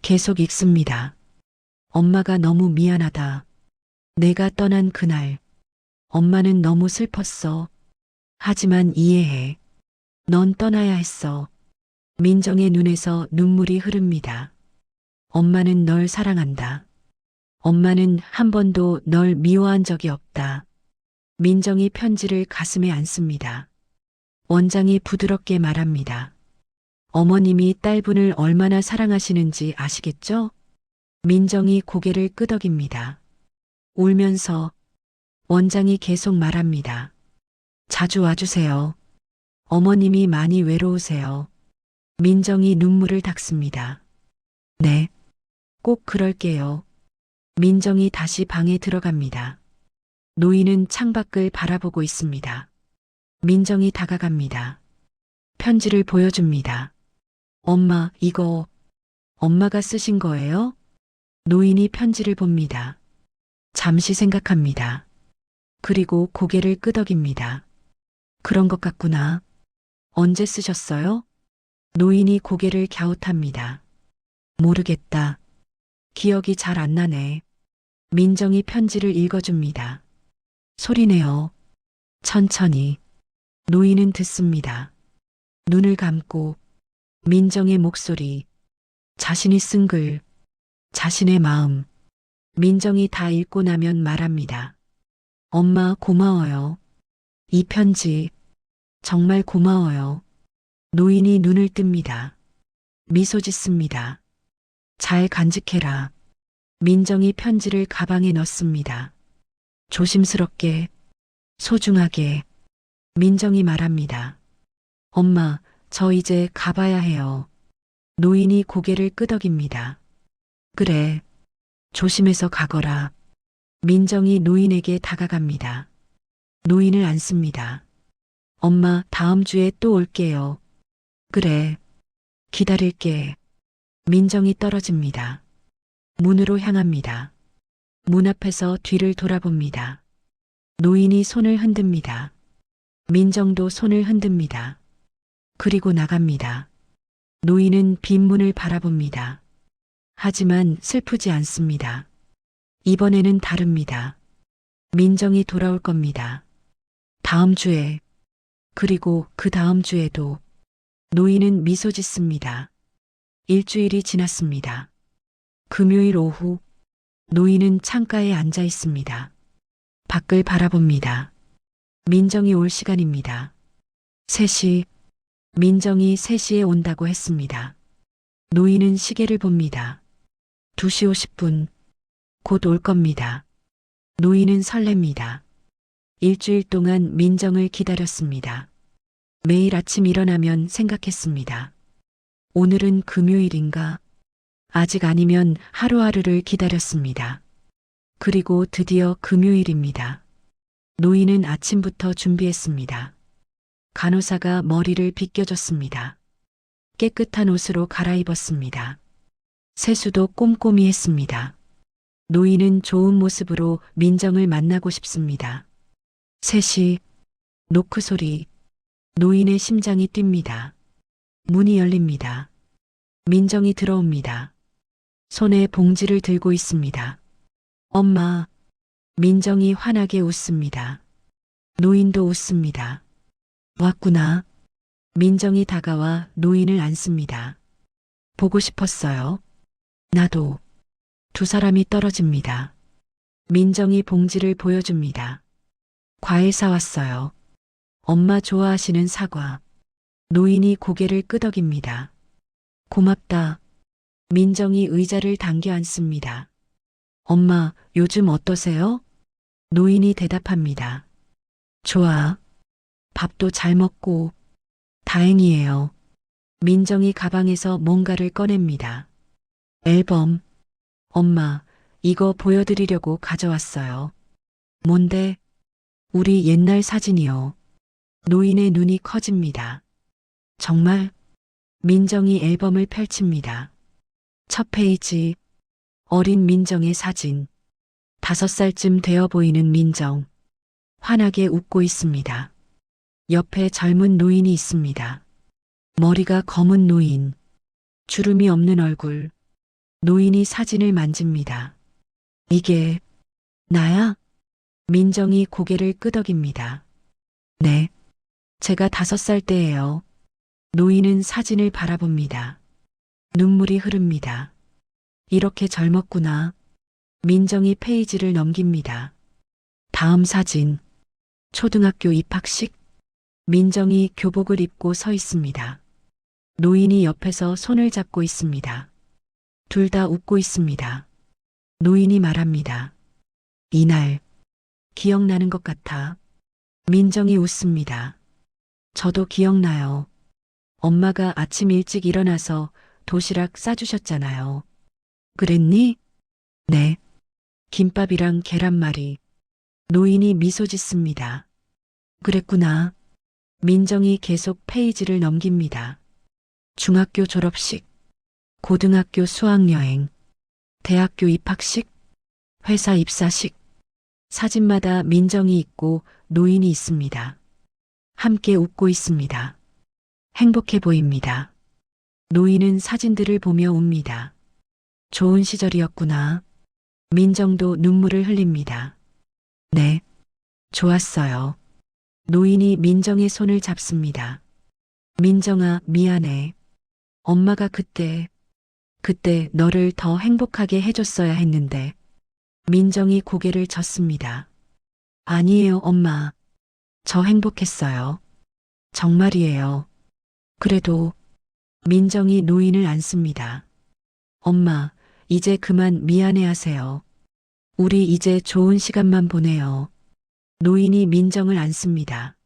계속 읽습니다. 엄마가 너무 미안하다. 내가 떠난 그날, 엄마는 너무 슬펐어. 하지만 이해해. 넌 떠나야 했어. 민정의 눈에서 눈물이 흐릅니다. 엄마는 널 사랑한다. 엄마는 한 번도 널 미워한 적이 없다. 민정이 편지를 가슴에 안습니다. 원장이 부드럽게 말합니다. 어머님이 딸분을 얼마나 사랑하시는지 아시겠죠? 민정이 고개를 끄덕입니다. 울면서 원장이 계속 말합니다. 자주 와주세요. 어머님이 많이 외로우세요. 민정이 눈물을 닦습니다. 네, 꼭 그럴게요. 민정이 다시 방에 들어갑니다. 노인은 창밖을 바라보고 있습니다. 민정이 다가갑니다. 편지를 보여줍니다. 엄마, 이거 엄마가 쓰신 거예요? 노인이 편지를 봅니다. 잠시 생각합니다. 그리고 고개를 끄덕입니다. 그런 것 같구나. 언제 쓰셨어요? 노인이 고개를 갸웃합니다. 모르겠다. 기억이 잘 안 나네. 민정이 편지를 읽어줍니다. 소리내어. 천천히. 노인은 듣습니다. 눈을 감고 민정의 목소리, 자신이 쓴 글, 자신의 마음. 민정이 다 읽고 나면 말합니다. 엄마 고마워요. 이 편지 정말 고마워요. 노인이 눈을 뜹니다. 미소 짓습니다. 잘 간직해라. 민정이 편지를 가방에 넣습니다. 조심스럽게, 소중하게. 민정이 말합니다. 엄마, 저 이제 가봐야 해요. 노인이 고개를 끄덕입니다. 그래, 조심해서 가거라. 민정이 노인에게 다가갑니다. 노인을 안습니다. 엄마, 다음 주에 또 올게요. 그래, 기다릴게. 민정이 떨어집니다. 문으로 향합니다. 문 앞에서 뒤를 돌아봅니다. 노인이 손을 흔듭니다. 민정도 손을 흔듭니다. 그리고 나갑니다. 노인은 빈 문을 바라봅니다. 하지만 슬프지 않습니다. 이번에는 다릅니다. 민정이 돌아올 겁니다. 다음 주에, 그리고 그 다음 주에도. 노인은 미소 짓습니다. 일주일이 지났습니다. 금요일 오후, 노인은 창가에 앉아 있습니다. 밖을 바라봅니다. 민정이 올 시간입니다. 3시, 민정이 3시에 온다고 했습니다. 노인은 시계를 봅니다. 2시 50분, 곧 올 겁니다. 노인은 설렙니다. 일주일 동안 민정을 기다렸습니다. 매일 아침 일어나면 생각했습니다. 오늘은 금요일인가? 아직 아니면 하루하루를 기다렸습니다. 그리고 드디어 금요일입니다. 노인은 아침부터 준비했습니다. 간호사가 머리를 빗겨줬습니다. 깨끗한 옷으로 갈아입었습니다. 세수도 꼼꼼히 했습니다. 노인은 좋은 모습으로 민정을 만나고 싶습니다. 3시, 노크 소리. 노인의 심장이 뜁니다. 문이 열립니다. 민정이 들어옵니다. 손에 봉지를 들고 있습니다. 엄마. 민정이 환하게 웃습니다. 노인도 웃습니다. 왔구나. 민정이 다가와 노인을 안습니다. 보고 싶었어요. 나도. 두 사람이 떨어집니다. 민정이 봉지를 보여줍니다. 과일 사왔어요. 엄마 좋아하시는 사과. 노인이 고개를 끄덕입니다. 고맙다. 민정이 의자를 당겨 앉습니다. 엄마, 요즘 어떠세요? 노인이 대답합니다. 좋아. 밥도 잘 먹고. 다행이에요. 민정이 가방에서 뭔가를 꺼냅니다. 앨범. 엄마, 이거 보여드리려고 가져왔어요. 뭔데? 우리 옛날 사진이요. 노인의 눈이 커집니다. 정말? 민정이 앨범을 펼칩니다. 첫 페이지. 어린 민정의 사진. 5살쯤 되어 보이는 민정. 환하게 웃고 있습니다. 옆에 젊은 노인이 있습니다. 머리가 검은 노인. 주름이 없는 얼굴. 노인이 사진을 만집니다. 이게 나야? 민정이 고개를 끄덕입니다. 네. 제가 5살 때예요. 노인은 사진을 바라봅니다. 눈물이 흐릅니다. 이렇게 젊었구나. 민정이 페이지를 넘깁니다. 다음 사진. 초등학교 입학식. 민정이 교복을 입고 서 있습니다. 노인이 옆에서 손을 잡고 있습니다. 둘 다 웃고 있습니다. 노인이 말합니다. 이날, 기억나는 것 같아. 민정이 웃습니다. 저도 기억나요. 엄마가 아침 일찍 일어나서 도시락 싸주셨잖아요. 그랬니? 네. 김밥이랑 계란말이. 노인이 미소 짓습니다. 그랬구나. 민정이 계속 페이지를 넘깁니다. 중학교 졸업식, 고등학교 수학여행, 대학교 입학식, 회사 입사식. 사진마다 민정이 있고 노인이 있습니다. 함께 웃고 있습니다. 행복해 보입니다. 노인은 사진들을 보며 웁니다. 좋은 시절이었구나. 민정도 눈물을 흘립니다. 네, 좋았어요. 노인이 민정의 손을 잡습니다. 민정아, 미안해. 엄마가 그때 너를 더 행복하게 해줬어야 했는데. 민정이 고개를 젓습니다. 아니에요, 엄마. 저 행복했어요. 정말이에요. 그래도 민정이 노인을 안습니다. 엄마, 이제 그만 미안해하세요. 우리 이제 좋은 시간만 보내요. 노인이 민정을 안습니다.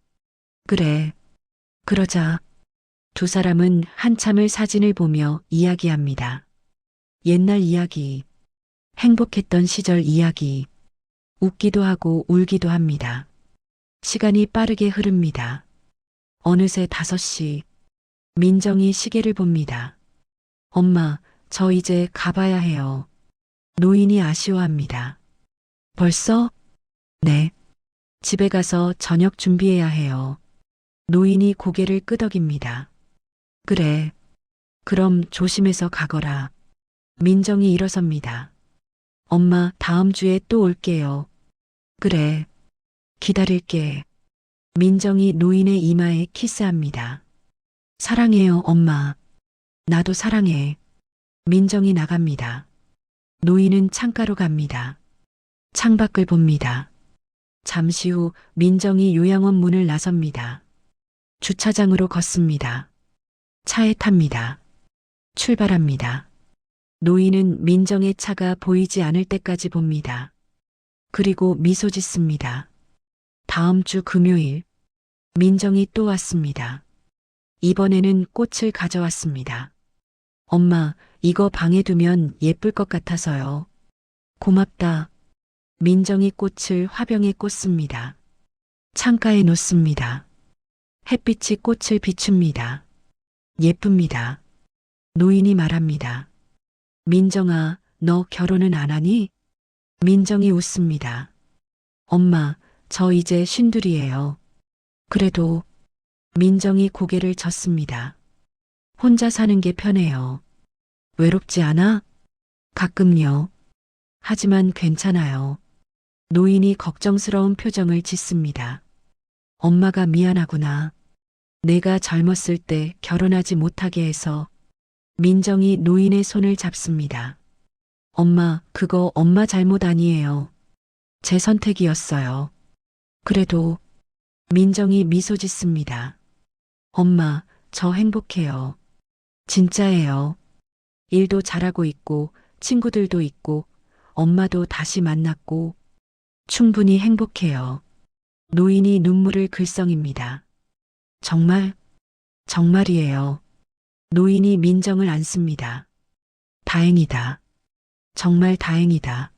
그래, 그러자. 두 사람은 한참을 사진을 보며 이야기합니다. 옛날 이야기, 행복했던 시절 이야기, 웃기도 하고 울기도 합니다. 시간이 빠르게 흐릅니다. 어느새 5시, 민정이 시계를 봅니다. 엄마, 저 이제 가봐야 해요. 노인이 아쉬워합니다. 벌써? 네. 집에 가서 저녁 준비해야 해요. 노인이 고개를 끄덕입니다. 그래. 그럼 조심해서 가거라. 민정이 일어섭니다. 엄마, 다음 주에 또 올게요. 그래. 기다릴게. 민정이 노인의 이마에 키스합니다. 사랑해요, 엄마. 나도 사랑해. 민정이 나갑니다. 노인은 창가로 갑니다. 창밖을 봅니다. 잠시 후 민정이 요양원 문을 나섭니다. 주차장으로 걷습니다. 차에 탑니다. 출발합니다. 노인은 민정의 차가 보이지 않을 때까지 봅니다. 그리고 미소 짓습니다. 다음 주 금요일, 민정이 또 왔습니다. 이번에는 꽃을 가져왔습니다. 엄마, 이거 방에 두면 예쁠 것 같아서요. 고맙다. 민정이 꽃을 화병에 꽂습니다. 창가에 놓습니다. 햇빛이 꽃을 비춥니다. 예쁩니다. 노인이 말합니다. 민정아, 너 결혼은 안 하니? 민정이 웃습니다. 엄마, 저 이제 52예요. 그래도. 민정이 고개를 젓습니다. 혼자 사는 게 편해요. 외롭지 않아? 가끔요. 하지만 괜찮아요. 노인이 걱정스러운 표정을 짓습니다. 엄마가 미안하구나. 내가 젊었을 때 결혼하지 못하게 해서. 민정이 노인의 손을 잡습니다. 엄마, 그거 엄마 잘못 아니에요. 제 선택이었어요. 그래도. 민정이 미소 짓습니다. 엄마, 저 행복해요. 진짜예요. 일도 잘하고 있고, 친구들도 있고, 엄마도 다시 만났고, 충분히 행복해요. 노인이 눈물을 글썽입니다. 정말? 정말이에요. 노인이 민정을 안습니다. 다행이다. 정말 다행이다.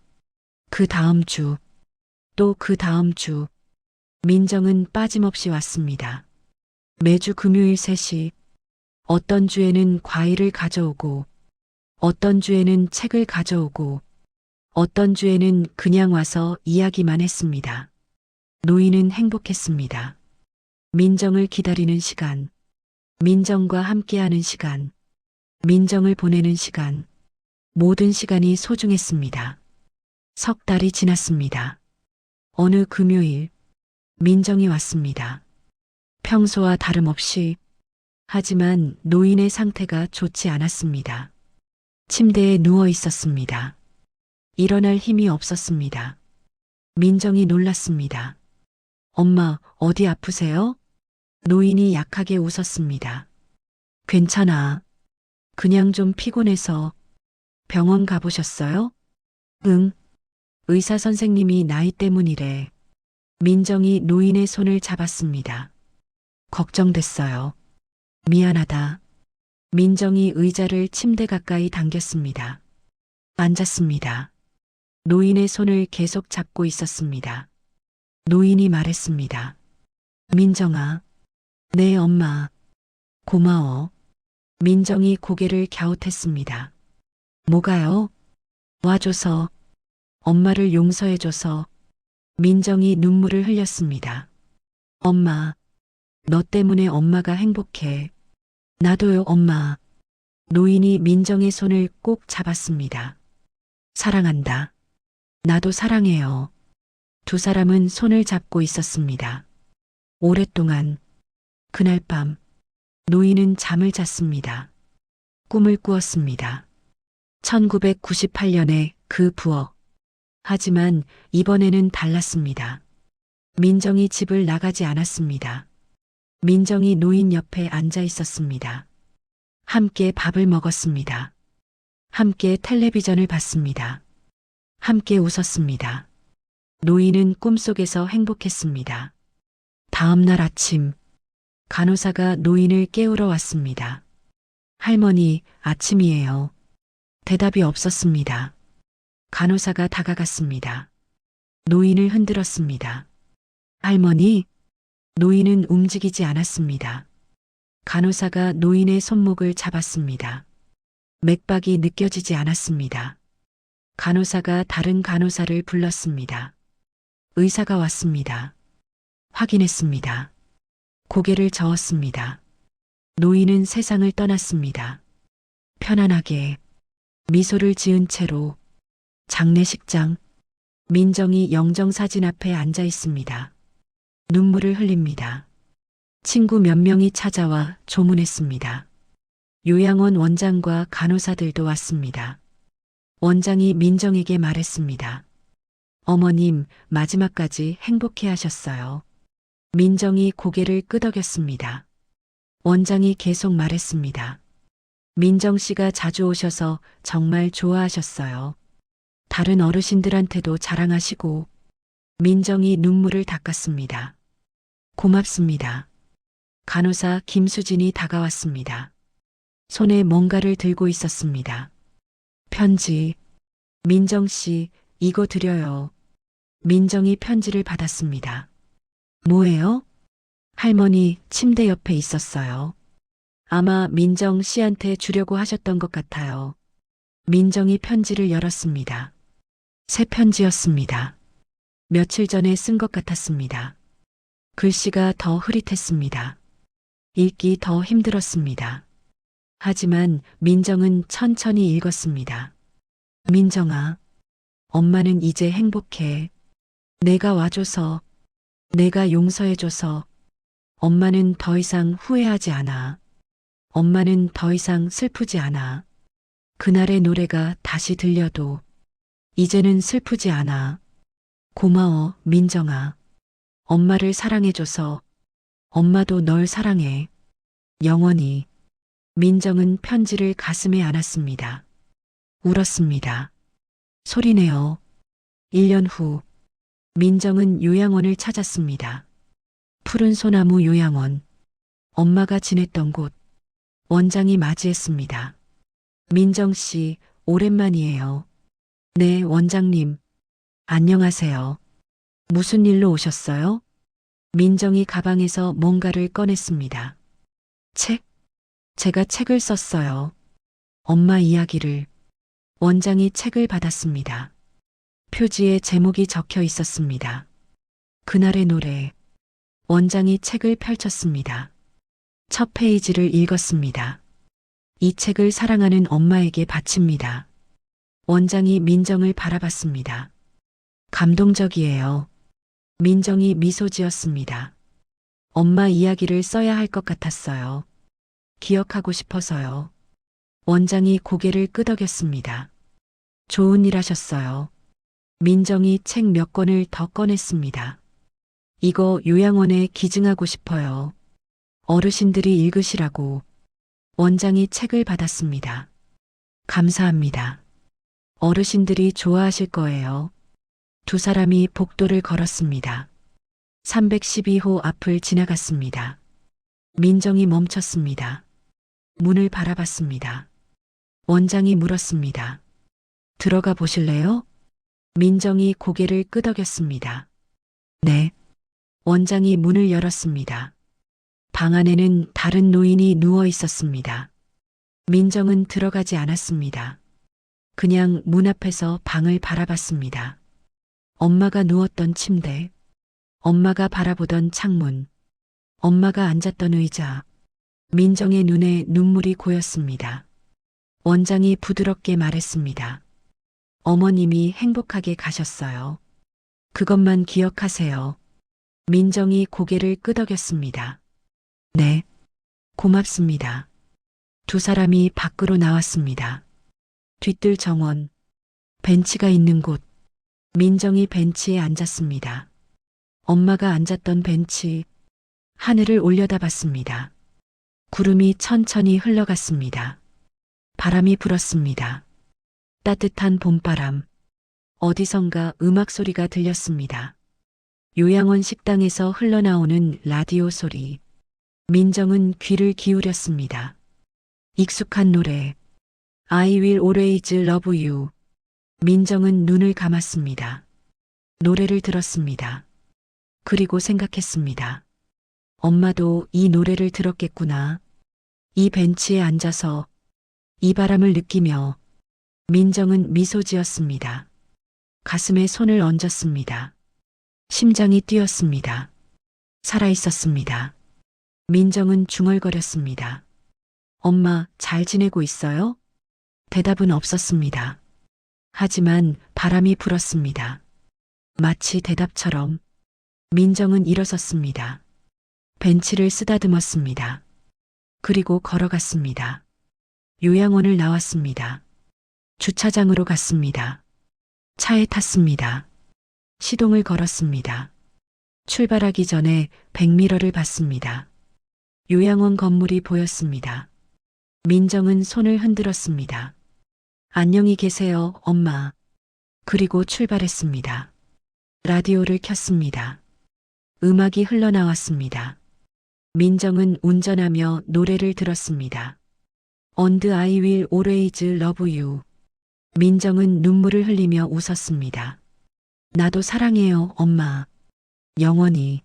그 다음 주, 또 그 다음 주, 민정은 빠짐없이 왔습니다. 매주 금요일 3시, 어떤 주에는 과일을 가져오고, 어떤 주에는 책을 가져오고, 어떤 주에는 그냥 와서 이야기만 했습니다. 노인은 행복했습니다. 민정을 기다리는 시간, 민정과 함께하는 시간, 민정을 보내는 시간, 모든 시간이 소중했습니다. 3달이 지났습니다. 어느 금요일, 민정이 왔습니다. 평소와 다름없이, 하지만 노인의 상태가 좋지 않았습니다. 침대에 누워 있었습니다. 일어날 힘이 없었습니다. 민정이 놀랐습니다. 엄마, 어디 아프세요? 노인이 약하게 웃었습니다. 괜찮아. 그냥 좀 피곤해서. 병원 가보셨어요? 응. 의사 선생님이 나이 때문이래. 민정이 노인의 손을 잡았습니다. 걱정됐어요. 미안하다. 민정이 의자를 침대 가까이 당겼습니다. 앉았습니다. 노인의 손을 계속 잡고 있었습니다. 노인이 말했습니다. 민정아. 네, 엄마. 고마워. 민정이 고개를 갸웃했습니다. 뭐가요? 와줘서. 엄마를 용서해줘서. 민정이 눈물을 흘렸습니다. 엄마. 너 때문에 엄마가 행복해. 나도요, 엄마. 노인이 민정의 손을 꼭 잡았습니다. 사랑한다. 나도 사랑해요. 두 사람은 손을 잡고 있었습니다. 오랫동안. 그날 밤 노인은 잠을 잤습니다. 꿈을 꾸었습니다. 1998년에 그 부엌. 하지만 이번에는 달랐습니다. 민정이 집을 나가지 않았습니다. 민정이 노인 옆에 앉아 있었습니다. 함께 밥을 먹었습니다. 함께 텔레비전을 봤습니다. 함께 웃었습니다. 노인은 꿈속에서 행복했습니다. 다음 날 아침, 간호사가 노인을 깨우러 왔습니다. 할머니, 아침이에요. 대답이 없었습니다. 간호사가 다가갔습니다. 노인을 흔들었습니다. 할머니? 노인은 움직이지 않았습니다. 간호사가 노인의 손목을 잡았습니다. 맥박이 느껴지지 않았습니다. 간호사가 다른 간호사를 불렀습니다. 의사가 왔습니다. 확인했습니다. 고개를 저었습니다. 노인은 세상을 떠났습니다. 편안하게 미소를 지은 채로 장례식장, 민정이 영정사진 앞에 앉아 있습니다. 눈물을 흘립니다. 친구 몇 명이 찾아와 조문했습니다. 요양원 원장과 간호사들도 왔습니다. 원장이 민정에게 말했습니다. 어머님, 마지막까지 행복해 하셨어요. 민정이 고개를 끄덕였습니다. 원장이 계속 말했습니다. 민정 씨가 자주 오셔서 정말 좋아하셨어요. 다른 어르신들한테도 자랑하시고. 민정이 눈물을 닦았습니다. 고맙습니다. 간호사 김수진이 다가왔습니다. 손에 뭔가를 들고 있었습니다. 편지. 민정 씨, 이거 드려요. 민정이 편지를 받았습니다. 뭐예요? 할머니 침대 옆에 있었어요. 아마 민정 씨한테 주려고 하셨던 것 같아요. 민정이 편지를 열었습니다. 새 편지였습니다. 며칠 전에 쓴 것 같았습니다. 글씨가 더 흐릿했습니다. 읽기 더 힘들었습니다. 하지만 민정은 천천히 읽었습니다. 민정아, 엄마는 이제 행복해. 내가 와줘서, 내가 용서해줘서, 엄마는 더 이상 후회하지 않아. 엄마는 더 이상 슬프지 않아. 그날의 노래가 다시 들려도 이제는 슬프지 않아. 고마워, 민정아. 엄마를 사랑해줘서 엄마도 널 사랑해. 영원히. 민정은 편지를 가슴에 안았습니다. 울었습니다. 소리내어. 1년 후, 민정은 요양원을 찾았습니다. 푸른 소나무 요양원. 엄마가 지냈던 곳. 원장이 맞이했습니다. 민정 씨, 오랜만이에요. 네, 원장님. 안녕하세요. 무슨 일로 오셨어요? 민정이 가방에서 뭔가를 꺼냈습니다. 책? 제가 책을 썼어요. 엄마 이야기를. 원장이 책을 받았습니다. 표지에 제목이 적혀 있었습니다. 그날의 노래. 원장이 책을 펼쳤습니다. 첫 페이지를 읽었습니다. 이 책을 사랑하는 엄마에게 바칩니다. 원장이 민정을 바라봤습니다. 감동적이에요. 민정이 미소 지었습니다. 엄마 이야기를 써야 할 것 같았어요. 기억하고 싶어서요. 원장이 고개를 끄덕였습니다. 좋은 일 하셨어요. 민정이 책 몇 권을 더 꺼냈습니다. 이거 요양원에 기증하고 싶어요. 어르신들이 읽으시라고. 원장이 책을 받았습니다. 감사합니다. 어르신들이 좋아하실 거예요. 두 사람이 복도를 걸었습니다. 312호 앞을 지나갔습니다. 민정이 멈췄습니다. 문을 바라봤습니다. 원장이 물었습니다. 들어가 보실래요? 민정이 고개를 끄덕였습니다. 네. 원장이 문을 열었습니다. 방 안에는 다른 노인이 누워 있었습니다. 민정은 들어가지 않았습니다. 그냥 문 앞에서 방을 바라봤습니다. 엄마가 누웠던 침대, 엄마가 바라보던 창문, 엄마가 앉았던 의자, 민정의 눈에 눈물이 고였습니다. 원장이 부드럽게 말했습니다. 어머님이 행복하게 가셨어요. 그것만 기억하세요. 민정이 고개를 끄덕였습니다. 네, 고맙습니다. 두 사람이 밖으로 나왔습니다. 뒤뜰 정원, 벤치가 있는 곳, 민정이 벤치에 앉았습니다. 엄마가 앉았던 벤치, 하늘을 올려다봤습니다. 구름이 천천히 흘러갔습니다. 바람이 불었습니다. 따뜻한 봄바람, 어디선가 음악 소리가 들렸습니다. 요양원 식당에서 흘러나오는 라디오 소리. 민정은 귀를 기울였습니다. 익숙한 노래. I will always love you. 민정은 눈을 감았습니다. 노래를 들었습니다. 그리고 생각했습니다. 엄마도 이 노래를 들었겠구나. 이 벤치에 앉아서 이 바람을 느끼며 민정은 미소 지었습니다. 가슴에 손을 얹었습니다. 심장이 뛰었습니다. 살아있었습니다. 민정은 중얼거렸습니다. 엄마, 잘 지내고 있어요? 대답은 없었습니다. 하지만 바람이 불었습니다. 마치 대답처럼 민정은 일어섰습니다. 벤치를 쓰다듬었습니다. 그리고 걸어갔습니다. 요양원을 나왔습니다. 주차장으로 갔습니다. 차에 탔습니다. 시동을 걸었습니다. 출발하기 전에 백미러를 봤습니다. 요양원 건물이 보였습니다. 민정은 손을 흔들었습니다. 안녕히 계세요, 엄마. 그리고 출발했습니다. 라디오를 켰습니다. 음악이 흘러나왔습니다. 민정은 운전하며 노래를 들었습니다. And I will always love you. 민정은 눈물을 흘리며 웃었습니다. 나도 사랑해요, 엄마. 영원히.